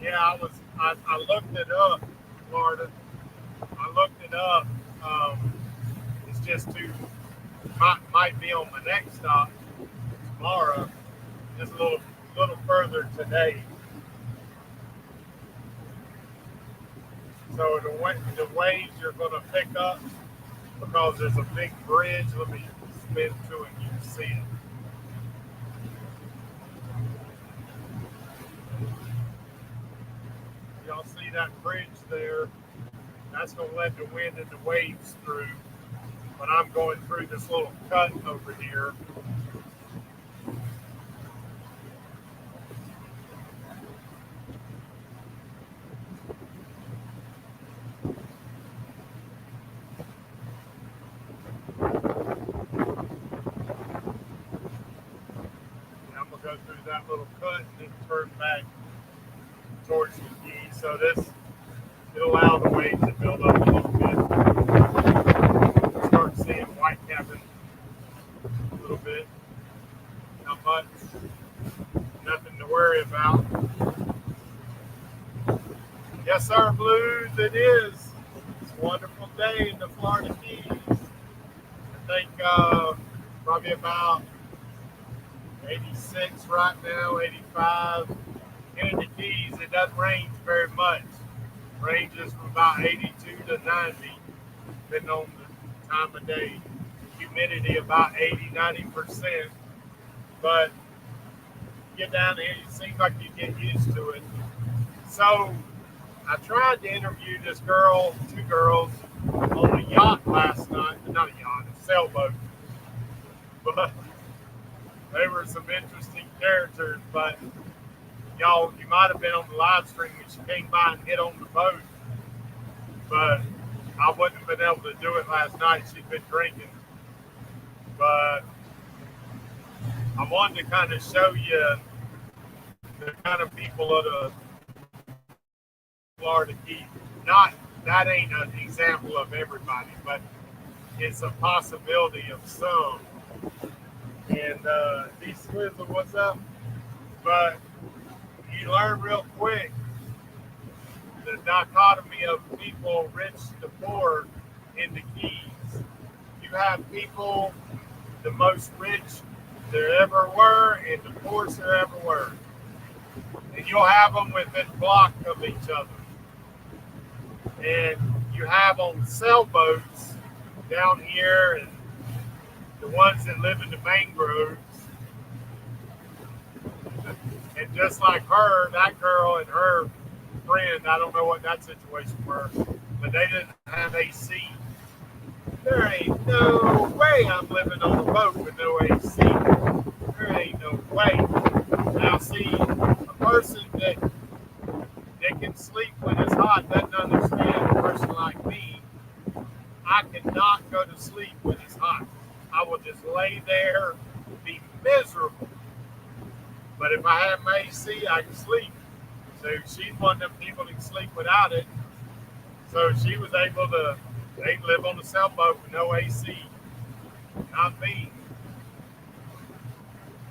Yeah, I looked it up, Florida. I looked it up. It's just might be on my next stop tomorrow. Just a little further today. So the waves you're going to pick up because there's a big bridge. Let me spin to it. You can see it. Y'all see that bridge there? That's going to let the wind and the waves through. But I'm going through this little cut over here. And I'm going to go through that little cut and then turn back towards the key. So it'll allow the waves to build up a little bit. Start seeing white capping a little bit. Not much. Nothing to worry about. Yes, sir, Blues, it is. It's a wonderful day in the Florida Keys. I think probably about 86 right now, 85. In the Keys, it doesn't range very much. It ranges from about 82 to 90, depending on the time of day. Humidity about 80-90%. But you get down here, it seems like you get used to it. So I tried to interview this girl, two girls, on a yacht last night. Not a yacht, a sailboat. But they were some interesting characters. But y'all, you might have been on the live stream when she came by and hit on the boat. But I wouldn't have been able to do it last night. She'd been drinking. But I wanted to kind of show you the kind of people of the Florida Keys. Not that ain't an example of everybody, but it's a possibility of some. And these Swizzle, what's up? But you learn real quick the dichotomy of people rich to poor in the Keys. You have people the most rich there ever were and the poorest there ever were. And you'll have them within a block of each other. And you have on sailboats down here and the ones that live in the mangroves. And just like her, that girl and her friend, I don't know what that situation were, but they didn't have AC. There ain't no way I'm living on a boat with no AC. There ain't no way. Now see, a person that can sleep when it's hot doesn't understand a person like me. I cannot go to sleep when it's hot. I will just lay there, be miserable. But if I have my AC, I can sleep. So she's one of them people that can sleep without it. So she was able to, they live on the sailboat with no AC. Not me.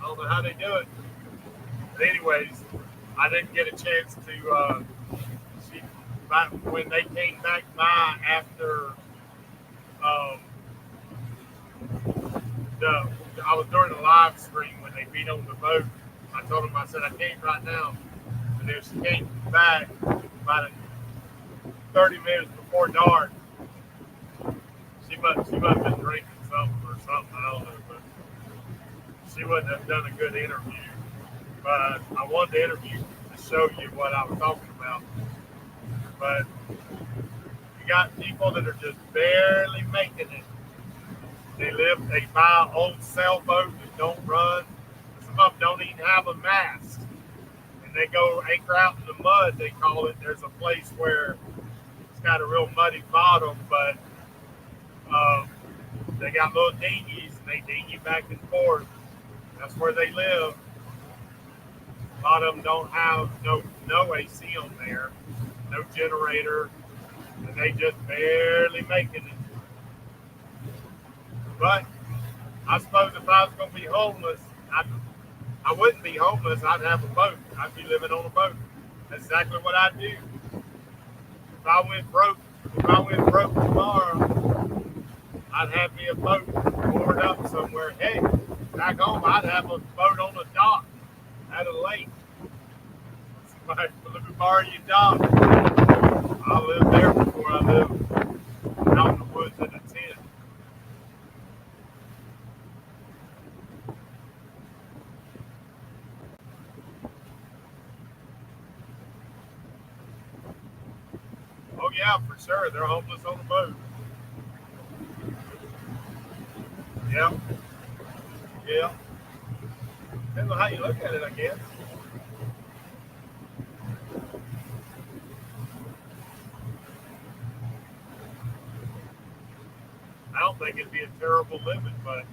I don't know how they do it. But anyways, I didn't get a chance to, when they came back by after, I was during the live stream when they beat on the boat. I told them, I said, I can't right now. And then she came back about 30 minutes before dark. She must have been drinking something or something, I don't know. But she wouldn't have done a good interview. But I wanted to interview to show you what I was talking about. But you got people that are just barely making it. They buy old sailboats that don't run. Some of them don't even have a mast. And they go anchor out in the mud, they call it. There's a place where it's got a real muddy bottom, but they got little dinghies and they dinghy back and forth. That's where they live. A lot of them don't have no AC on there, no generator, and they just barely making it. But I suppose if I was going to be homeless, I wouldn't be homeless. I'd have a boat. I'd be living on a boat. That's exactly what I do. If I went broke tomorrow, I'd have me a boat moored up somewhere. Hey, back home, I'd have a boat on a dock at a lake. Somebody, let me borrow your dock. I live there before I live out in the woods in a tent. Oh yeah, for sure. They're homeless on the boat. Yeah, yeah. Depends on how you look at it, I guess. I don't think it'd be a terrible limit, but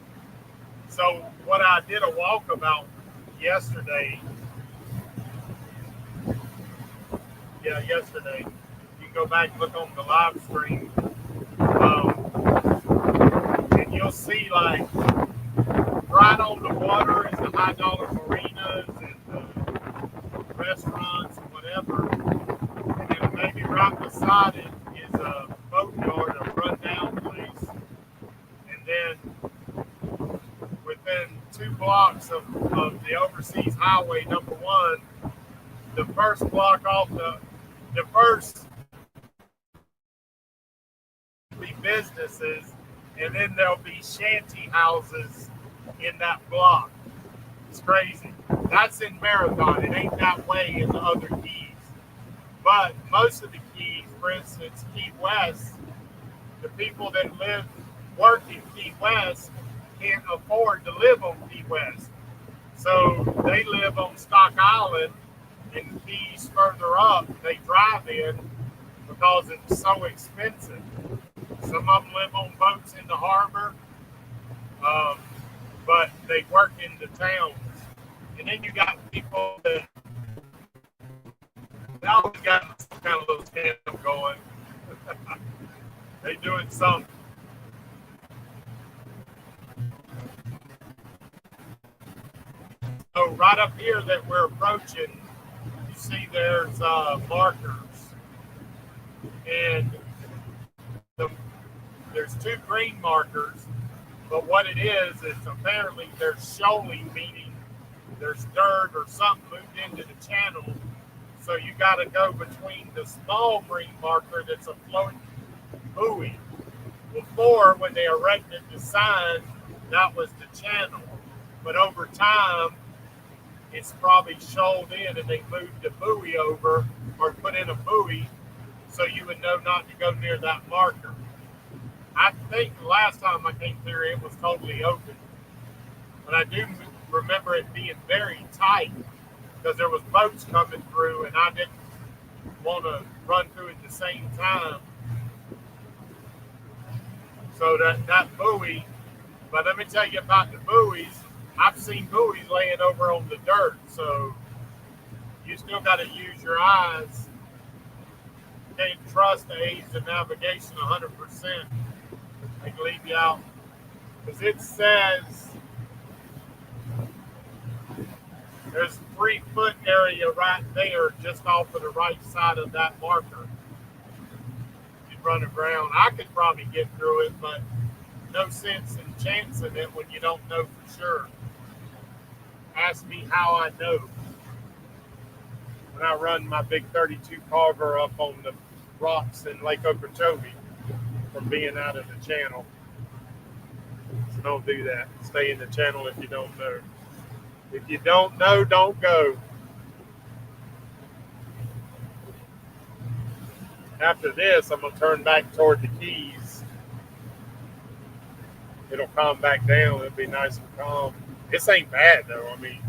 so what I did a walkabout yesterday. Yeah, yesterday. You can go back and look on the live stream, and you'll see like right on the water is the high dollar marinas and restaurants and whatever, and then maybe right beside it is a boatyard, a rundown place, and then within 2 blocks of the overseas highway number one, the first block off the first be businesses, and then there'll be shanty houses in that block. It's crazy. That's in Marathon. It ain't that way in the other keys. But most of the keys, for instance, Key West, the people that work in Key West can't afford to live on Key West. So they live on Stock Island, and keys further up, they drive in because it's so expensive. Some of them live on boats in the harbor, but they work in the towns. And then you got people that they always got some kind of little scam going. They doing something. So right up here that we're approaching, you see there's markers, and there's 2 green markers. But what it is apparently there's shoaling, meaning there's dirt or something moved into the channel. So you got to go between the small green marker that's a floating buoy. Before, when they erected the sign, that was the channel. But over time, it's probably shoaled in, and they moved the buoy over or put in a buoy so you would know not to go near that marker. I think the last time I came through, it was totally open. But I do remember it being very tight because there was boats coming through, and I didn't want to run through at the same time. So that buoy, but let me tell you about the buoys. I've seen buoys laying over on the dirt, so you still got to use your eyes. You can't trust the aids of navigation 100%. They can leave you out. Because it says there's a 3-foot area right there just off of the right side of that marker. You'd run aground. I could probably get through it, but no sense in chancing it when you don't know for sure. Ask me how I know. When I run my big 32 carver up on the rocks in Lake Okeechobee from being out of the channel. So don't do that. Stay in the channel if you don't know. If you don't know, don't go. After this, I'm going to turn back toward the Keys. It'll calm back down. It'll be nice and calm. This ain't bad, though. I mean,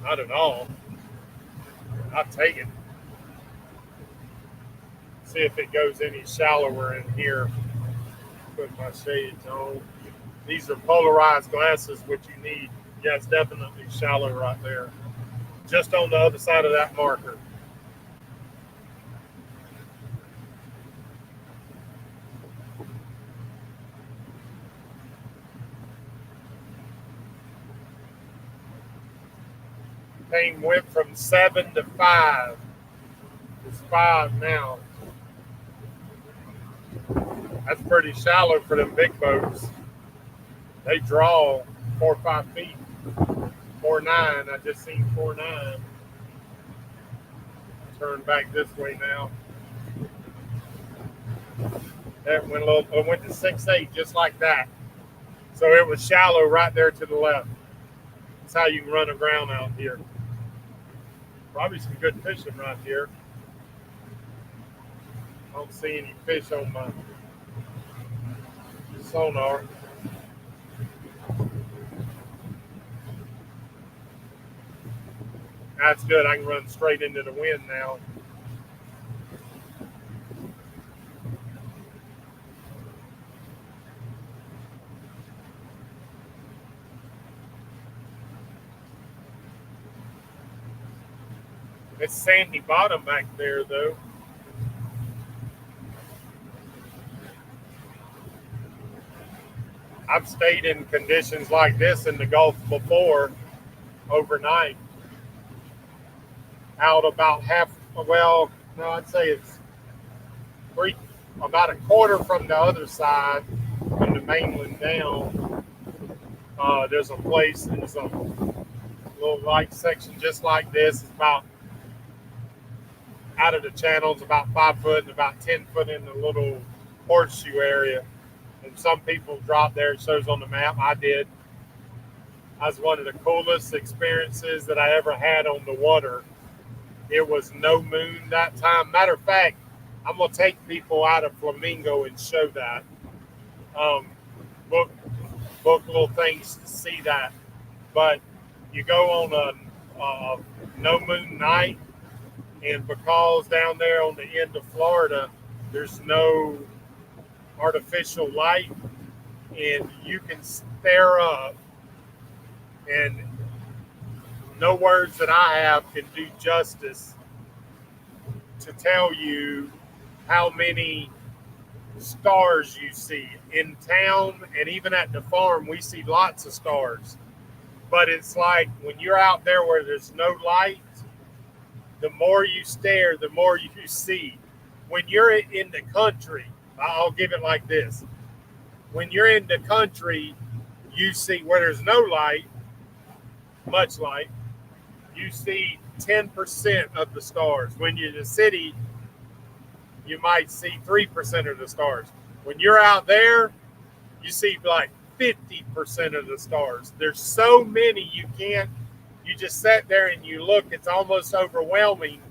not at all. I'll take it. See if it goes any shallower in here. Put my shades on. These are polarized glasses, which you need. Yeah, it's definitely shallow right there. Just on the other side of that marker. Pain went from 7 to 5. It's 5 now. That's pretty shallow for them big boats. They draw 4 or 5 feet. 4.9. I just seen 4.9. Turn back this way now. That went a little. It went to 6.8 just like that. So it was shallow right there to the left. That's how you can run aground out here. Probably some good fishing right here. I don't see any fish on my sonar. That's good. I can run straight into the wind now. It's sandy bottom back there, though. I've stayed in conditions like this in the Gulf before, overnight. Out about I'd say it's about a quarter from the other side, from the mainland down. There's a place, and there's a little light section just like this. It's about out of the channel. It's about 5 foot and about 10 foot in the little horseshoe area. And some people drop there. It shows on the map. I did. That was one of the coolest experiences that I ever had on the water. It was no moon that time. Matter of fact, I'm going to take people out of Flamingo and show that. Book little things to see that. But you go on a no moon night, and because down there on the end of Florida, there's no artificial light, and you can stare up, and no words that I have can do justice to tell you how many stars you see. In town and even at the farm, we see lots of stars. But it's like when you're out there where there's no light, the more you stare, the more you see. When you're in the country, I'll give it like this. When you're in the country, you see where there's no light, much light, you see 10% of the stars. When you're in the city, you might see 3% of the stars. When you're out there, you see like 50% of the stars. There's so many you just sit there and you look, it's almost overwhelming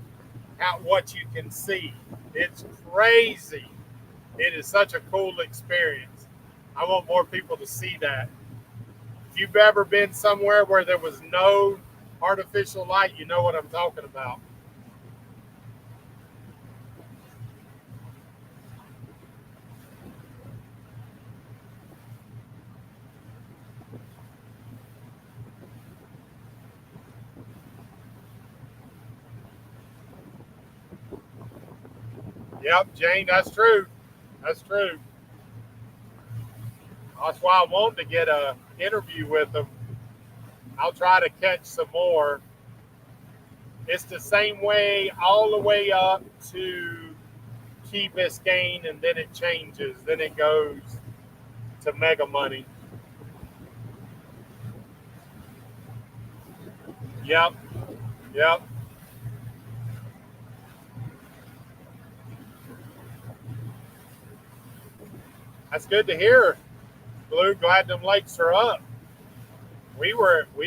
what you can see. It's crazy. It is such a cool experience. I want more people to see that. If you've ever been somewhere where there was no artificial light, you know what I'm talking about. Yep, Jane, that's true. That's true. That's why I wanted to get an interview with them. I'll try to catch some more. It's the same way all the way up to Key Biscayne, and then it changes. Then it goes to Mega Money. Yep. Yep. That's good to hear, Blue. Glad them lakes are up. We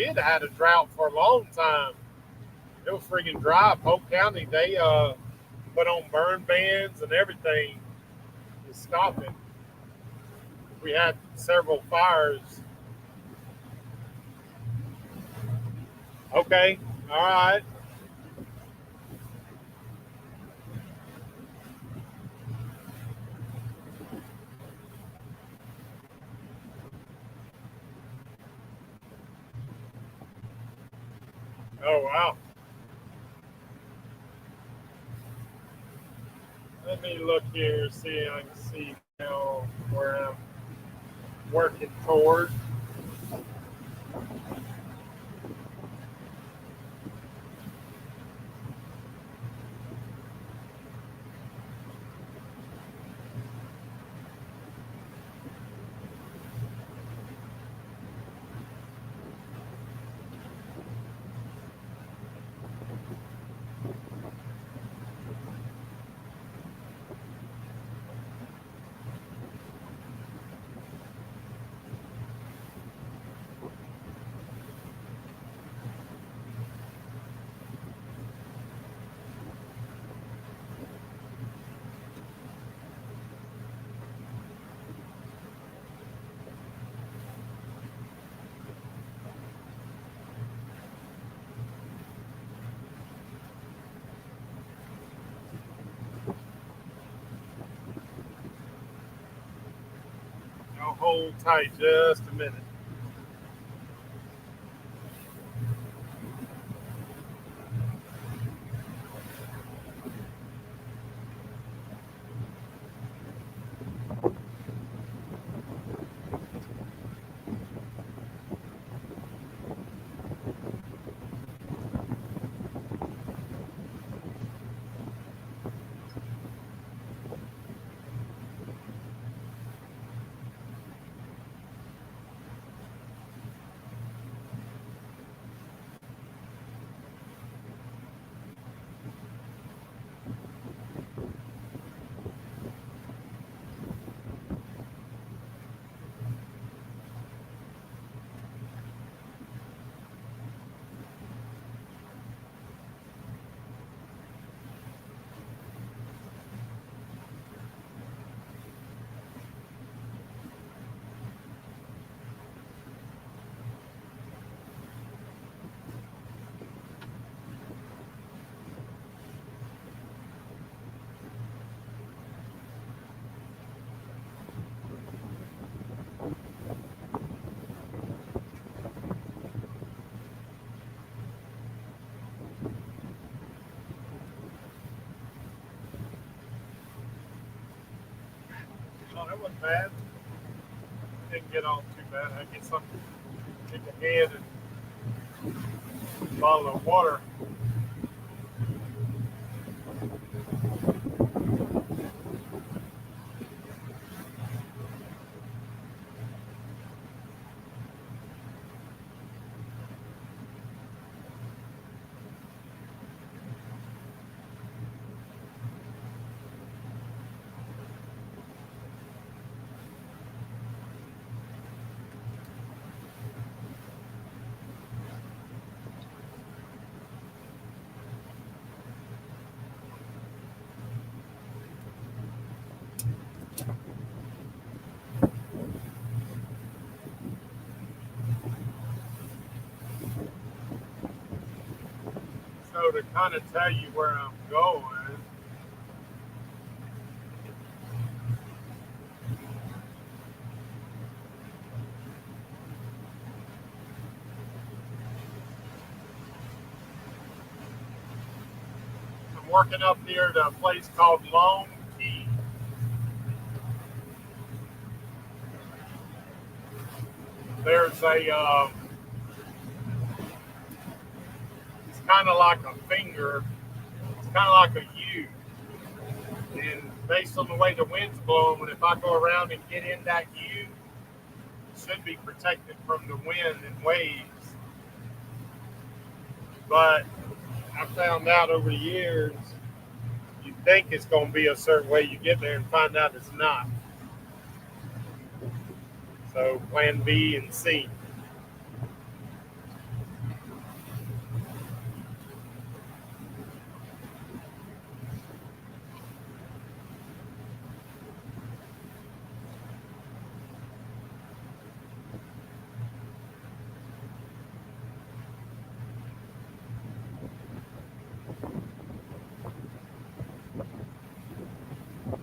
had a drought for a long time. It was freaking dry. Polk County, they put on burn bans and everything to stop it. We had several fires. Okay, all right. Oh, wow. Let me look here, see if I can see now where I'm working toward. hold tight just a minute. Oh, that wasn't bad. Didn't get off too bad. I get something in the head and a bottle of water. So to kind of tell you where I'm going, I'm working up near the place called Long Key. There's a, it's kind of like a finger, it's kind of like a U. And based on the way the wind's blowing, if I go around and get in that U, it should be protected from the wind and waves. But I found out over the years, you think it's going to be a certain way, you get there and find out it's not. So plan B and C.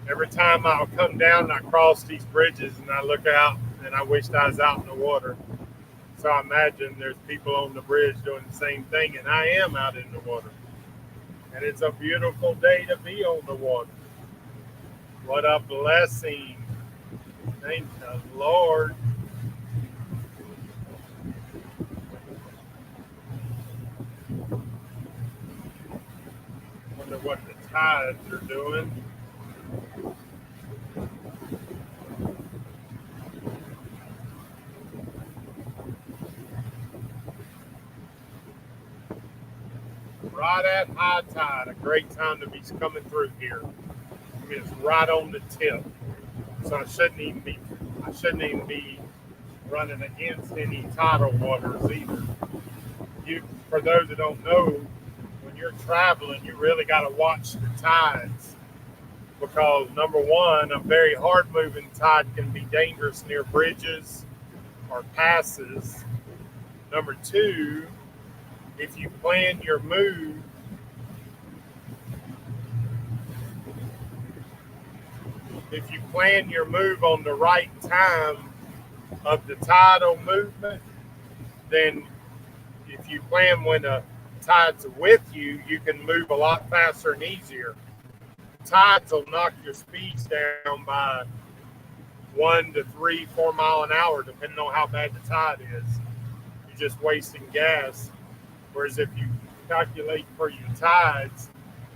Every time I'll come down and I cross these bridges and I look out and I wished I was out in the water. So I imagine there's people on the bridge doing the same thing, and I am out in the water. And it's a beautiful day to be on the water. What a blessing. Thank the Lord. Wonder what the tides are doing. Right at high tide, a great time to be coming through here. I mean, it's right on the tip, so I shouldn't even be running against any tidal waters either. For those that don't know, when you're traveling, you really got to watch the tides because number one, a very hard moving tide can be dangerous near bridges or passes. Number two, if you plan your move, on the right time, of the tidal movement, then if you plan when the tide's with you, you can move a lot faster and easier. Tides will knock your speeds down by 1 to 3, 4 mile an hour, depending on how bad the tide is. You're just wasting gas. Whereas if you calculate for your tides,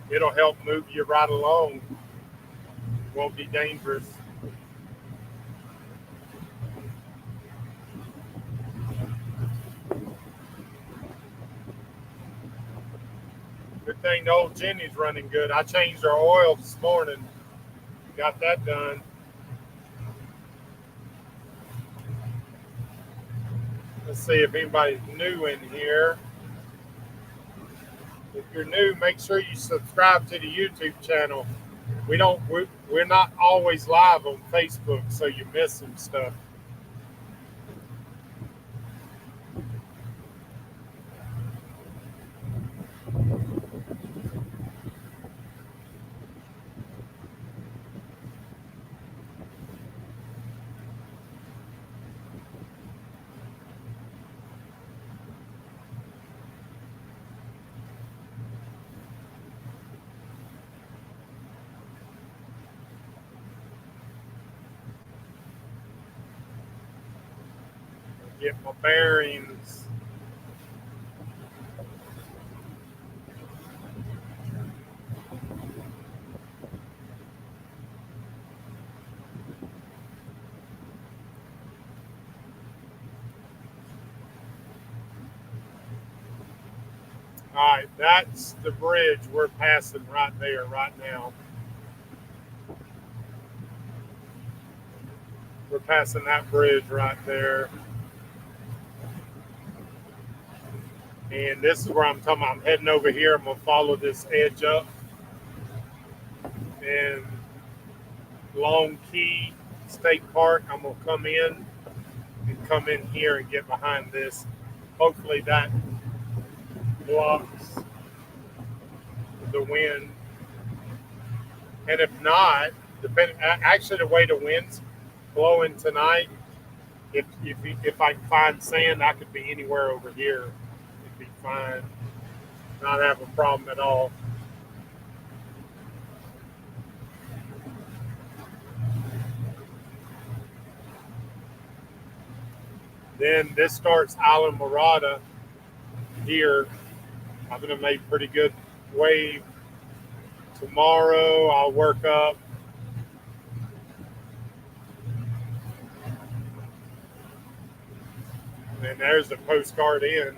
it'll help move you right along. It won't be dangerous. Good thing the old Jenny's running good. I changed our oil this morning. Got that done. Let's see if anybody's new in here. If you're new, make sure you subscribe to the YouTube channel. We're not always live on Facebook, so you miss some stuff. Get my bearings. All right, that's the bridge we're passing right there, right now. We're passing that bridge right there. And this is where I'm talking about. I'm heading over here. I'm going to follow this edge up. And Long Key State Park, I'm going to come in and come in here and get behind this. Hopefully that blocks the wind. And if not, actually the way the wind's blowing tonight, if I can find sand, I could be anywhere over here. It'd be fine. Not have a problem at all. Then this starts Island Murata here. I'm going to make pretty good wave. Tomorrow I'll work up. And there's the postcard in.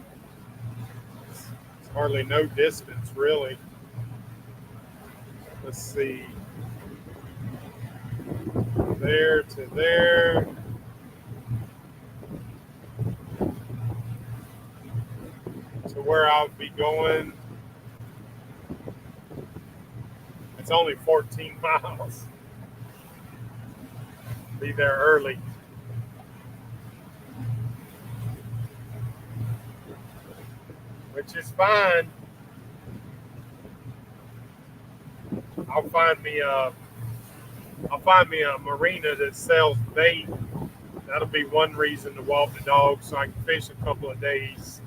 It's hardly no distance, really. Let's see. There to there. To where I'll be going. It's only 14 miles. Be there early. Which is fine. I'll find me a marina that sells bait. That'll be one reason to walk the dog, so I can fish a couple of days.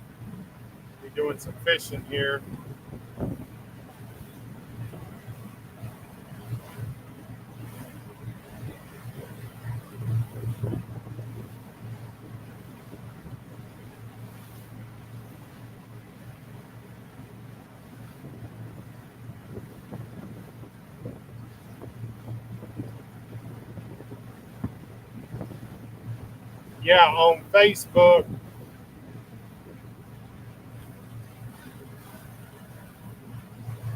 Be doing some fishing here. Yeah, on Facebook.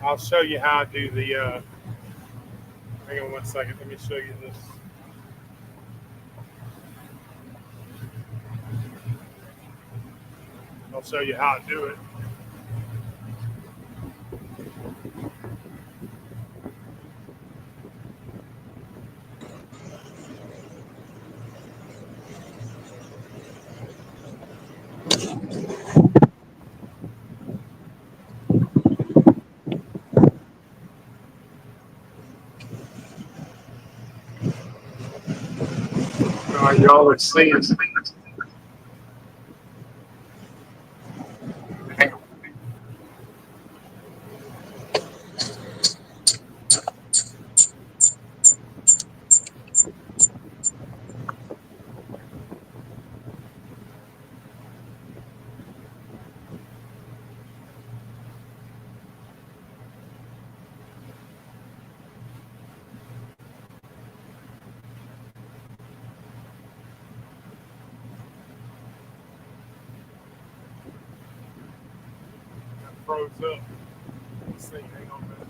I'll show you how I do the. Hang on one second. Let me show you this. I'll show you how I do it. while y'all are seeing. Froze up. Let's see, hang on a minute.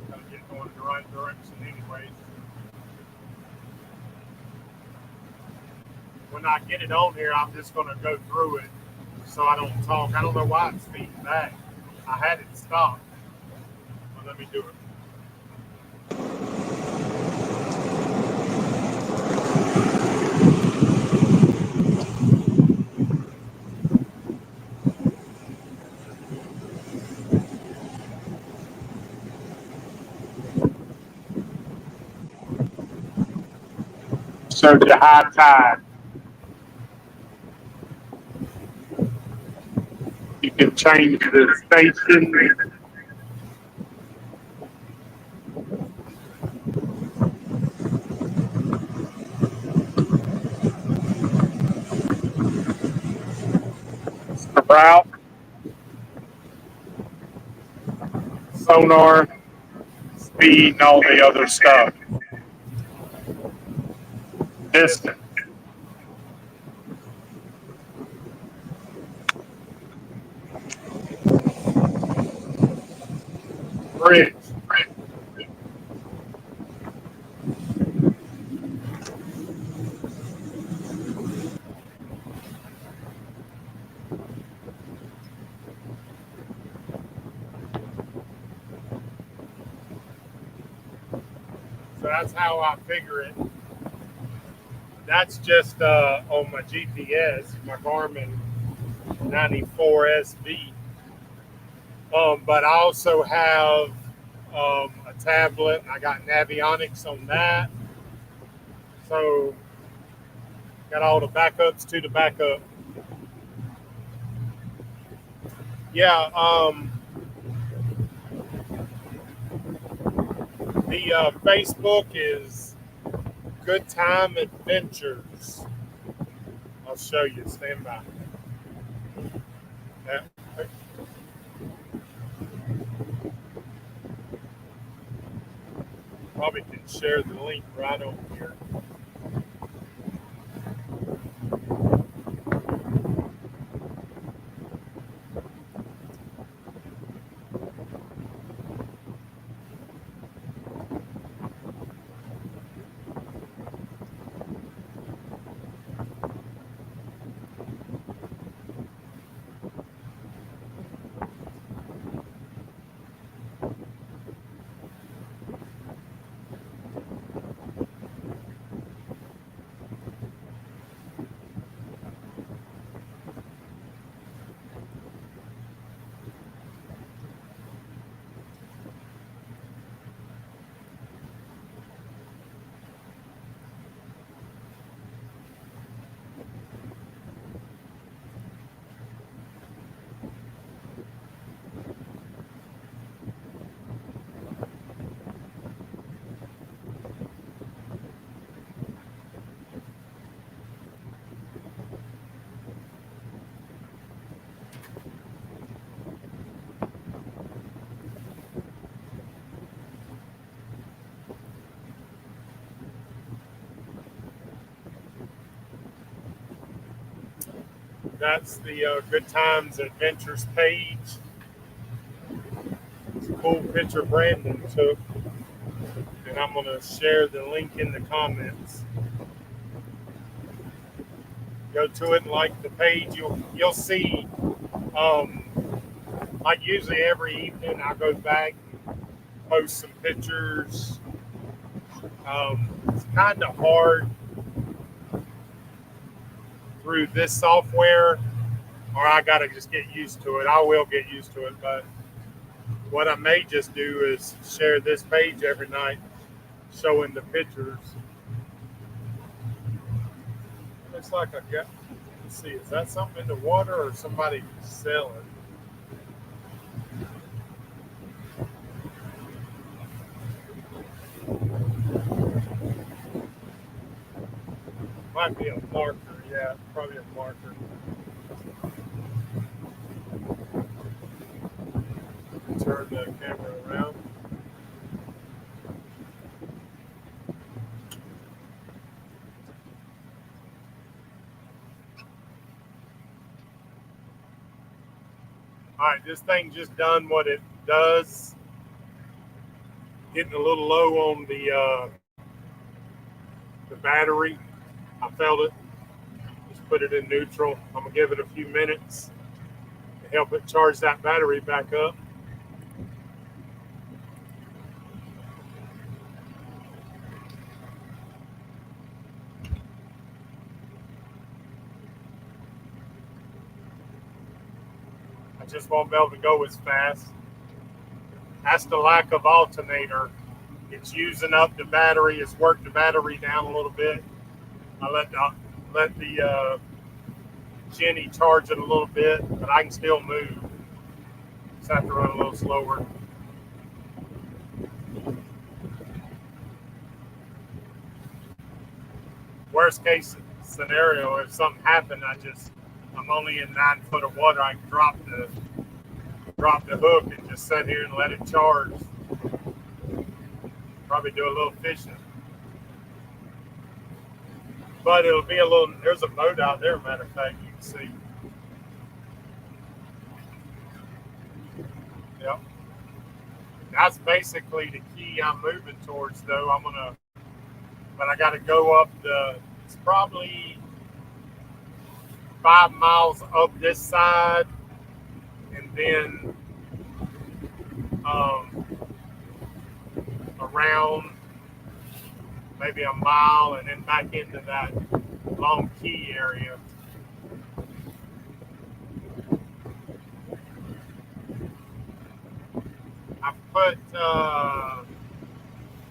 Gotta get going in the right direction anyways. When I get it on here, I'm just gonna go through it so I don't talk. I don't know why it's feeding back. I had it stopped. Well, let me do it. So the high tide. You can change the station. The route. Sonar. Speed and all the other stuff. Distance. Bridge. So that's how I figure it. That's just on my GPS, my Garmin 94 SV. But I also have a tablet. I got Navionics on that. So got all the backups to the backup. Yeah. The Facebook is Good Time Adventures. I'll show you. Stand by. Yeah. Probably can share the link right over here. That's the Good Times Adventures page. It's a cool picture Brandon took. And I'm going to share the link in the comments. Go to it and like the page. You'll see, like usually every evening I go back and post some pictures. It's kind of hard through this software, or I got to just get used to it. I will get used to it, but what I may just do is share this page every night showing the pictures. Looks like I got. Let's see, is that something in the water or somebody selling? Might be a marker. Yeah, probably a marker. Turn the camera around. All right, this thing just done what it does. Getting a little low on the battery. I felt it. Just put it in neutral. I'm gonna give it a few minutes to help it charge that battery back up. I just won't be able to go as fast. That's the lack of alternator. It's using up the battery. It's worked the battery down a little bit. I let the Jenny charge it a little bit, but I can still move. Just have to run a little slower. Worst case scenario, if something happened, I'm only in 9 foot of water. I can drop the hook and just sit here and let it charge. Probably do a little fishing. But it'll be a little, there's a boat out there, matter of fact, you can see. Yep. That's basically the key I'm moving towards, though. But I got to go up it's probably 5 miles up this side, and then around maybe a mile, and then back into that long key area. I put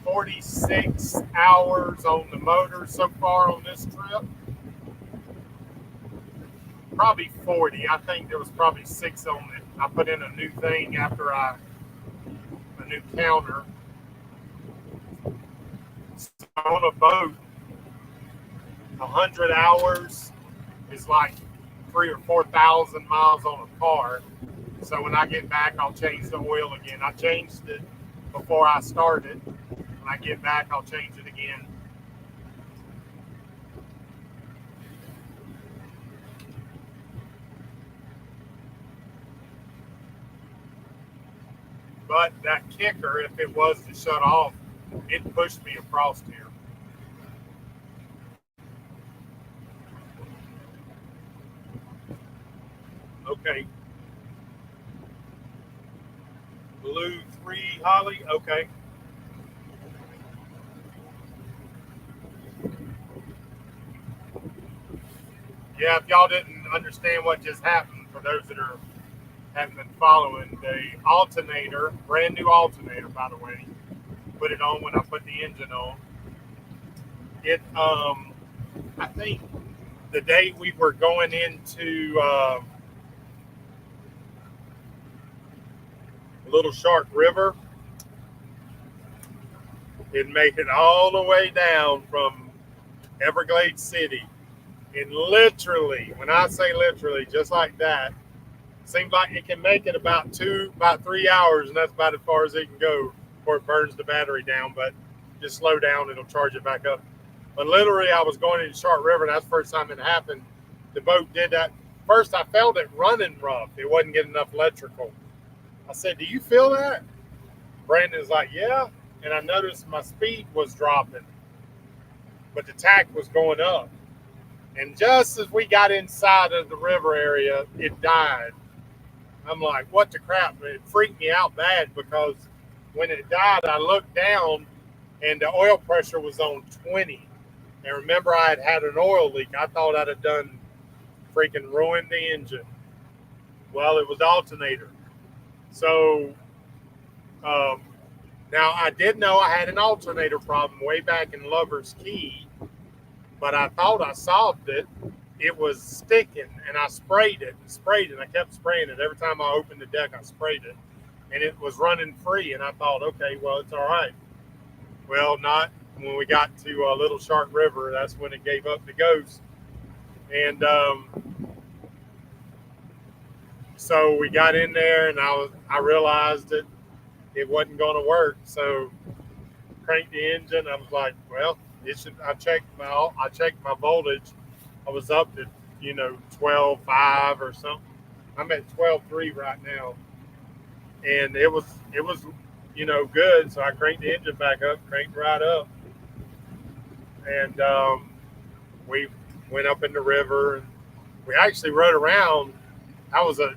46 hours on the motor so far on this trip. Probably 40. I think there was probably 6 on it. I put in a new thing after a new counter. So on a boat, 100 hours is like 3,000 or 4,000 miles on a car. So when I get back, I'll change the oil again. I changed it before I started. When I get back, I'll change it again. But that kicker, if it was to shut off, it pushed me across here. Okay. Blue 3, Holly. Okay. Yeah, if y'all didn't understand what just happened, for those that haven't been following, the alternator, brand new alternator, by the way, put it on when I put the engine on. It, I think the day we were going into Little Shark River, it made it all the way down from Everglades City. And literally, when I say literally, just like that, seems like it can make it about 3 hours, and that's about as far as it can go before it burns the battery down. But just slow down, it'll charge it back up. But literally, I was going into Shark River, and that's the first time it happened. The boat did that. First, I felt it running rough. It wasn't getting enough electrical. I said, "Do you feel that?" Brandon's like, "Yeah." And I noticed my speed was dropping, but the tack was going up. And just as we got inside of the river area, it died. I'm like, what the crap? It freaked me out bad, because when it died, I looked down and the oil pressure was on 20. And remember, I had an oil leak. I thought I'd have done freaking ruined the engine. Well, it was alternator. So Now, I did know I had an alternator problem way back in Lover's Key, but I thought I solved it. It was sticking, and I sprayed it and sprayed it. I kept spraying it. Every time I opened the deck, I sprayed it, and it was running free. And I thought, okay, well, it's all right. Well, not when we got to Little Shark River. That's when it gave up the ghost. And so we got in there, and I realized that it wasn't going to work. So cranked the engine. I was like, well, it should. I checked my voltage. I was up to 12.5 or something. I'm at 12.3 right now, and it was good. So I cranked the engine back up, cranked right up, and we went up in the river, and we actually rode around.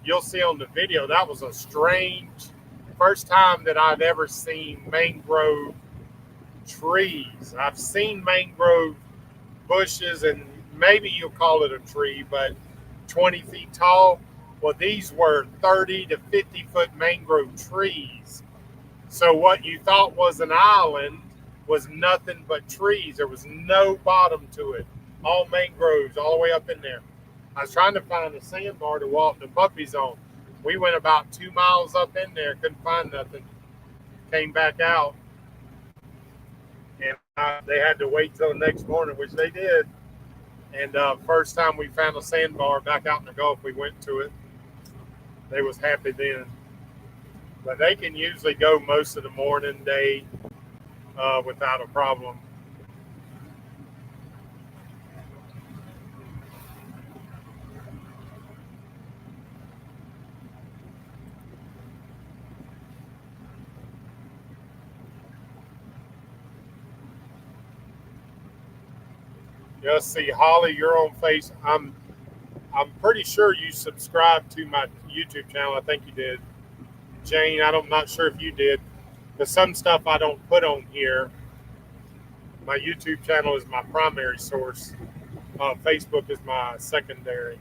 You'll see on the video, that was a strange first time that I'd ever seen mangrove trees. I've seen mangrove bushes, and maybe you'll call it a tree, but 20 feet tall. Well, these were 30 to 50 foot mangrove trees. So what you thought was an island was nothing but trees. There was no bottom to it. All mangroves all the way up in there. I was trying to find a sandbar to walk the puppies on. We went about 2 miles up in there, couldn't find nothing. Came back out, and they had to wait till the next morning, which they did. And first time we found a sandbar back out in the Gulf, we went to it. They was happy then. But they can usually go most of the morning, day, without a problem. Let's see, Holly, you're on Face. I'm pretty sure you subscribed to my YouTube channel. I think you did. Jane, I'm not sure if you did, but some stuff I don't put on here. My YouTube channel is my primary source. Facebook is my secondary.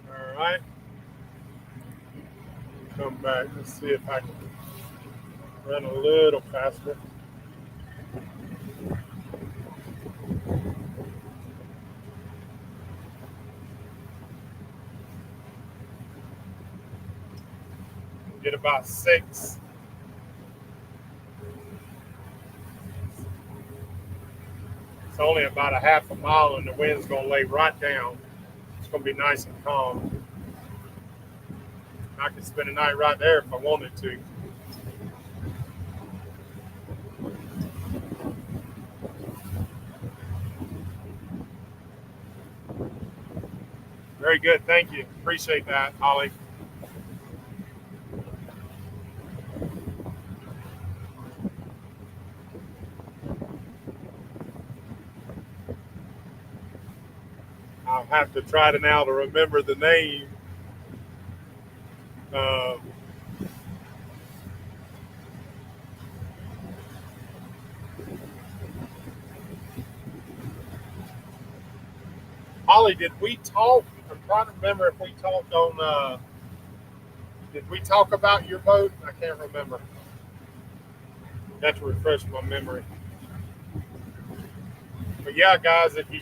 All right. Come back. Let's see if I can run a little faster. Get about 6. It's only about a half a mile, and the wind's going to lay right down. It's going to be nice and calm. I could spend a night right there if I wanted to. Very good. Thank you. Appreciate that, Holly. I'll have to try to now to remember the name. Holly, did we talk? I'm trying to remember if we talked on. Did we talk about your boat? I can't remember. Have to refresh my memory. But yeah, guys, if you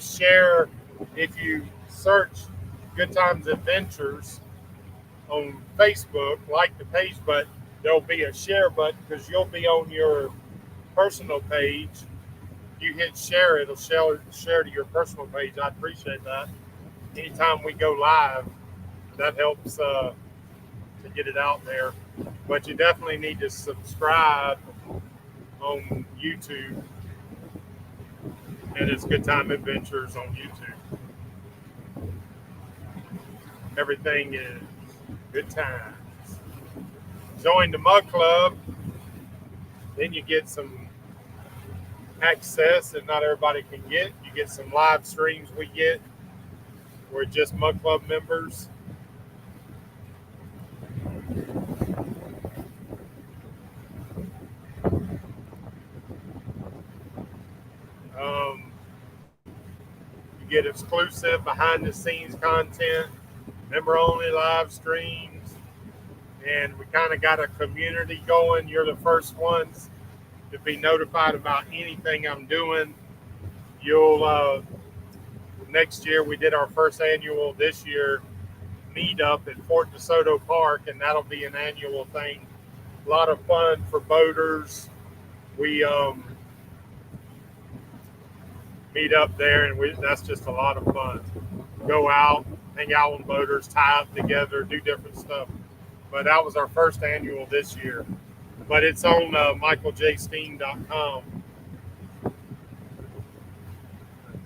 search Good Times Adventures on Facebook, like the page, but there'll be a share button because you'll be on your personal page. You hit share, it'll share to your personal page. I appreciate that. Anytime we go live, that helps to get it out there. But you definitely need to subscribe on YouTube. And it's Good Time Adventures on YouTube. Everything is good times. Join the Mug Club. Then you get some access that not everybody can get. You get some live streams we get. We're just Mug Club members. You get exclusive behind the scenes content, member only live streams, and we kind of got a community going. You're the first ones to be notified about anything I'm doing. You'll next year we did our first annual this year meetup at Fort DeSoto Park, and that'll be an annual thing. A lot of fun for boaters. We meet up there, and that's just a lot of fun. Go out, hang out with boaters, tie up together, do different stuff. But that was our first annual this year. But it's on michaeljsteen.com. I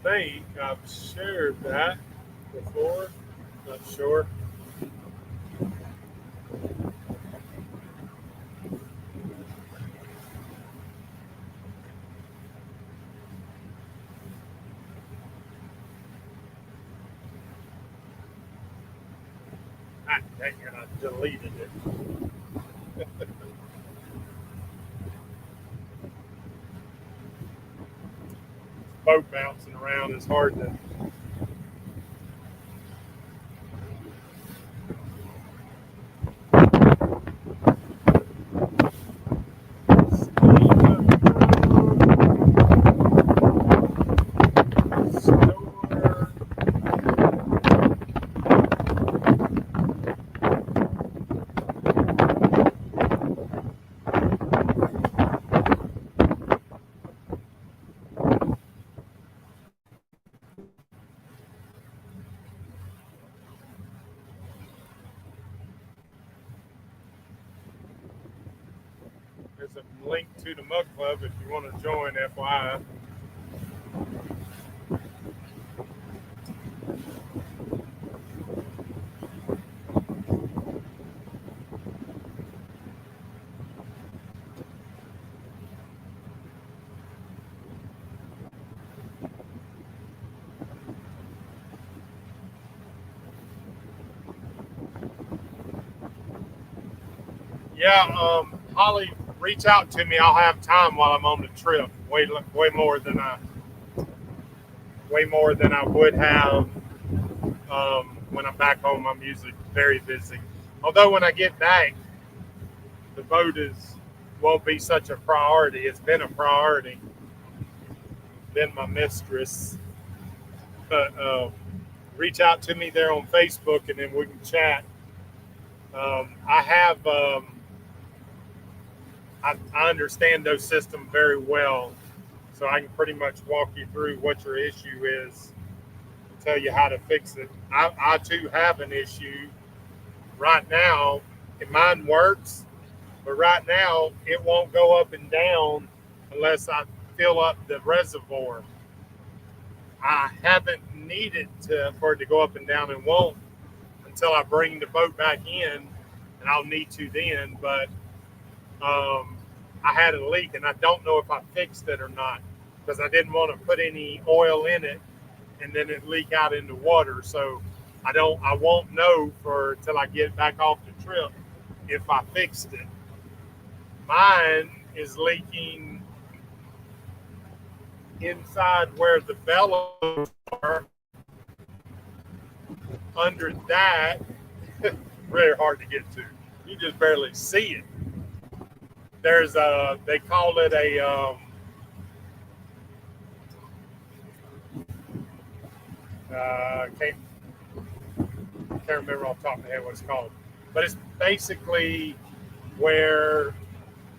think I've shared that before. Not sure. Dang it, I deleted it. Boat bouncing around is hard to. There's a link to the Mug Club if you want to join, FYI. Yeah, Holly, reach out to me. I'll have time while I'm on the trip. Way more than I would have when I'm back home. I'm usually very busy. Although when I get back, the boat won't be such a priority. It's been a priority. Been my mistress. But reach out to me there on Facebook, and then we can chat. I have. I understand those systems very well, so I can pretty much walk you through what your issue is, and tell you how to fix it. I too have an issue right now, and mine works, but right now it won't go up and down unless I fill up the reservoir. I haven't needed for it to go up and down, and won't until I bring the boat back in, and I'll need to then, but I had a leak, and I don't know if I fixed it or not, because I didn't want to put any oil in it and then it leak out into water. So I won't know till I get back off the trip if I fixed it. Mine is leaking inside where the bellows are. Under that, very hard to get to. You just barely see it. There's they call it a can't remember off the top of my head what it's called, but it's basically where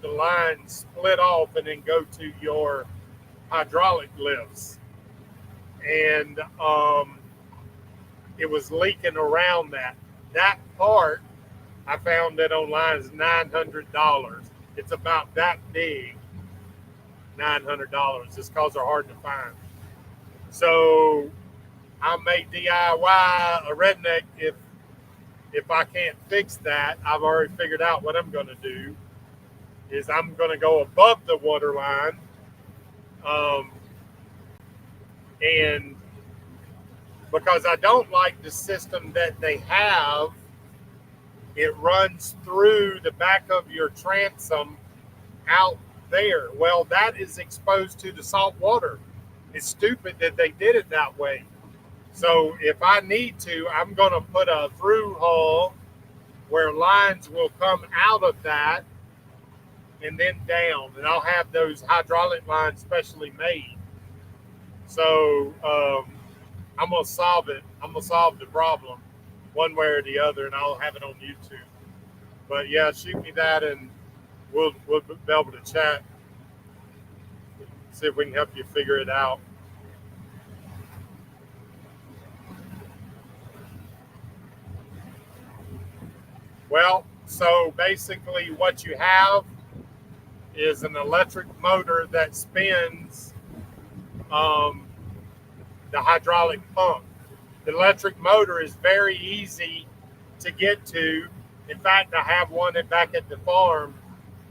the lines split off and then go to your hydraulic lifts, and it was leaking around that part. I found that online is $900. It's about that big, $900, just because they're hard to find. So I may DIY a redneck if I can't fix that. I've already figured out what I'm going to do is I'm going to go above the water line, and because I don't like the system that they have, it runs through the back of your transom out there. Well, that is exposed to the salt water. It's stupid that they did it that way. So if I need to, I'm going to put a through hull where lines will come out of that and then down. And I'll have those hydraulic lines specially made. So I'm going to solve it. I'm going to solve the problem one way or the other, and I'll have it on YouTube. But yeah, shoot me that, and we'll be able to chat, see if we can help you figure it out. Well, so basically what you have is an electric motor that spins the hydraulic pump. The electric motor is very easy to get to. In fact, I have one back at the farm.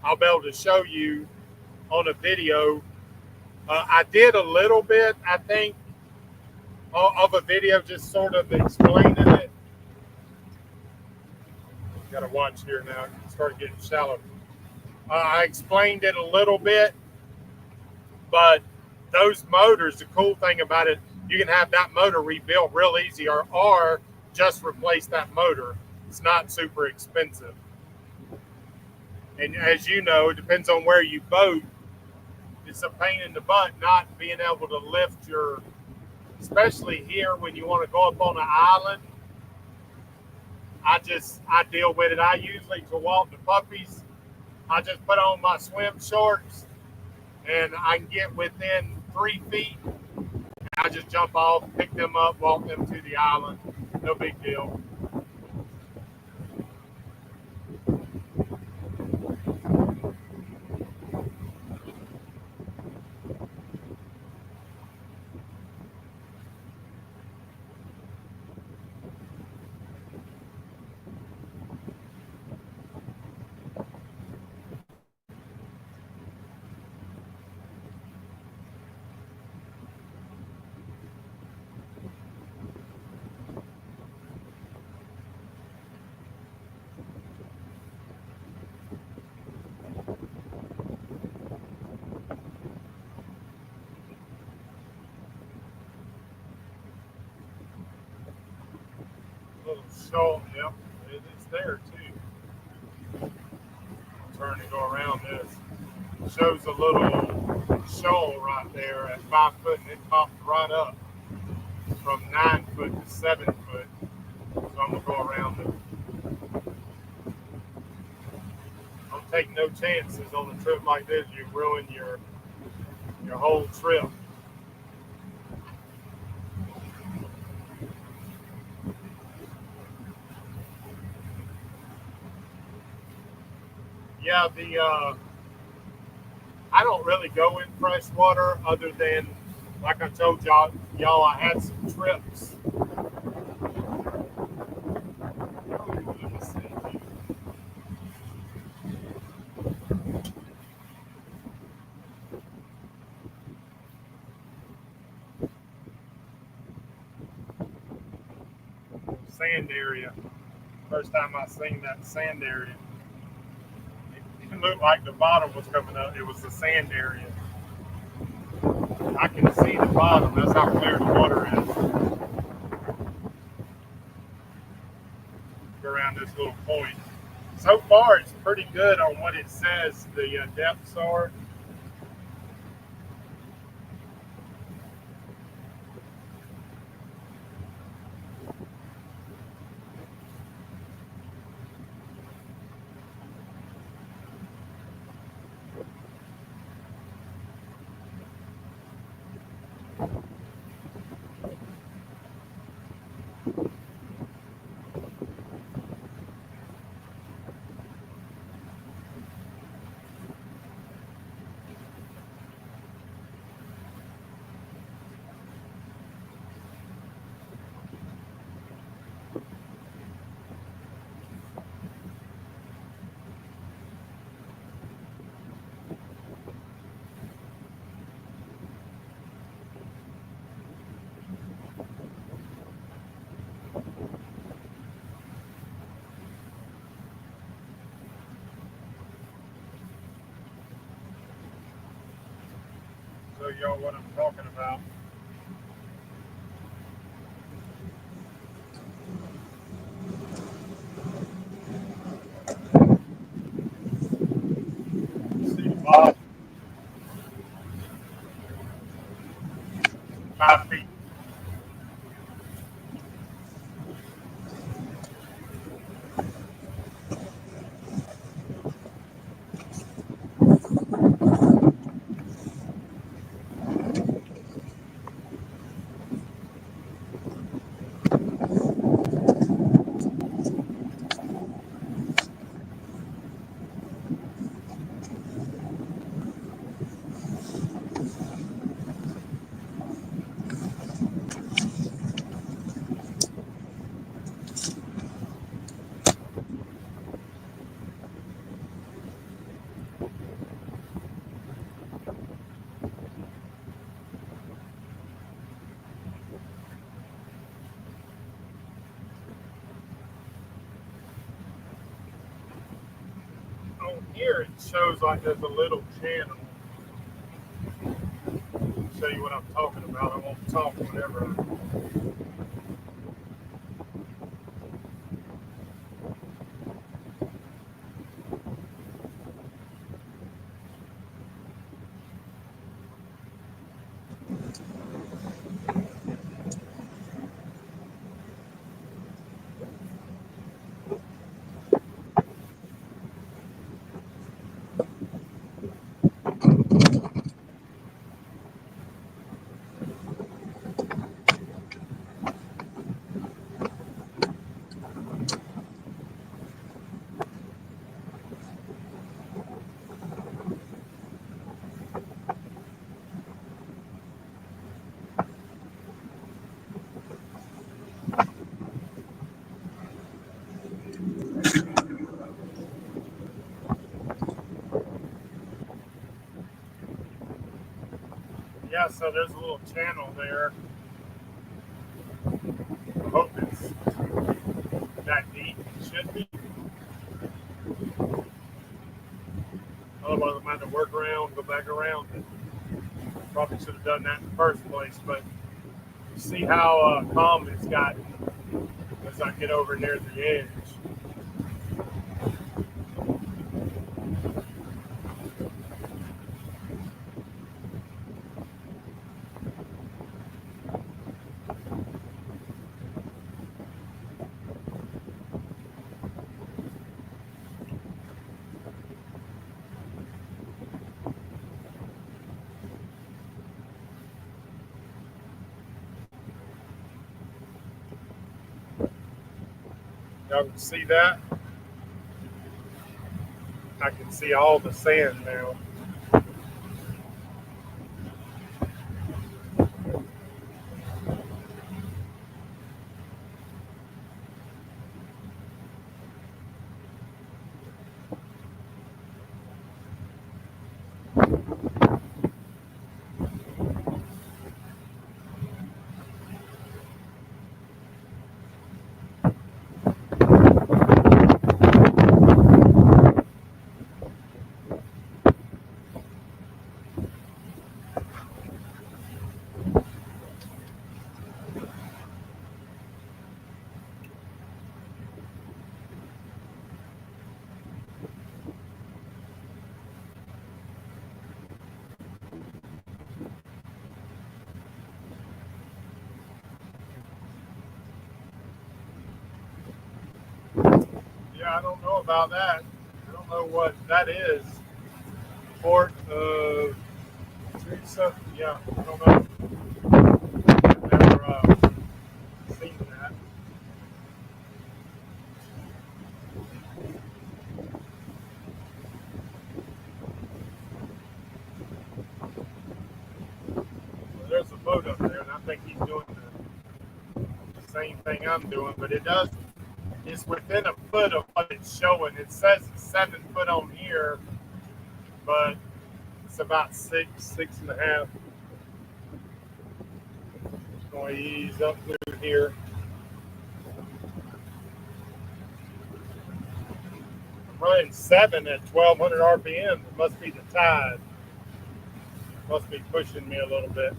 I'll be able to show you on a video. I did a little bit, I think, of a video just sort of explaining it. Got to watch here now. It started getting shallow. I explained it a little bit, but those motors, the cool thing about it, you can have that motor rebuilt real easy, or just replace that motor. It's not super expensive. And as you know, it depends on where you boat. It's a pain in the butt not being able to lift your, especially here when you want to go up on an island. I deal with it. I usually, to walk the puppies, I just put on my swim shorts and I can get within 3 feet. I just jump off, pick them up, walk them to the island. No big deal. Little shoal, yep, it's there too. Turn and go around this. It shows a little shoal right there at 5 foot, and it popped right up from 9 foot to 7 foot. So I'm gonna go around it. Don't take no chances on a trip like this. You ruin your whole trip. Yeah, I don't really go in fresh water other than, like I told y'all, I had some trips. Let me see. Sand area. First time I seen that sand area. It looked like the bottom was coming up. It was the sand area. I can see the bottom. That's how clear the water is. Around this little point. So far, it's pretty good on what it says the depths are. Show y'all what I'm talking about. here it shows like there's a little channel. I'll show you what I'm talking about. I won't talk whenever. Yeah, so there's a little channel there. I hope it's that deep. It should be. Otherwise, I'm going to have to work around, go back around. Probably should have done that in the first place, but you see how calm it's gotten as I get over near the edge. Y'all can see that? I can see all the sand now. Yeah, I don't know about that. I don't know what that is. Port of Teresa? Yeah, I don't know. I've never seen that. Well, there's a boat up there, and I think he's doing the same thing I'm doing, but it's within a foot of what it's showing. It says it's 7 foot on here, but it's about 6.5. Just going to ease up through here. I'm running 7 at 1200 RPM. It must be the tide. Must be pushing me a little bit.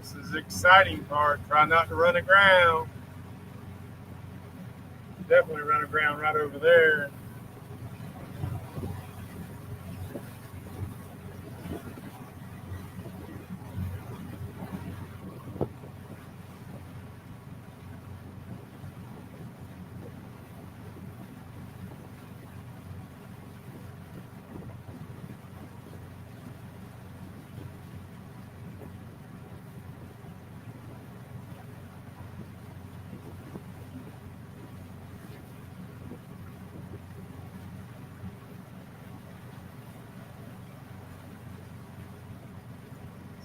This is the exciting part. Try not to run aground. Definitely run aground right over there.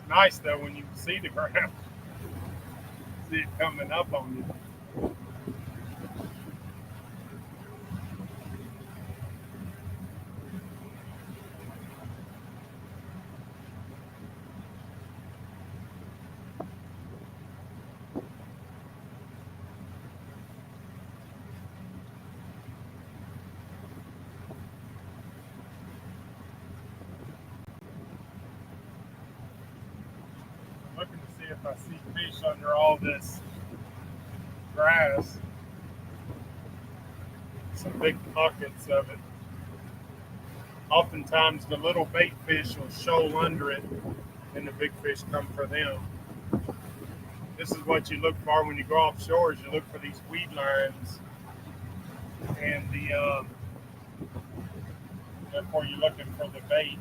Nice though when you see the ground, see it coming up on you. I'm looking to see if I see fish under all this grass. Some big pockets of it. Oftentimes the little bait fish will shoal under it and the big fish come for them. This is what you look for when you go offshore is you look for these weed lines and therefore you're looking for the bait.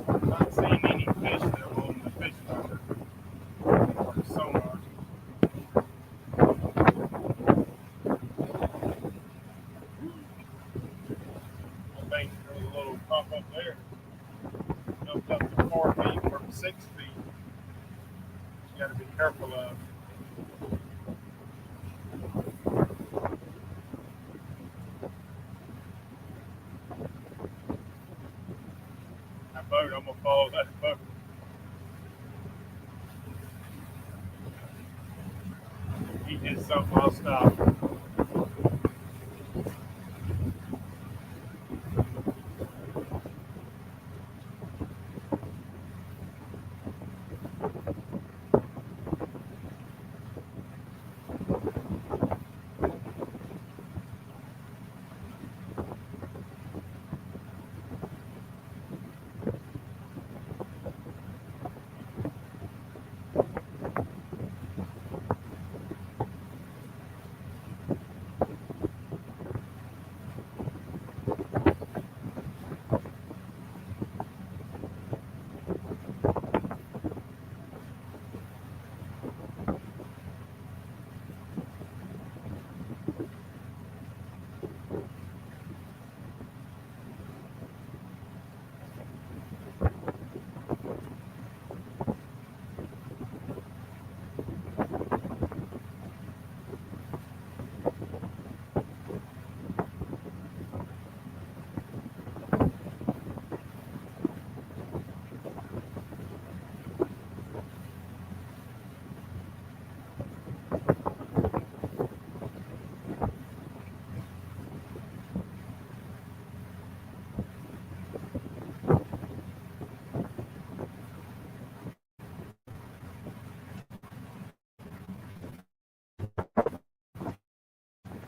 I'm not seeing any fish though on the fish finder or sonar. I think there's a little pop up there. Jumped up to 4 feet from 6 feet. You got to be careful of. That boat, I'm gonna follow that boat. He hits something, I'll stop.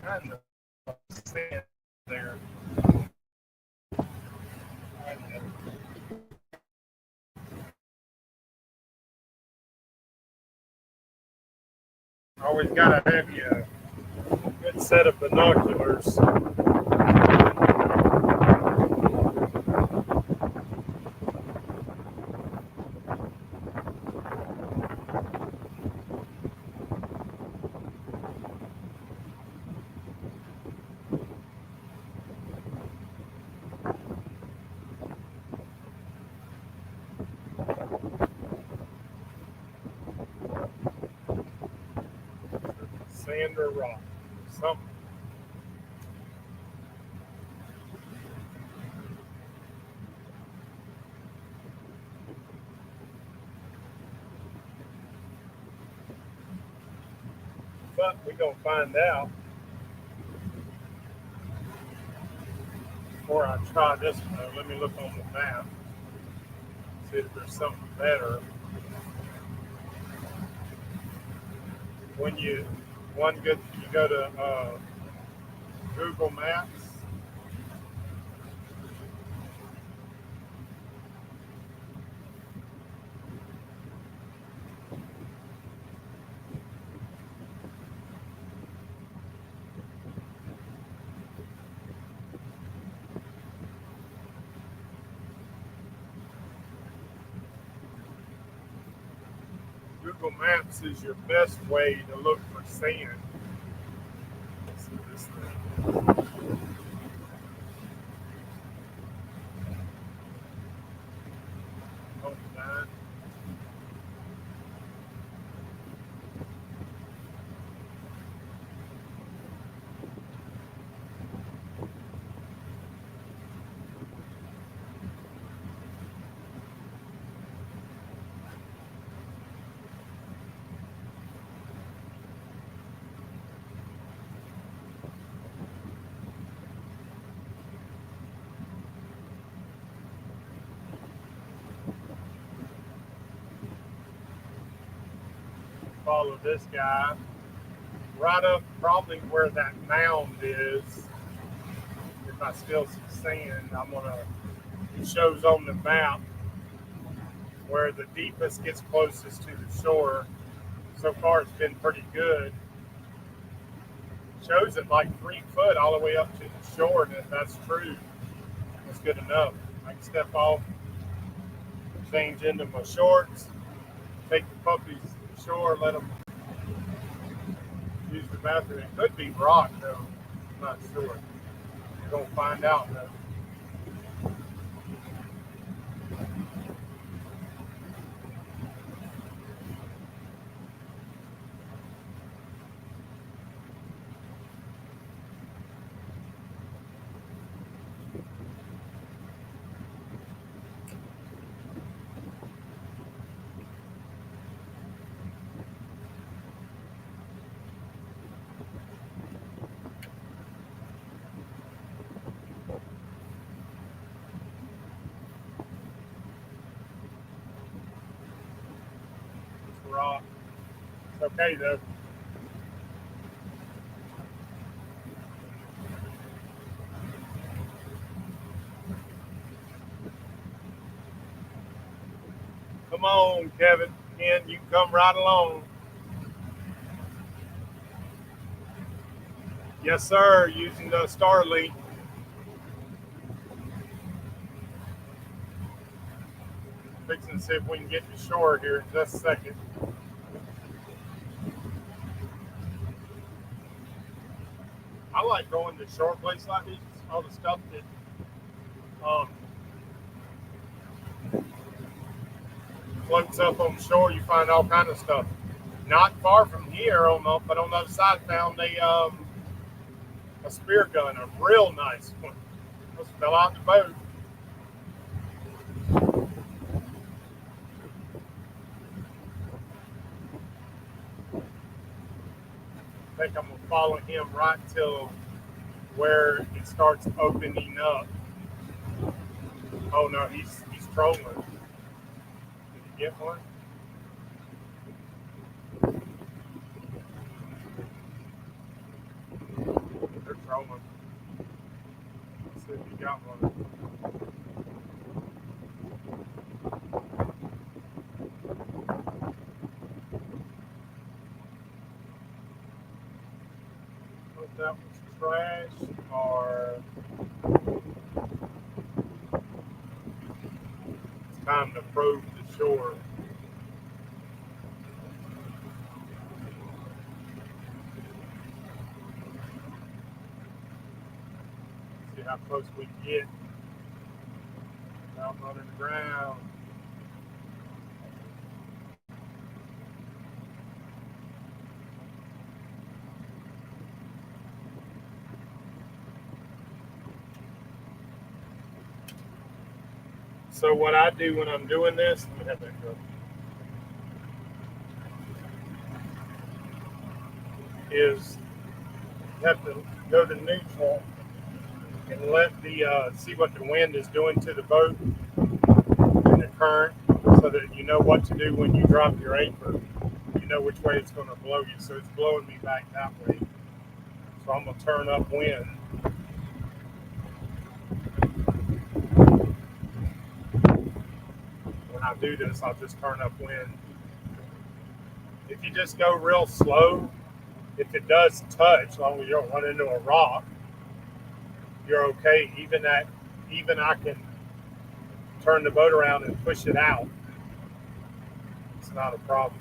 Kind of sand there. Always gotta have you a good set of binoculars. Sand or rock. Something. But we're gonna find out before I try this one. Let me look on the map. See if there's something better. When you you go to Google Maps. Google Maps is your best way to look for sand. Let's see this thing. Oh, man. Follow this guy right up probably where that mound is. If I still see sand, it shows on the map where the deepest gets closest to the shore. So far it's been pretty good. Shows it like 3 foot all the way up to the shore, and if that's true, that's good enough. I can step off, change into my shorts, take the puppies to the shore, let them use the bathroom. It could be rock though, I'm not sure. We're gonna find out though. It's rock. It's okay though. Come on, Kevin. Ken, you can come right along. Yes, sir, using the Starlink. Fixing to see if we can get to shore here in just a second. I like going to shore places like these. All the stuff that floats up on shore, you find all kind of stuff. Not far from here, but on the other side, found a spear gun, a real nice one. Almost fell out the boat. I think I'm gonna follow him right till where it starts opening up. Oh no, he's trolling. Did you get one? They're trolling. Let's see if you got one. If that was trash or it's time to probe the shore. See how close we get. Out on the ground. So what I do when I'm doing this, let me have that go, is have to go to neutral and let the see what the wind is doing to the boat and the current, so that you know what to do when you drop your anchor. You know which way it's going to blow you. So it's blowing me back that way. So I'm going to turn up wind. When I do this, I'll just turn up wind. If you just go real slow, if it does touch, as long as you don't run into a rock, you're okay. Even I can turn the boat around and push it out. It's not a problem.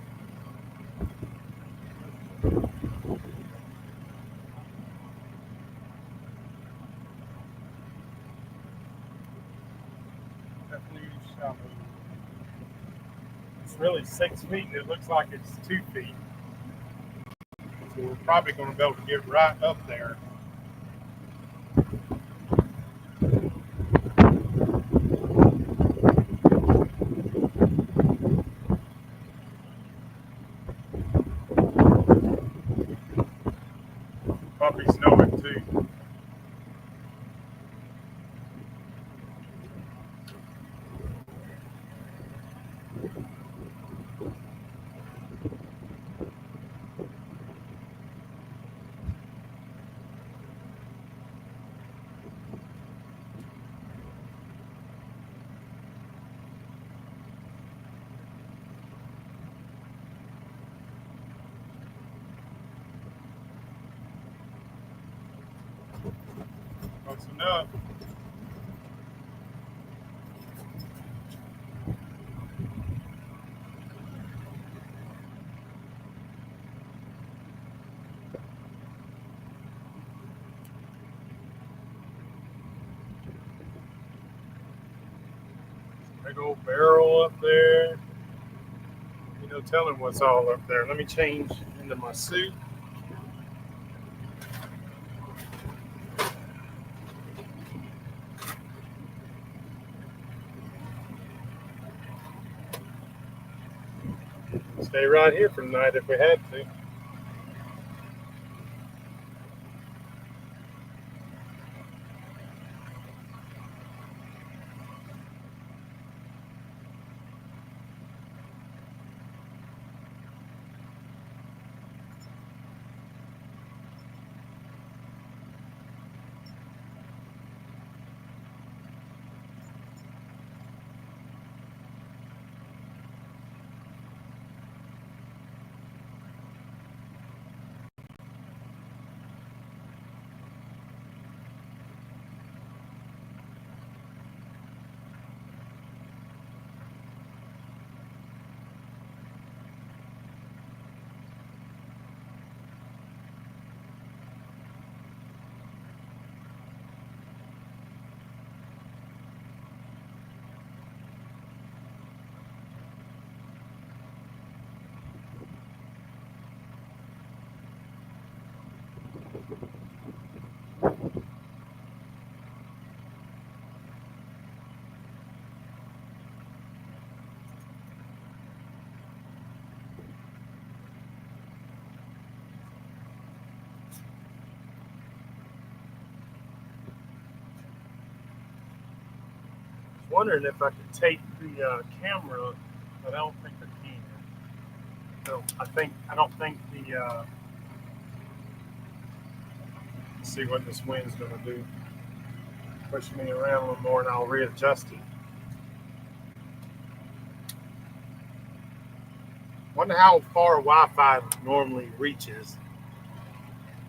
really 6 feet, and it looks like it's 2 feet. So we're probably going to be able to get right up there. Probably snowing too. Close enough. Big old barrel up there. You know, telling what's all up there. Let me change into my suit. Stay right here for the night if we had to. Wondering if I could take the camera, but I don't think I can. So I don't think the. Let's see what this wind's going to do. Push me around a little more, and I'll readjust it. Wonder how far Wi-Fi normally reaches.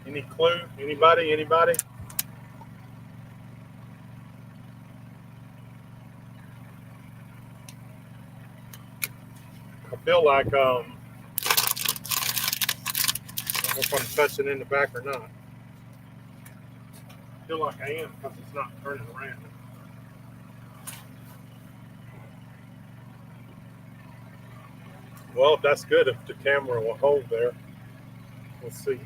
Any clue? Anybody? Anybody? I feel like I don't know if I'm touching in the back or not. I feel like I am because it's not turning around. Well, that's good if the camera will hold there. We'll see.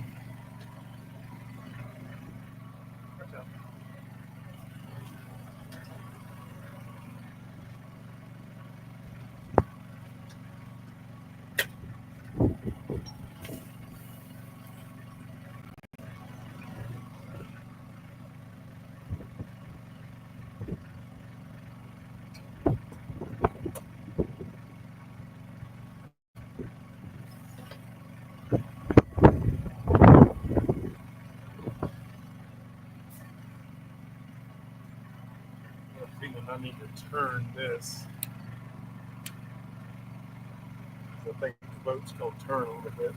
I need to turn this. I think the boat's going to turn a little bit.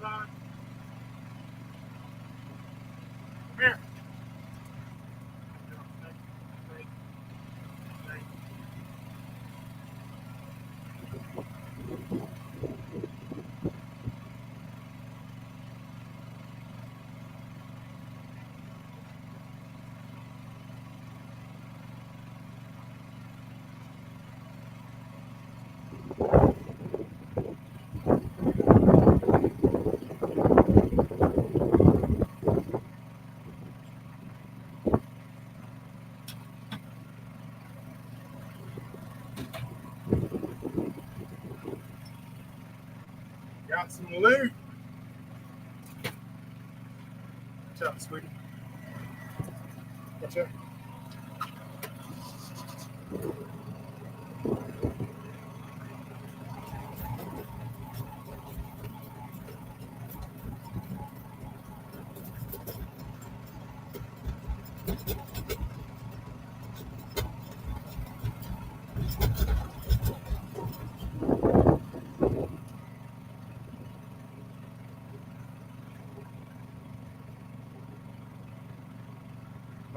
son. Come here. Got some loot. What's up, sweetie? What's up?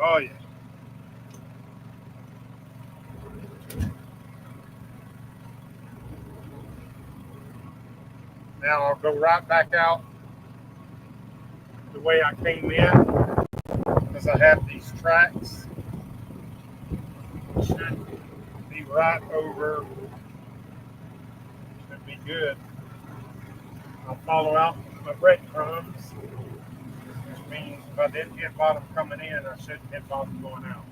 Oh, yeah. Now I'll go right back out the way I came in because I have these tracks. Should be right over. Should be good. I'll follow out my breadcrumbs, which means if I didn't hit bottom coming in, I shouldn't hit bottom going out.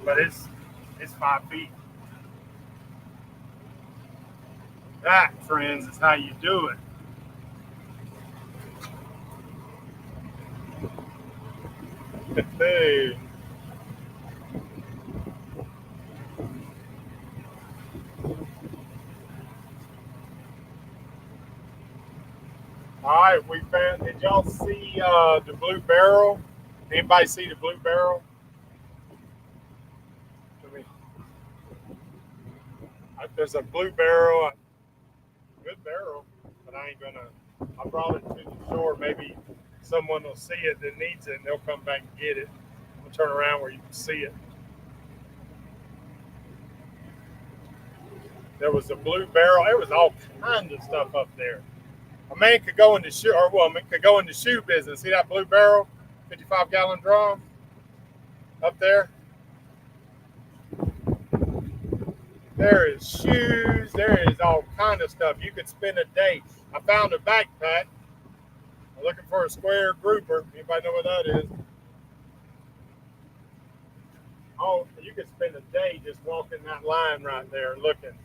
But it's 5 feet. That, friends, is how you do it. Hey. All right, we found. Did y'all see the blue barrel? Anybody see the blue barrel? There's a blue barrel, good barrel, but I ain't gonna. I brought it to the shore. Maybe someone will see it that needs it, and they'll come back and get it. I'll turn around where you can see it. There was a blue barrel. There was all kinds of stuff up there. A man could go into shoe, or woman could go into shoe business. See that blue barrel, 55-gallon drum up there? There is shoes. There is all kind of stuff. You could spend a day. I found a backpack. I'm looking for a square grouper. Anybody know what that is? Oh, you could spend a day just walking that line right there looking.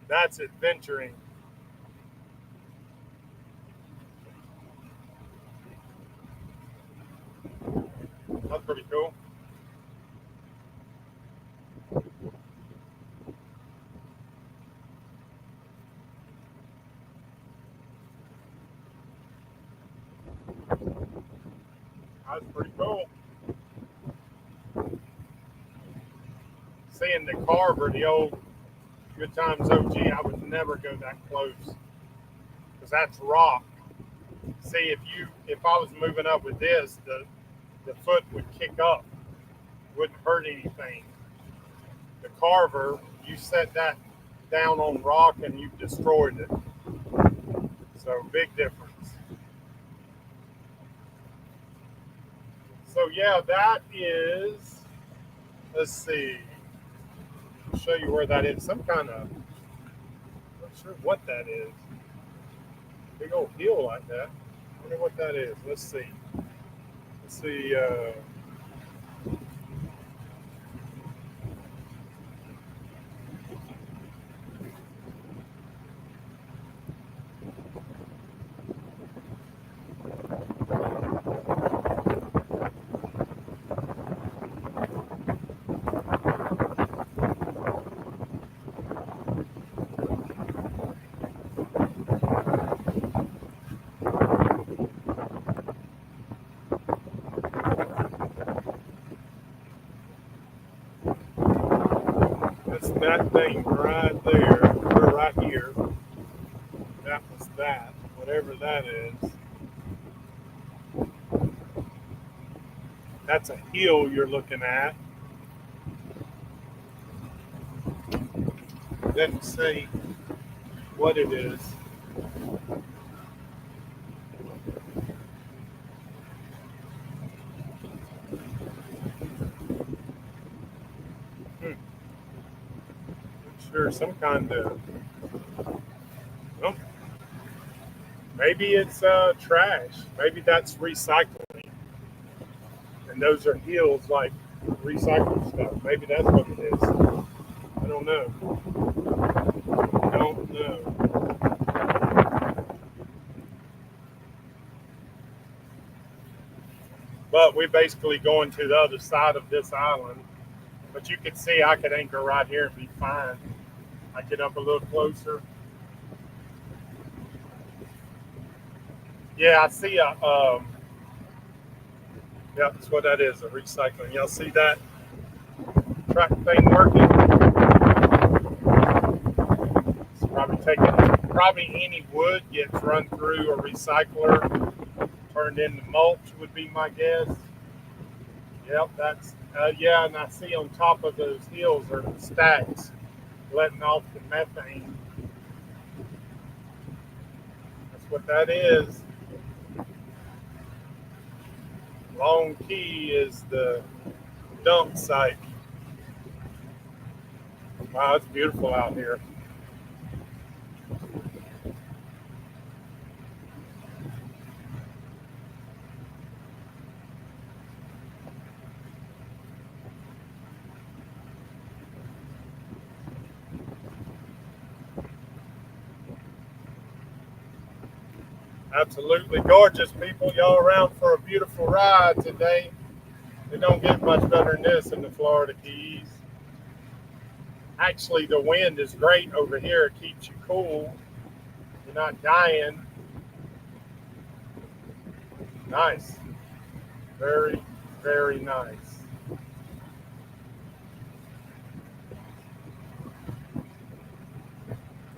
That's adventuring. That's pretty cool. That's pretty cool. Seeing the Carver, the old Good Times OG, I would never go that close because that's rock. See, if I was moving up with this, the foot would kick up, wouldn't hurt anything. The Carver, you set that down on rock and you've destroyed it. So big difference. So yeah, that is, let's see, I'll show you where that is. Some kind of, I'm not sure what that is. Big old hill like that. I wonder what that is. Let's see. Let's see. That's that thing right there, or right here. that, whatever that is. That's a hill you're looking at. It doesn't say what it is. Sure, some kind of. Well, maybe it's trash. Maybe that's recycling. And those are hills like recycling stuff. Maybe that's what it is. I don't know. Don't know. But we're basically going to the other side of this island. But you can see I could anchor right here and be fine. I get up a little closer. Yeah, I see a, yeah, that's what that is, a recycling. Y'all see that track thing working? It's probably any wood gets run through a recycler, turned into mulch would be my guess. Yep, that's, yeah, and I see on top of those hills are stacks letting off the methane. That's what that is. Long Key is the dump site. Wow, it's beautiful out here. Absolutely gorgeous, people. Y'all around for a beautiful ride today. It don't get much better than this in the Florida Keys. Actually, the wind is great over here. It keeps you cool. You're not dying. Nice. Very, very nice.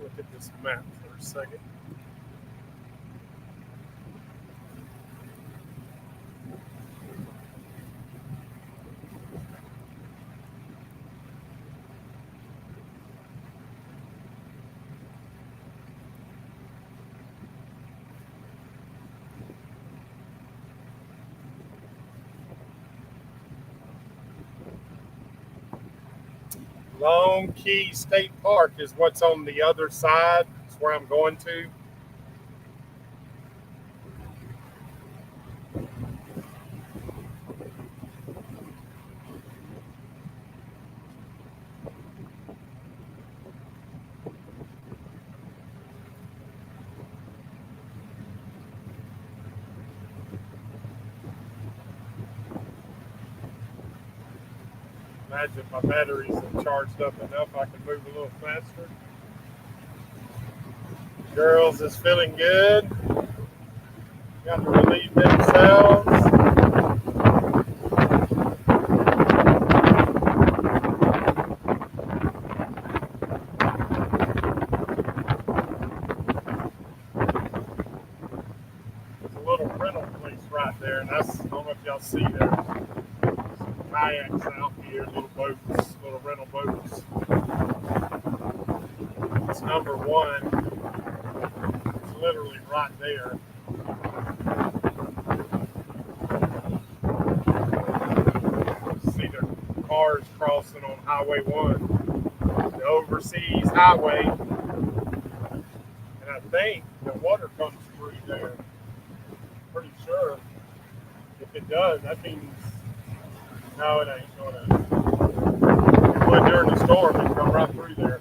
Look at this map for a second. Long Key State Park is what's on the other side. It's where I'm going to. Imagine my batteries are charged up enough I can move a little faster. Girls is feeling good. Got to relieve themselves. There's a little rental place right there, and that's, I don't know if y'all see there. Kayaks out here, little boats, little rental boats. It's number one. It's literally right there. See the cars crossing on Highway 1, the overseas highway. And I think the water comes through there. Pretty sure. If it does, that means no, it ain't gonna. It would during the storm, it'd come right through there.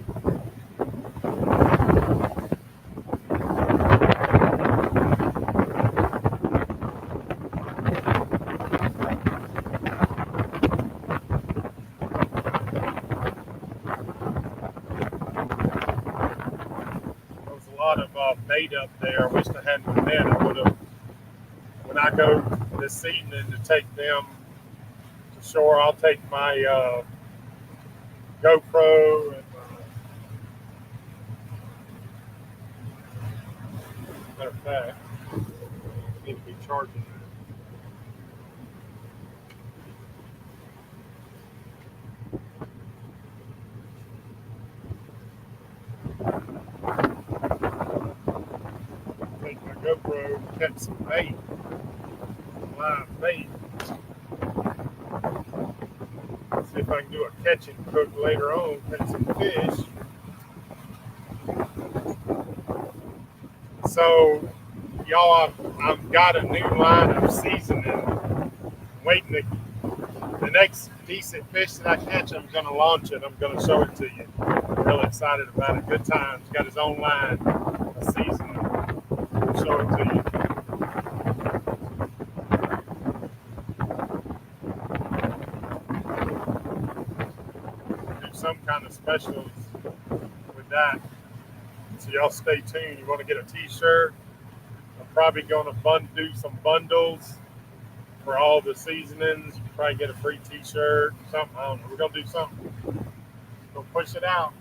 There was a lot of bait up there. I wish I hadn't been there. I would have. When I go this evening to take them to shore, I'll take my GoPro and Matter of fact, I need to be charging that. Take my GoPro, catch some bait, live bait. See if I can do a catch and cook later on, catch some fish. So, y'all, I've got a new line of seasoning. Waiting to, the next decent fish that I catch, I'm going to launch it. I'm going to show it to you. I'm really excited about it. Good times. Got his own line of seasoning. I'll show it to you. Do some kind of specials with that. So y'all stay tuned. You want to get a t-shirt? I'm probably going to do some bundles for all the seasonings. You can probably get a free t-shirt, something. I don't know. We're going to do something. We'll push it out.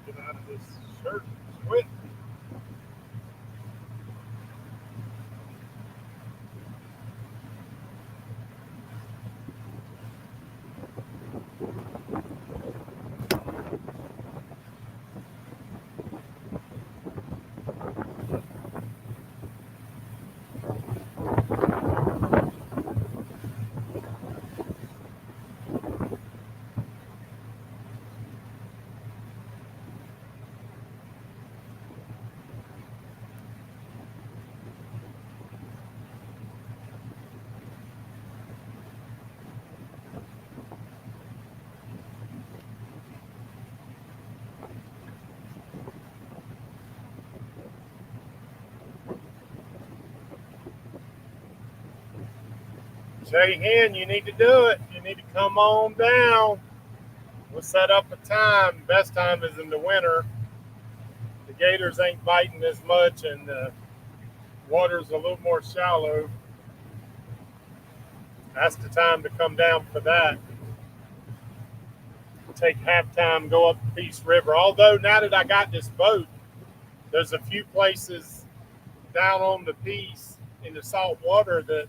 Get out of this shirt. Quit. Jay Hen, you need to do it. You need to come on down. We'll set up a time. Best time is in the winter. The gators ain't biting as much and the water's a little more shallow. That's the time to come down for that. Take halftime, go up the Peace River. Although now that I got this boat, there's a few places down on the Peace in the salt water that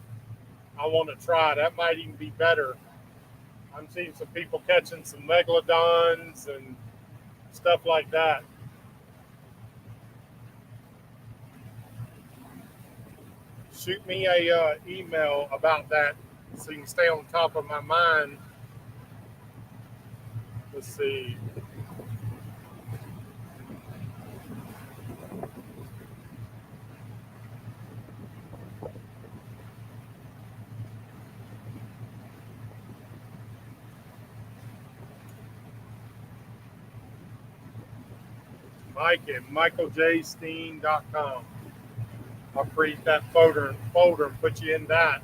I want to try. That might even be better. I'm seeing some people catching some megalodons and stuff like that. shoot me a email about that so you can stay on top of my mind. Let's see. Mike at michaeljsteen.com. I'll create that folder and put you in that.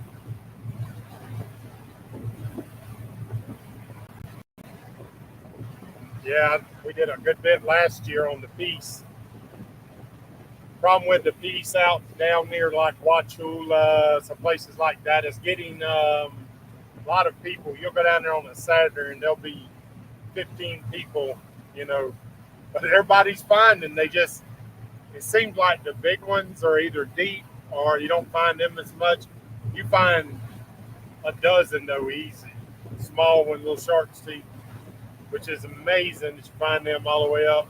Yeah, we did a good bit last year on the piece. Problem with the piece out down near like Wachula, some places like that is getting a lot of people. You'll go down there on a Saturday and there'll be 15 people, but everybody's finding it seems like the big ones are either deep or you don't find them as much. You find a dozen though easy. Small one, little shark's teeth, which is amazing that you find them all the way up.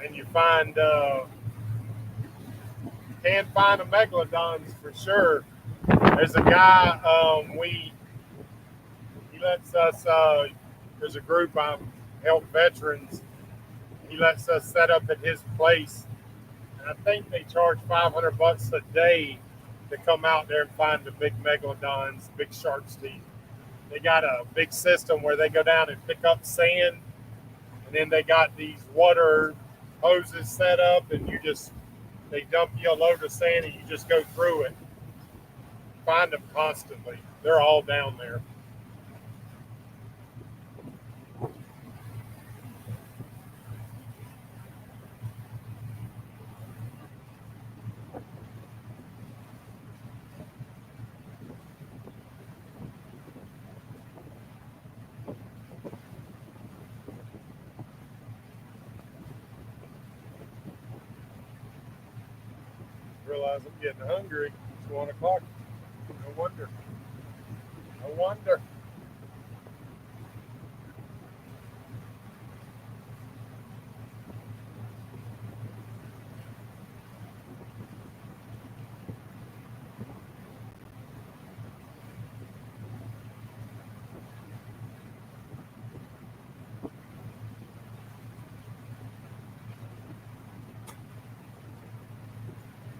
And you can find the megalodons for sure. There's a guy he lets us. There's a group I help veterans. He lets us set up at his place, and I think they charge $500 a day to come out there and find the big megalodons, big shark's teeth. They got a big system where they go down and pick up sand, and then they got these water hoses set up, and they dump you a load of sand, and you just go through it. Find them constantly. They're all down there. Realize I'm getting hungry. It's 1 o'clock. No wonder. No wonder.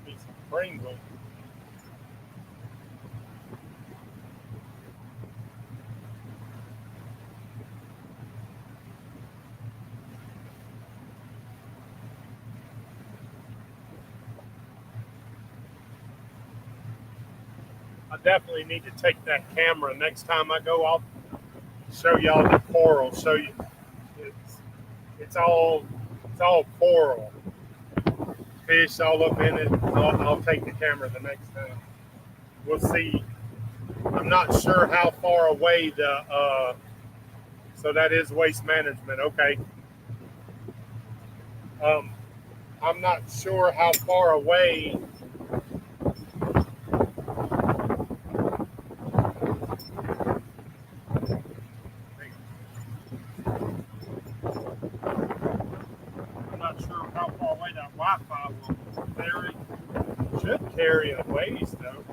Need some Pringles. I definitely need to take that camera next time I go. I'll show y'all the coral. Show you, it's all coral, fish all up in it. I'll take the camera the next time. We'll see. I'm not sure how far away so that is waste management. Okay. I'm not sure how far away. I'm not sure how far away that Wi-Fi will carry. Should carry a ways though.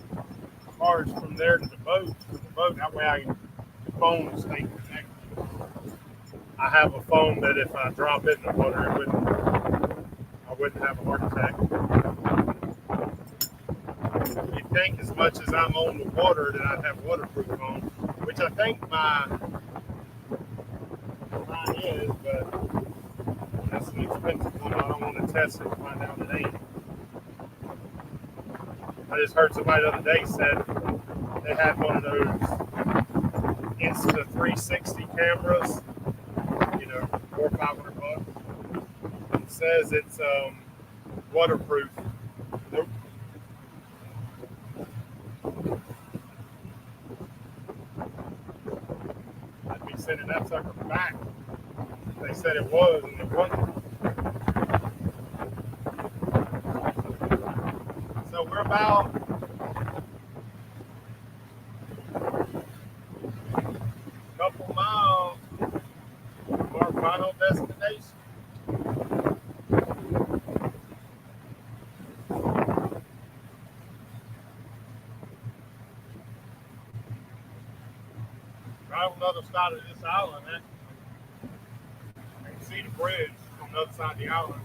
As far as from there to the boat. That way the phone will stay connected. I have a phone that if I drop it in the water, I wouldn't have a heart attack. You'd think as much as I'm on the water that I'd have waterproof on, which I think mine is, but that's an expensive one. I don't want to test it and find out it ain't. I just heard somebody the other day said they had one of those Insta 360 cameras, $400 or $500. It says it's waterproof. Nope. I'd be sending that sucker back. They said it was, and it wasn't. So we're about a couple miles from our final destination. island, eh? I can see the bridge on the other side of the island.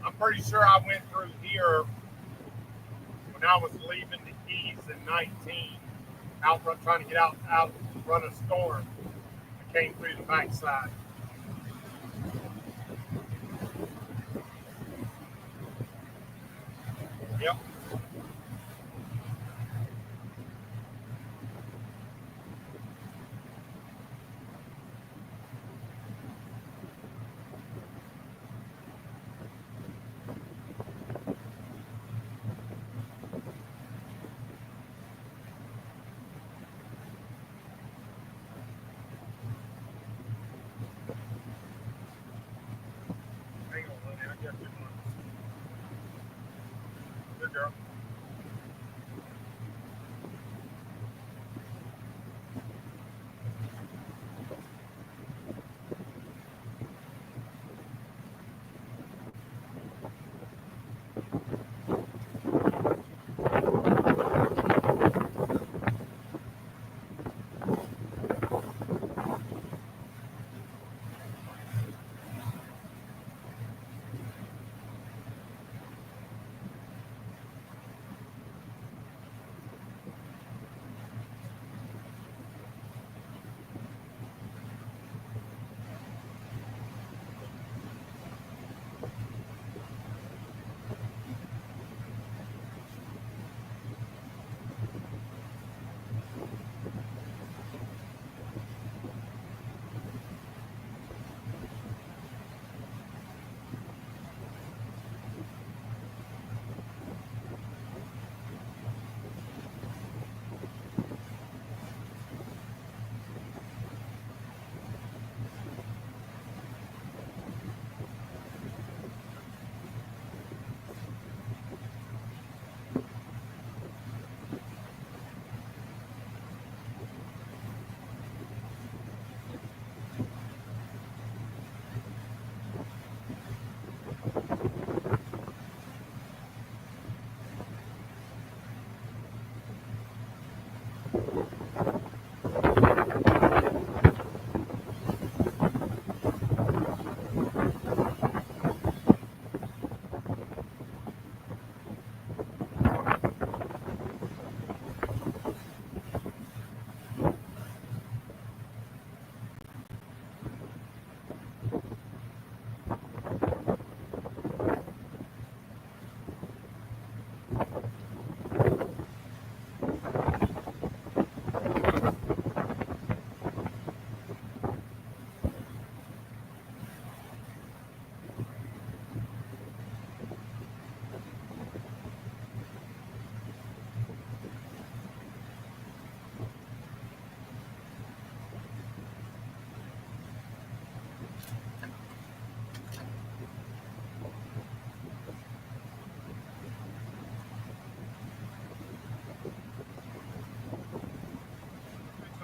I'm pretty sure I went through here when I was leaving the Keys in 19, trying to get out run a storm. I came through the backside. Yep. Hang on, honey. I got you one. Good girl.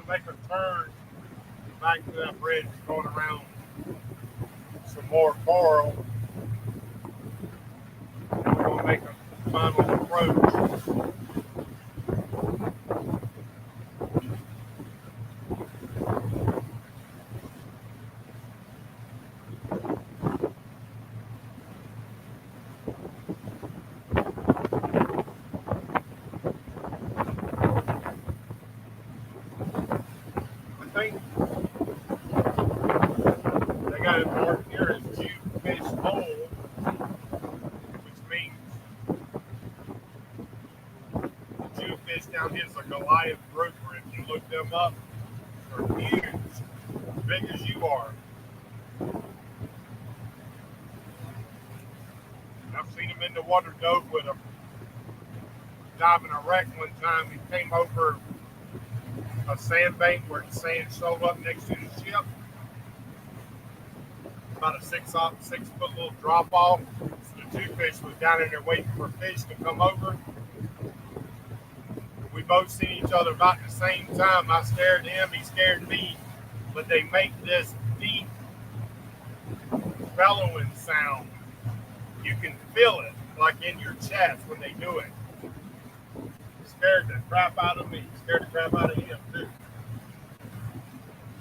Make a turn back to that bridge going around some more coral. And we're going to make a final approach. I think they got it marked here as Jewfish Hole, which means the Jewfish down here is a Goliath grouper. If you look them up, they're huge, as big as you are. in the water dove with him. Diving a wreck one time, he came over a sandbank where the sand showed up next to the ship. About a 6 foot little drop off. So the two fish was down in there waiting for fish to come over. We both seen each other about the same time. I stared at him, he stared at me. But they make this deep bellowing sound. You can feel it like in your chest when they do it. It scared the crap out of me. It scared the crap out of him too.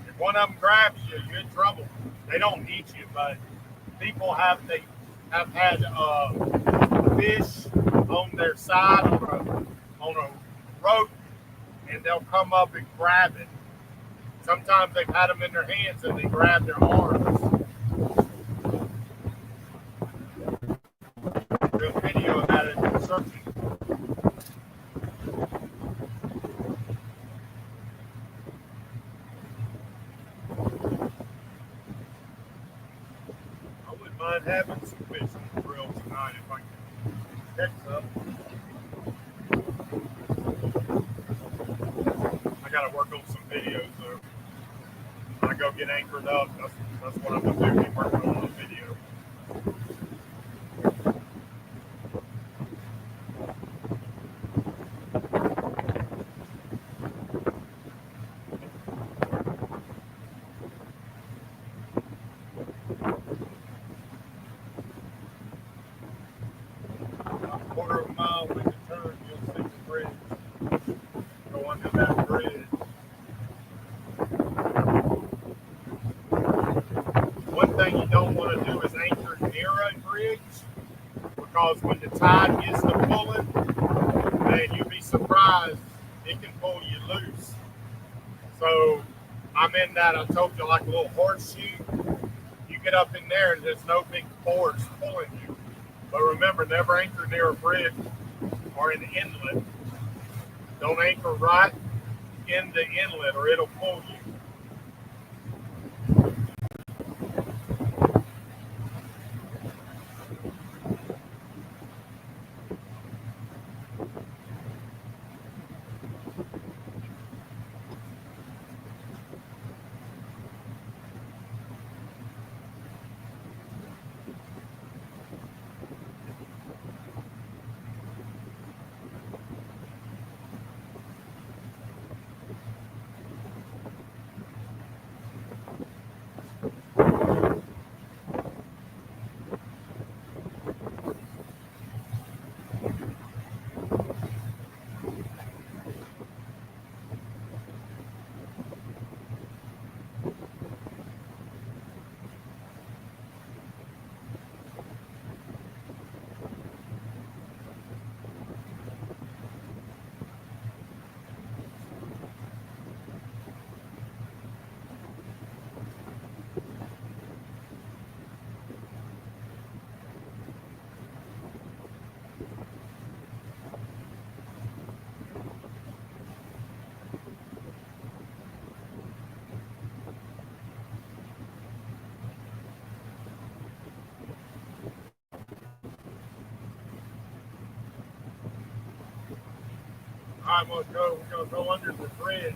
If one of them grabs you, you're in trouble. They don't eat you, but people have had fish on their side on a rope, and they'll come up and grab it. Sometimes they've had them in their hands and they grab their arms. There's a video of that in the searching. I wouldn't mind having some fish on the grill tonight if I can catch some. I gotta work on some videos though. When I go get anchored up, that's what I'm gonna do, be working on the video. About a quarter of a mile when you turn, you'll see the bridge. Go under that bridge. One thing you don't want to do is anchor near a bridge, because when the tide gets to pulling, man, you'd be surprised, it can pull you loose. So I'm in that, I told you, like a little horseshoe. You get up in there and there's no big force pulling you. But remember, never anchor near a bridge or an inlet. Don't anchor right in the inlet or it'll pull you. All right, we're gonna go under the bridge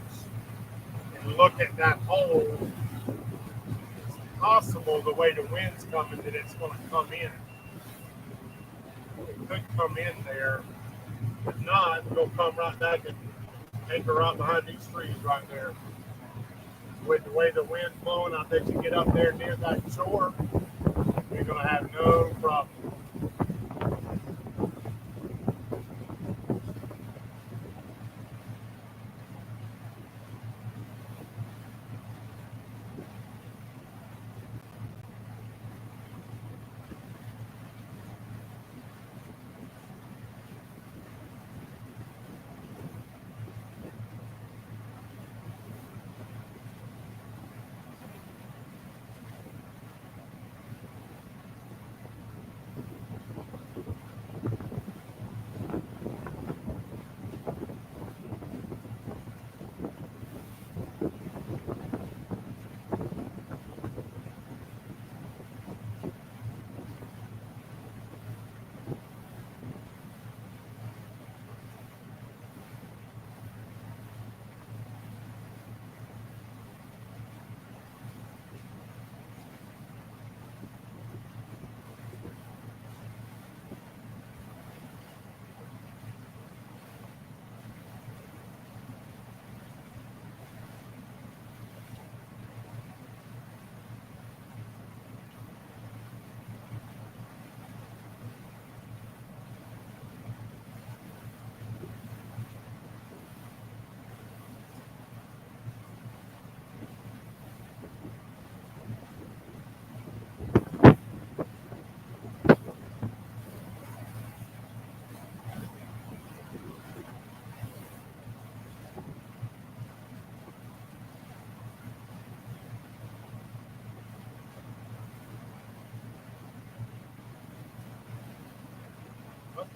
and look at that hole. It's possible the way the wind's coming that it's gonna come in. It could come in there. If not, we'll come right back and anchor right behind these trees right there. With the way the wind's blowing, I bet you get up there near that shore, you're gonna have no problem.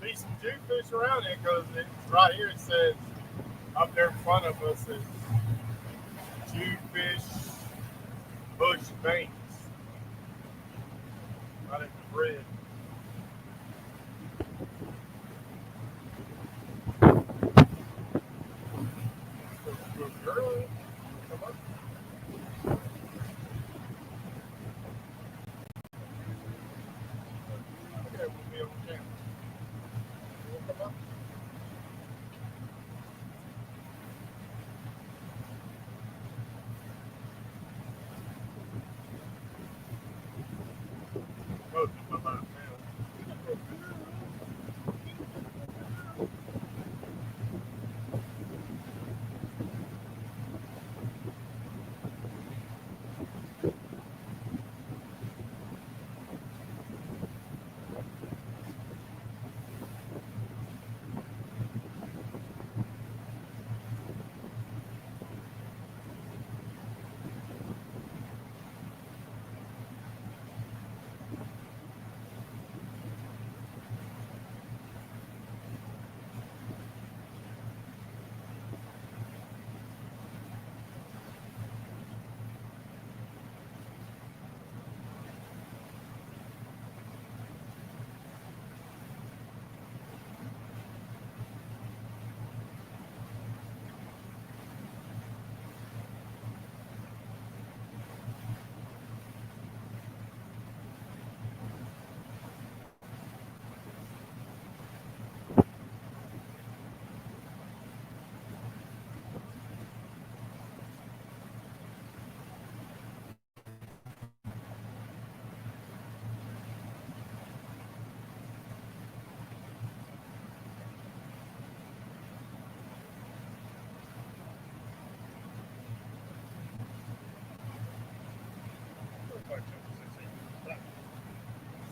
be some jewfish around it because it's right here. It says up there in front of us is Jewfish Bush Banks right at the bridge. Good girl. Come on. Okay, we'll be on camera. Come on. Both of them out now.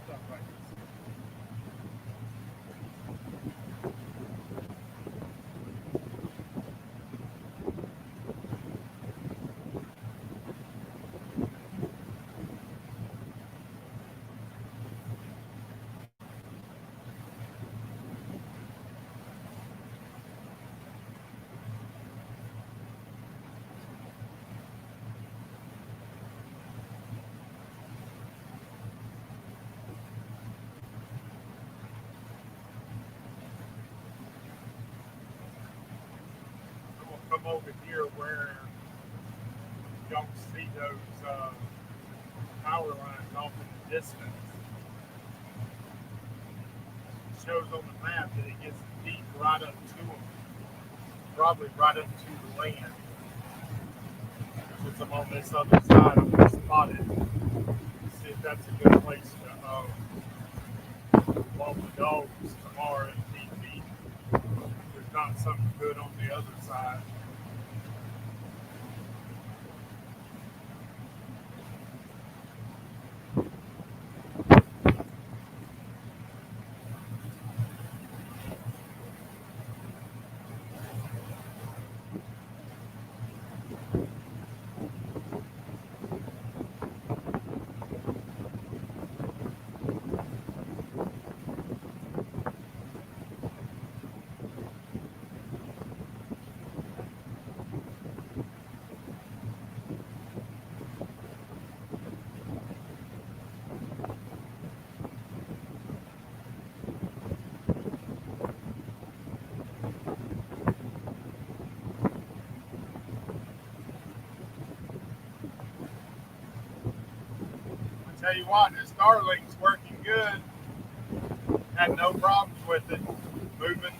Stuff like this. I'm gonna come over here where you don't see those power lines off in the distance. It shows on the map that it gets deep right up to them, probably right up to the land. Since I'm on this other side, I'm gonna spot it. See if that's a good place to walk the dogs tomorrow and TV. There's not something good on the other side. Tell you what, this Starlink's working good. Had no problems with it. Moving.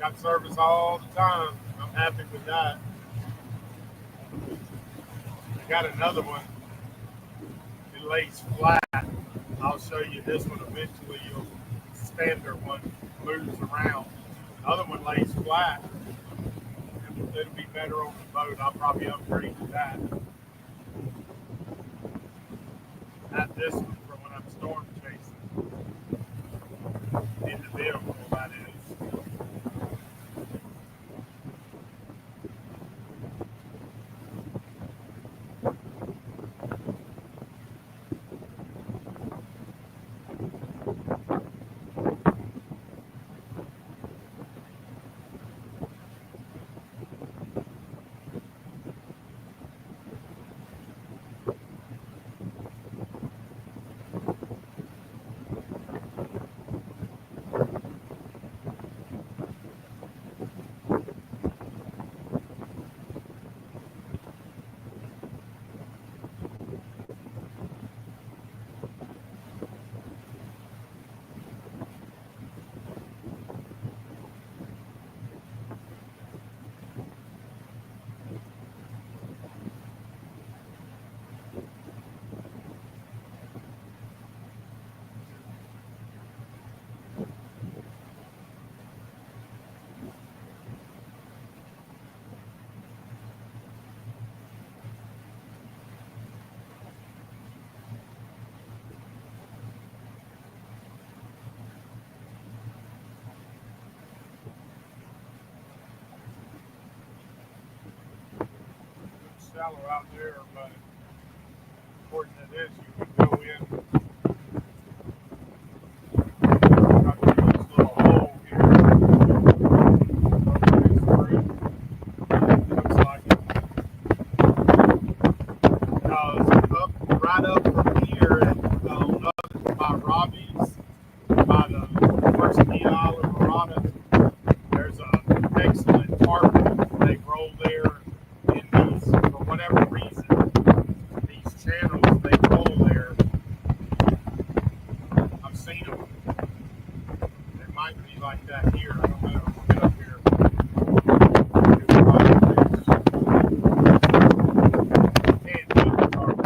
Got service all the time. I'm happy with that. I got another one. It lays flat. I'll show you this one eventually. Your standard one moves around. The other one lays flat. It'll be better on the boat. I'll probably upgrade to that. Not this one for when I'm storm chasing. In the vehicle, that is. shallow out there, but according to this, you can go in. Got this little hole here. Looks like it. Up, right up from here, by Robbie's, by the first key Isle of Verona, there's an excellent harbor. They roll there in these, for whatever reason, these channels, they roll there. I've seen them. It might be like that here. I don't know. Get up here. Can't do the harbor.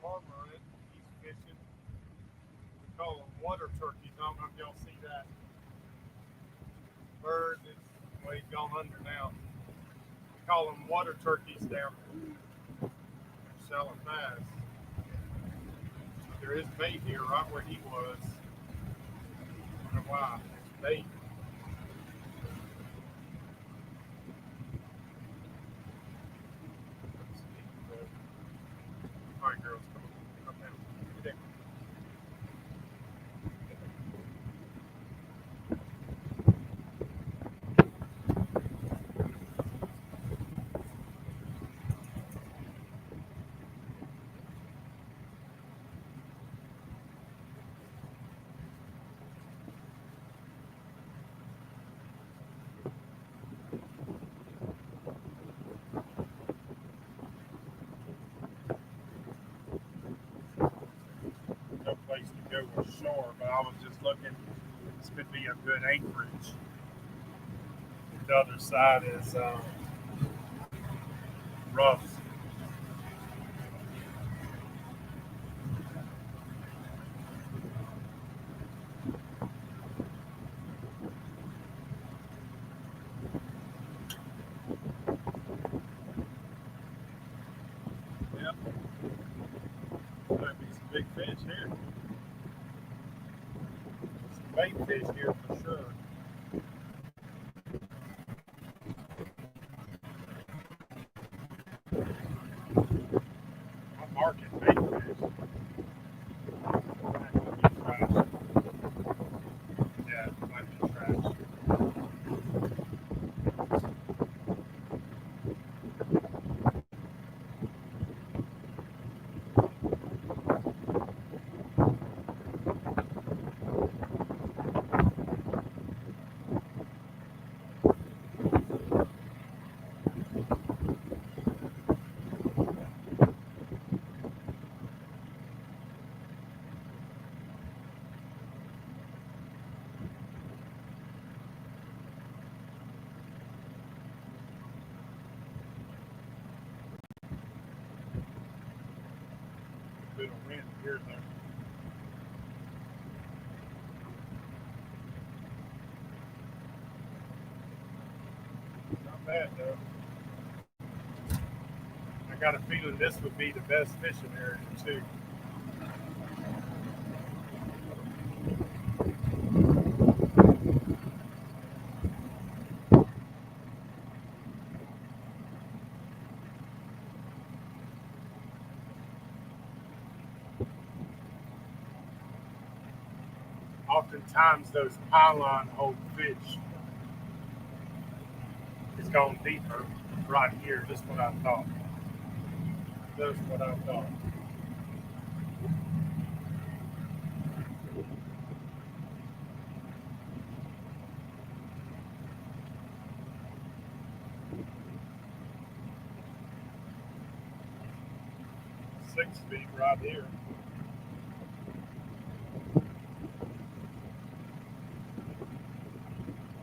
Farmer, he's fishing. We call them water turkeys. I don't know if y'all see that bird. Well, he's gone under now. We call them water turkeys down there. Selling fast. There is bait here right where he was. I don't know why. There's bait. All right, girls, come on. Come down. Get down. No place to go ashore, but I was just looking. This could be a good anchorage. The other side is rough. Yep. Might be some big fish here. Some bait fish here for sure. I'm marking bait fish. Yeah, it might be trash. Bit of wind here though. Not bad though. I got a feeling this would be the best fishing area too. oftentimes those pylon hold fish. It's gone deeper right here. Just what I thought. Just what I thought. .6 feet right here.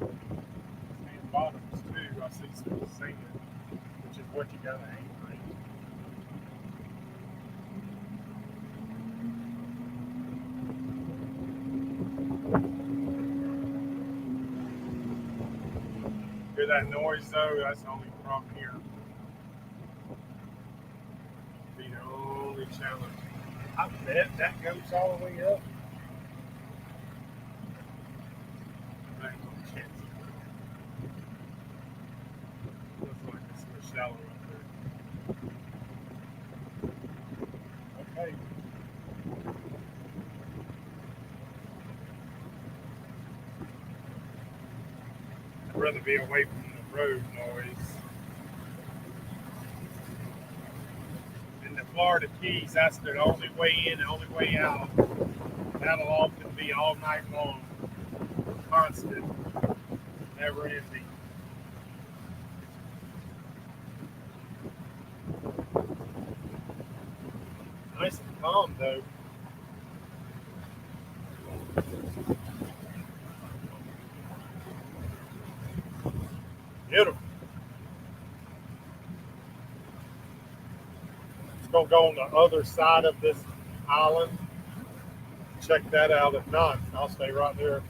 And bottoms too. I see some sand, which is what you got to aim for. Hear that noise though? That's only from here. Be the only challenge. I bet that goes all the way up. I ain't gonna chance it. Looks like it's a little shallow up there. Okay. I'd rather be away from the road noise. In the Florida Keys, that's the only way in, the only way out. That'll often be all night long. Constant. Never ending. Nice and calm though. Beautiful. It's gonna go on the other side of this island. Check that out. If not, I'll stay right there.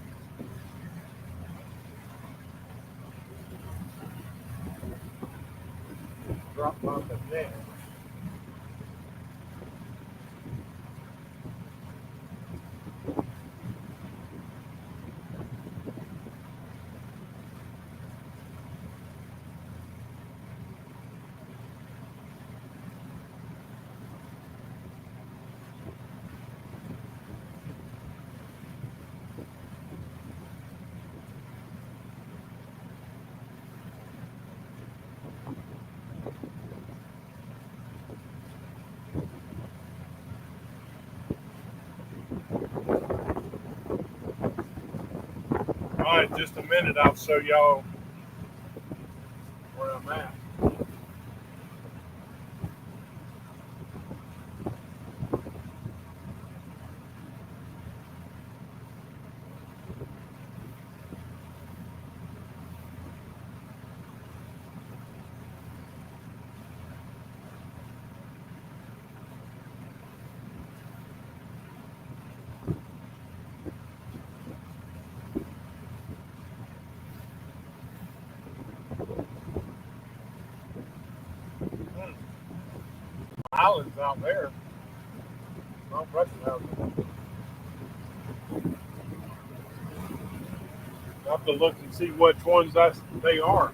Drop on the net. All right, just a minute. I'll show y'all where I'm at. Islands out there. Not much out there. I have to look and see which ones they are.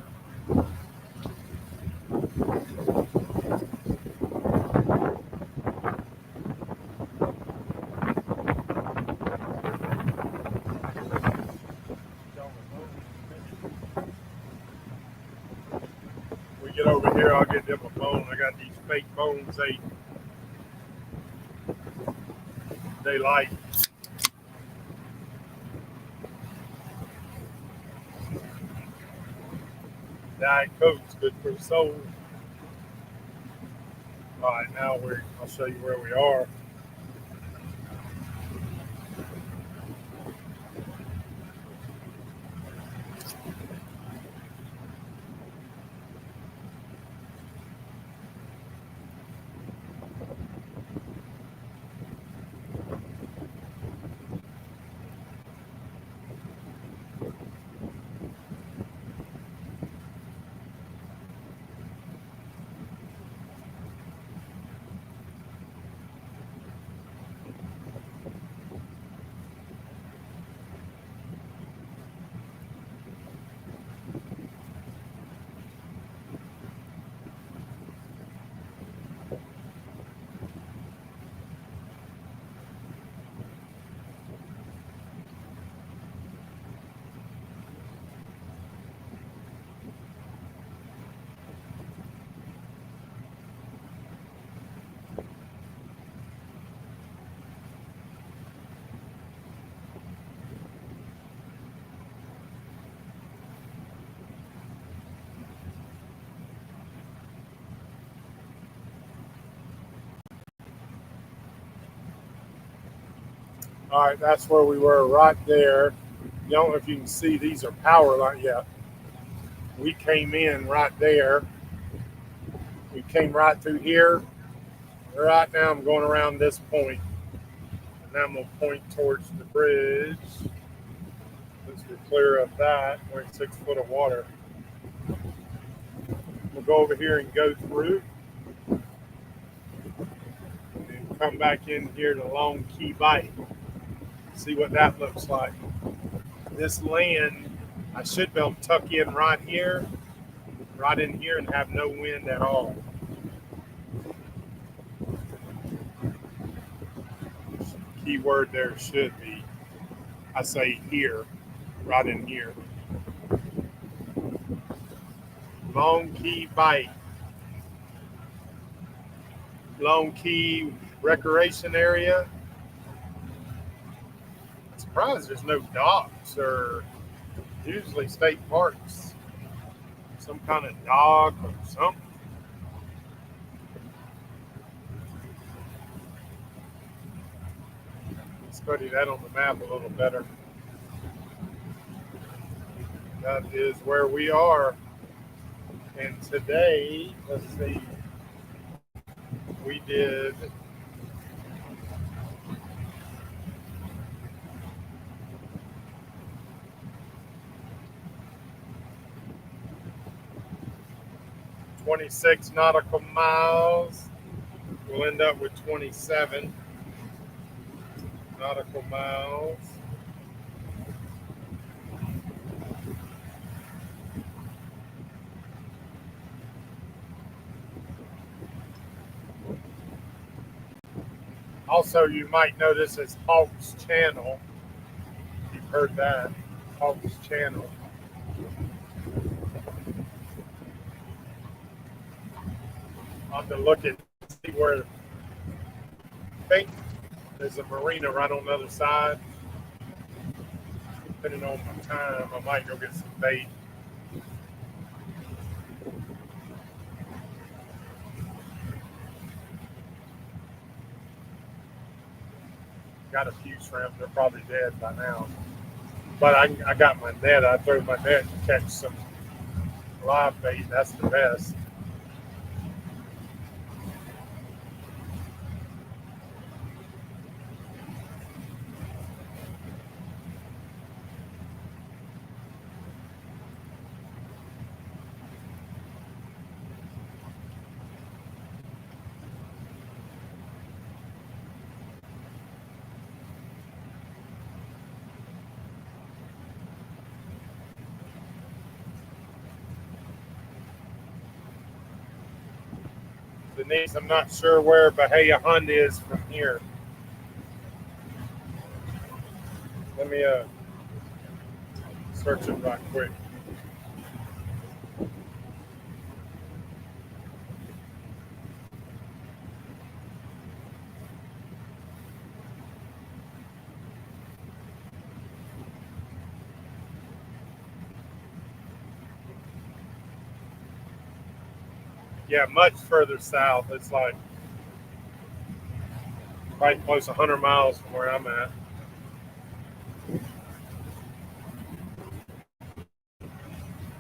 We get over here, I'll get them a phone. I got these fake phones they like. Diet Coke's good for the soul. All right, now I'll show you where we are. All right, that's where we were right there. You don't know if you can see these are power line. Yeah, we came in right there. We came right through here. Right now, I'm going around this point, and I'm gonna point towards the bridge. Once we're clear of that, 26 foot of water. We'll go over here and go through, and come back in here to Long Key Bight. See what that looks like. This land, I should be able to tuck in right in here, and have no wind at all. Key word there should be. I say here, right in here. Long Key Bight. Long Key Recreation Area. I'm surprised there's no docks or usually state parks. Some kind of dock or something. Study that on the map a little better. That is where we are. And today, let's see, we did (26 nautical miles). We'll end up with 27 nautical miles. Also, you might know this as Hawks Channel. You've heard that, Hawks Channel. I'll have to look at see where. I think there's a marina right on the other side. Depending on my time, I might go get some bait. Got a few shrimp. They're probably dead by now. But I got my net. I threw my net to catch some live bait. That's the best. Denise, I'm not sure where Bahia Hunt is from here. Let me search it right quick. Yeah, much further south. It's like right close 100 miles from where I'm at.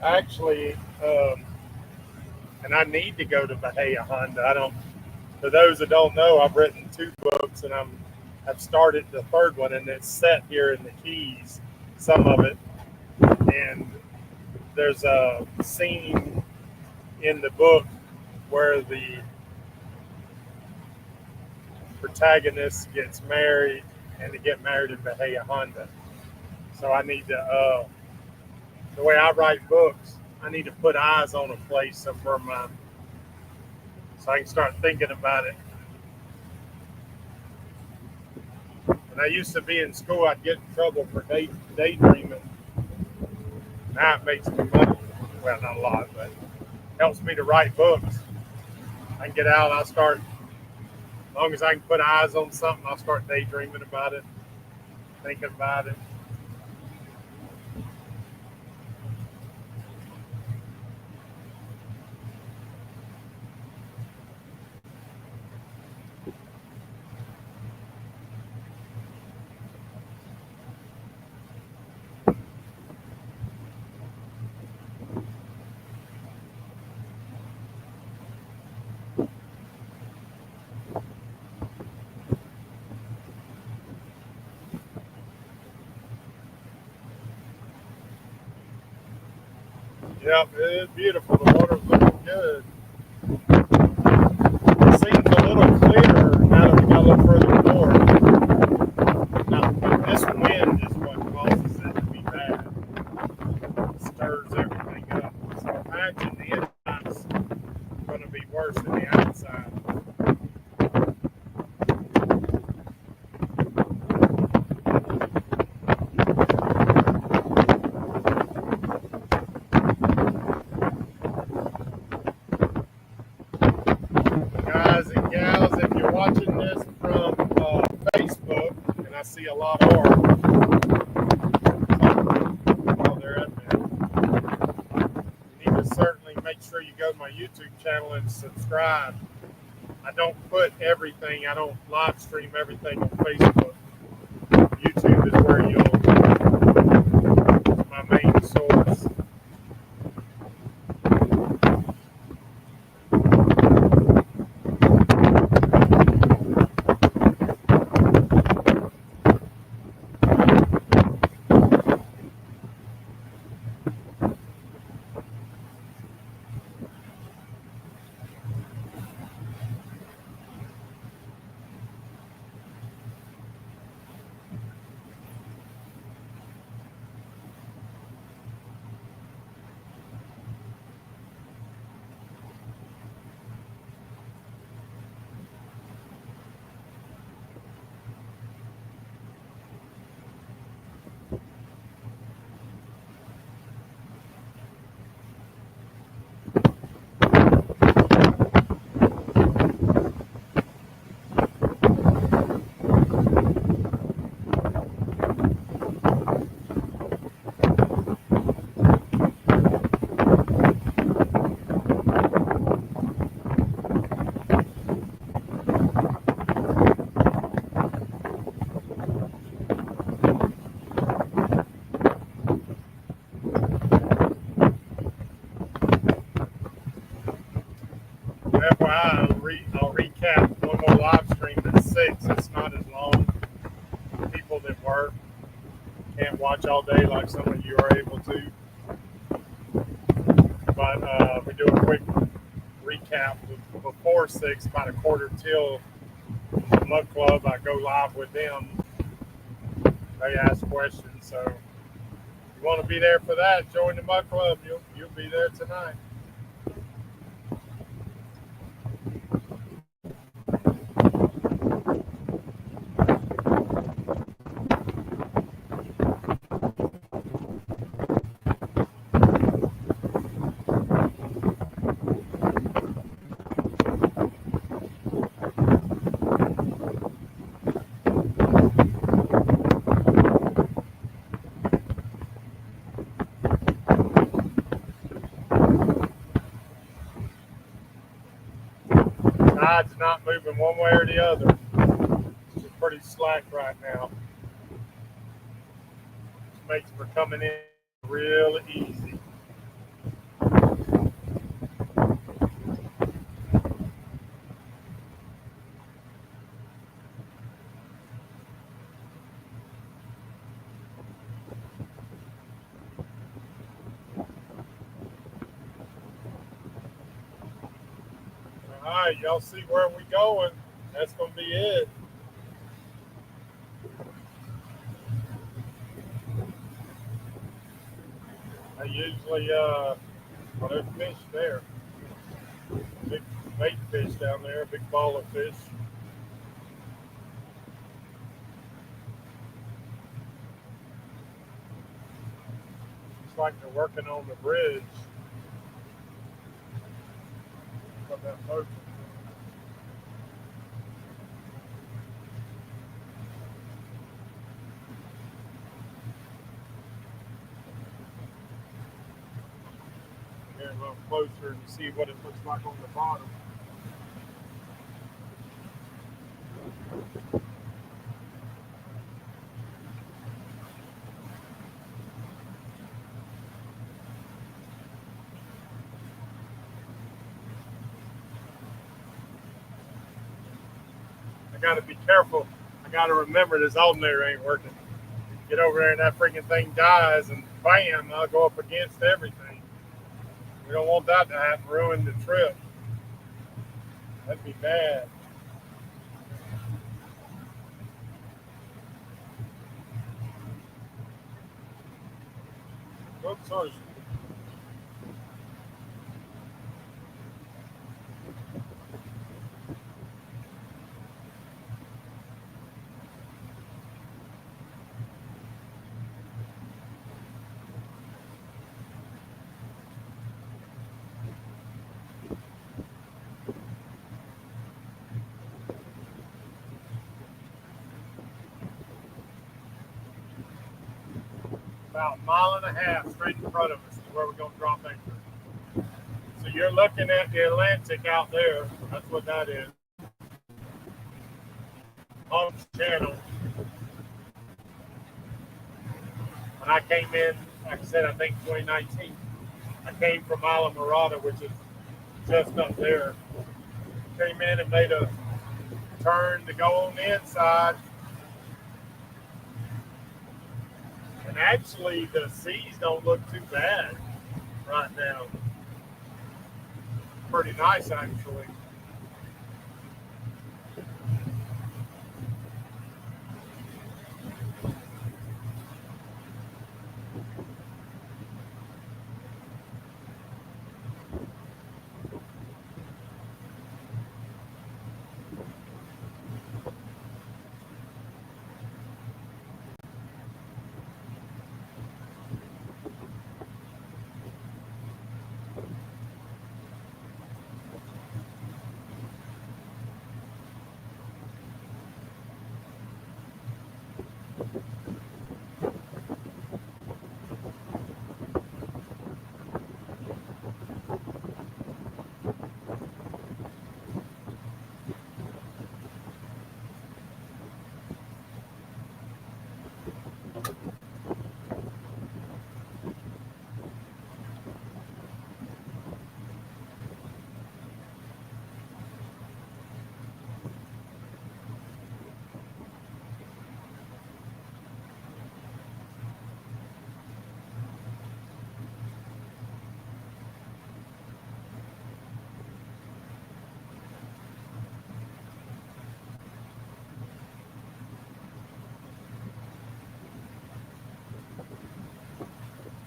Actually, and I need to go to Bahia Hunt. I don't. For those that don't know, I've written 2 books, and I've started the 3rd one, and it's set here in the Keys. Some of it, and there's a scene in the book where the protagonist gets married, and they get married in Bahia Honda. So I need to, the way I write books, I need to put eyes on a place somewhere, so I can start thinking about it. When I used to be in school, I'd get in trouble for daydreaming. Now it makes me money. Well, not a lot, but helps me to write books. I can get out, I'll start, as long as I can put eyes on something, I'll start daydreaming about it, thinking about it. Yep, it is beautiful. The water's looking good. It seems a little clearer now that we got a little further north. Now, this wind is what causes it to be bad. It stirs everything up. So imagine the inside's going to be worse than the outside. Guys and gals, if you're watching this from Facebook, and I see a lot of art, oh, they're up there. You need to certainly make sure you go to my YouTube channel and subscribe. I don't put everything, I don't live stream everything on Facebook. YouTube is where my main source. FYI, I'll recap one more live stream at 6. It's not as long. People that work can't watch all day like some of you are able to. But we do a quick recap before 6, about a quarter till the Mud Club. I go live with them. They ask questions. So if you want to be there for that, join the Mud Club. You'll be there tonight. Tide's not moving one way or the other. It's just pretty slack right now. Which makes for coming in real easy. All right, y'all see where we going. That's going to be it. I usually, there's fish there. Big bait fish down there, big ball of fish. Looks like they're working on the bridge. Got that boat. Get a little closer and see what it looks like on the bottom. I gotta be careful. I gotta remember this alternator ain't working. Get over there and that freaking thing dies and bam, I'll go up against everything. We don't want that to happen, ruin the trip. That'd be bad. Oops, sorry. About a mile and a half straight in front of us is where we're going to drop anchor. So you're looking at the Atlantic out there. That's what that is. On the channel. When I came in, like I said, I think 2019, I came from Isla Morada, which is just up there. Came in and made a turn to go on the inside. And actually, the seas don't look too bad right now. Pretty nice, actually.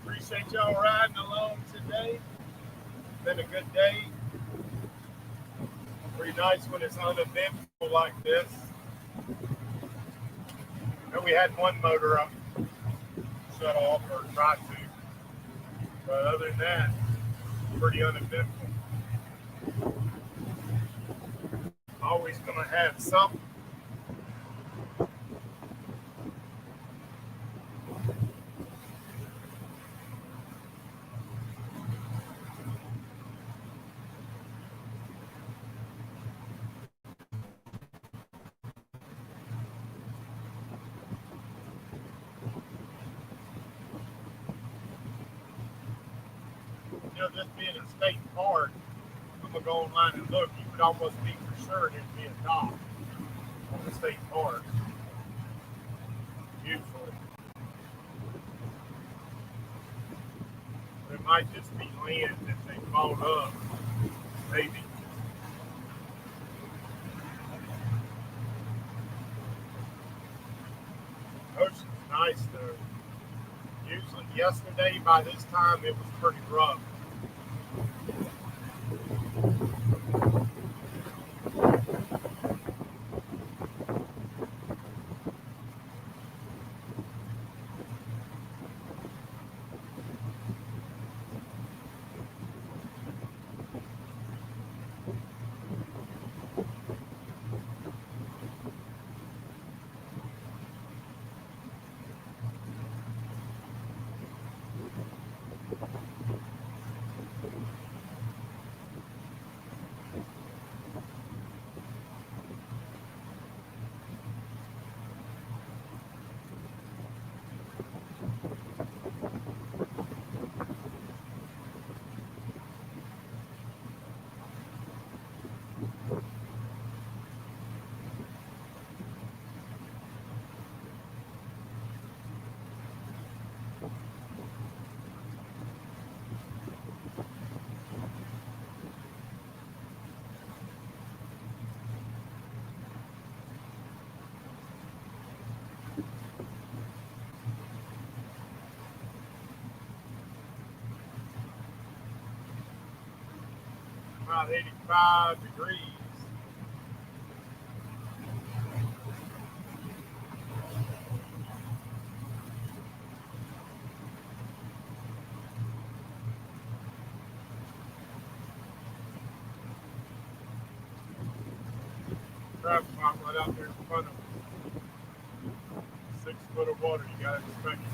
Appreciate y'all riding along today. Been a good day. Pretty nice when it's uneventful like this. And we had one motor up, shut off or tried to. But other than that, pretty uneventful. Always gonna have something. You know, this being a state park, I'm gonna go online and look. You would almost be for sure there'd be a dock on the state park. Usually. It might just be land that they bought up. Maybe. Ocean's nice though. Usually yesterday by this time it was pretty rough. about 85 degrees. Crab spot right out there in front of us. 6 foot of water, you gotta expect it.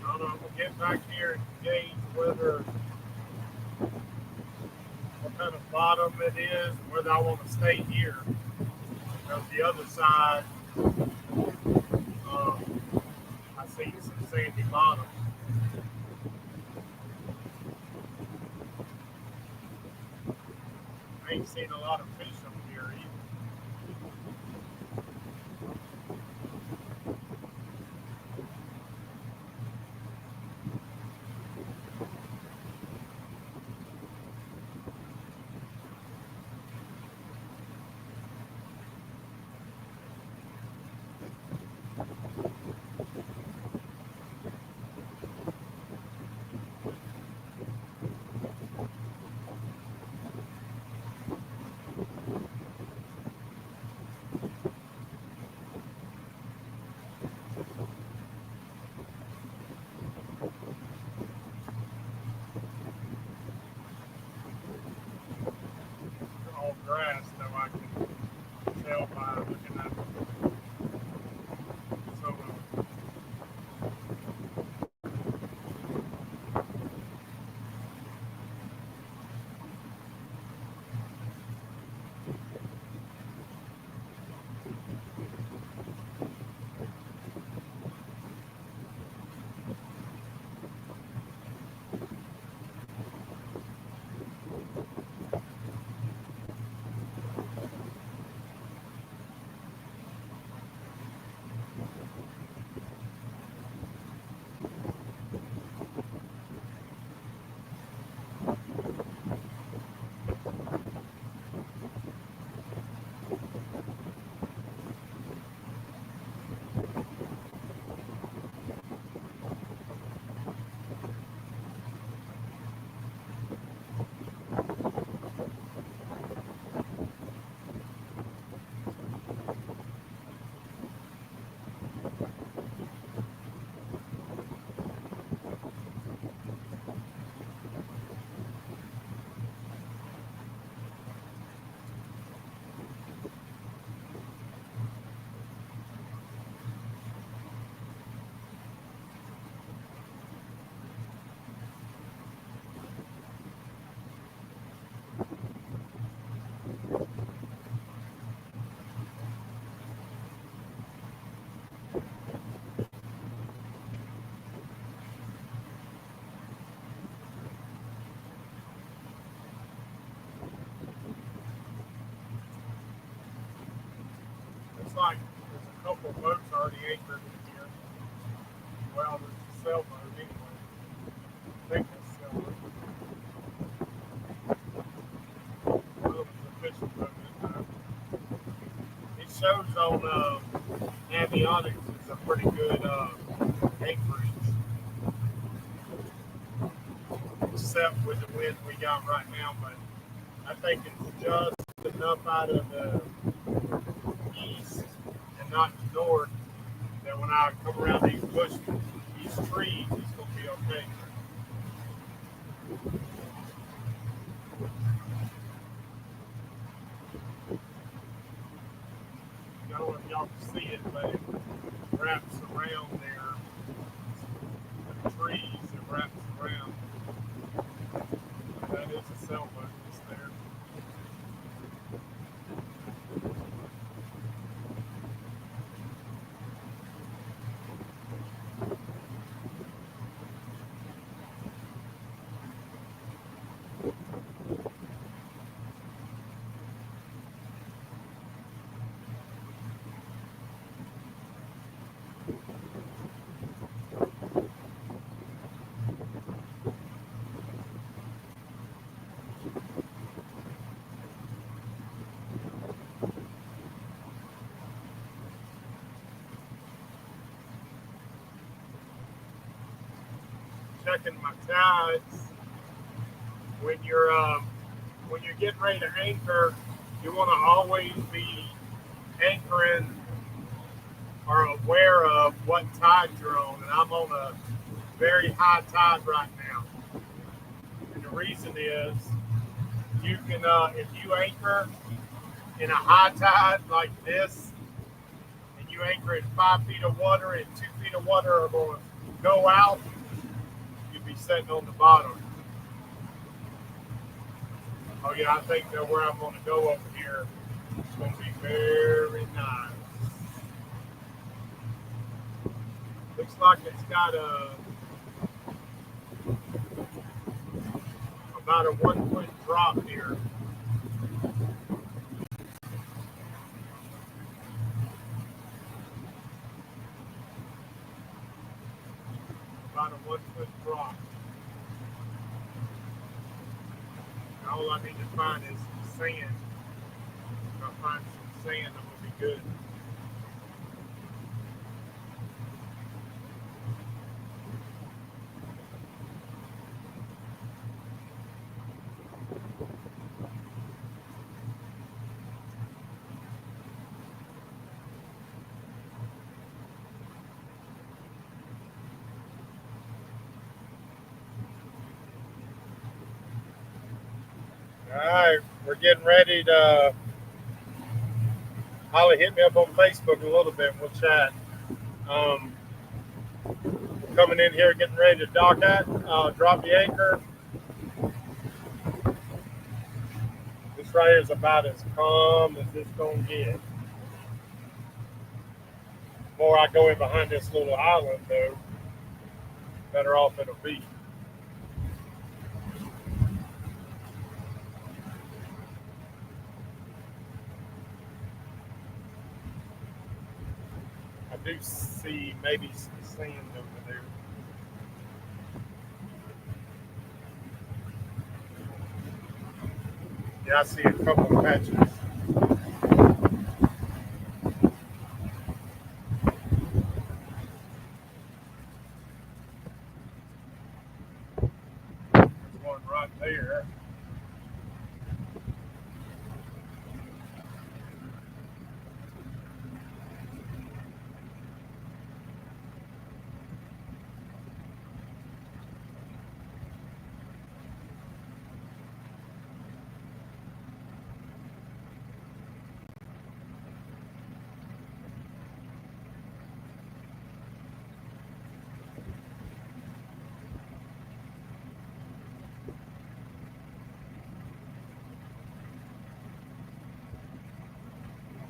I'm gonna get back here and gauge whether what kind of bottom it is, whether I want to stay here. Because the other side, I see some sandy bottom. I ain't seen a lot of fish up here either. All grass, though I can tell by looking at some of it. Looks like there's a couple of boats already anchored in here. Well, there's a sailboat anyway. I think that's a sailboat. Well, there's a fishing boat in there. It shows on avionics it's a pretty good anchorage, except with the wind we got right now. But I think it's just enough out of the east and not the north that when I come around these bushes, these trees, it's going to be okay. I don't know if y'all can see it, but it wraps around there. The trees, it wraps around. That is a sailboat that's there. checking my tides. When you're getting ready to anchor, you want to always be anchoring or aware of what tide you're on. And I'm on a very high tide right now. And the reason is you can, if you anchor in a high tide like this, and you anchor in 5 feet of water and 2 feet of water are going to go out, you'll be sitting on the bottom. Oh yeah, I think that where I'm going to go over here is going to be very nice. Looks like it's got about a 1 foot drop here. About a 1 foot drop. All I need to find is some sand. If I find some sand, I'm going to be good. All right, we're getting ready to. Holly, hit me up on Facebook a little bit. We'll chat. Coming in here, getting ready to dock at. Drop the anchor. This right here is about as calm as it's gonna get. The more I go in behind this little island, though, better off it'll be. I do see maybe some sand over there. Yeah, I see a couple of patches. There's one right there.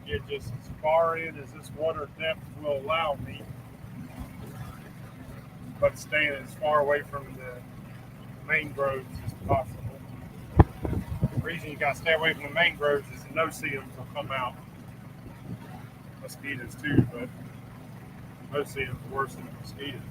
Get just as far in as this water depth will allow me, but staying as far away from the mangroves as possible. The reason you got to stay away from the mangroves is the no-see-ums will come out. Mosquitoes too, but no-see-ums are worse than mosquitoes.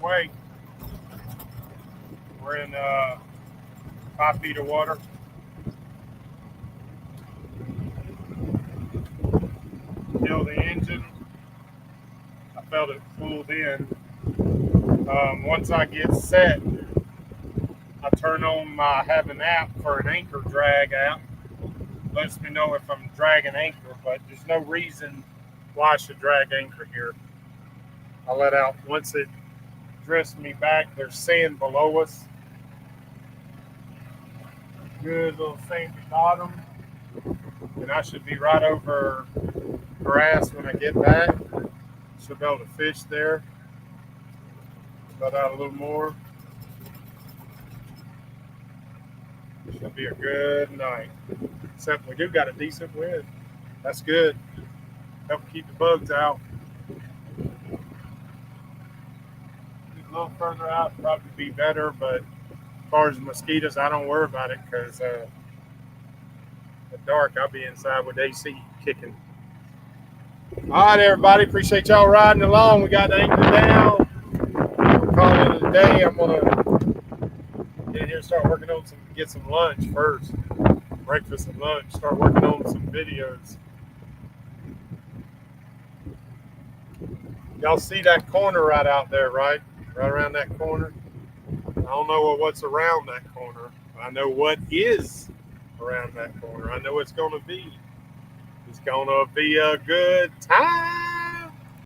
Way. We're in 5 feet of water. Kill the engine. I felt it pulled in. Once I get set, I turn on my have an app for an anchor drag app. Lets me know if I'm dragging anchor, but there's no reason why I should drag anchor here. I let out once it drifts me back. There's sand below us. Good little sandy bottom. And I should be right over grass when I get back. Should be able to fish there. Let out a little more. Should be a good night. Except we do got a decent wind. That's good. Help keep the bugs out. A little further out probably be better, but as far as mosquitoes, I don't worry about it because at dark I'll be inside with AC kicking. All right, everybody. Appreciate y'all riding along. We got the anchor down. We're calling it a day. I'm gonna get in here and start working on get some lunch first. Breakfast and lunch. Start working on some videos. Y'all see that corner right out there, right? Right around that corner. I don't know what's around that corner. I know what is around that corner. I know it's going to be. It's going to be a good time.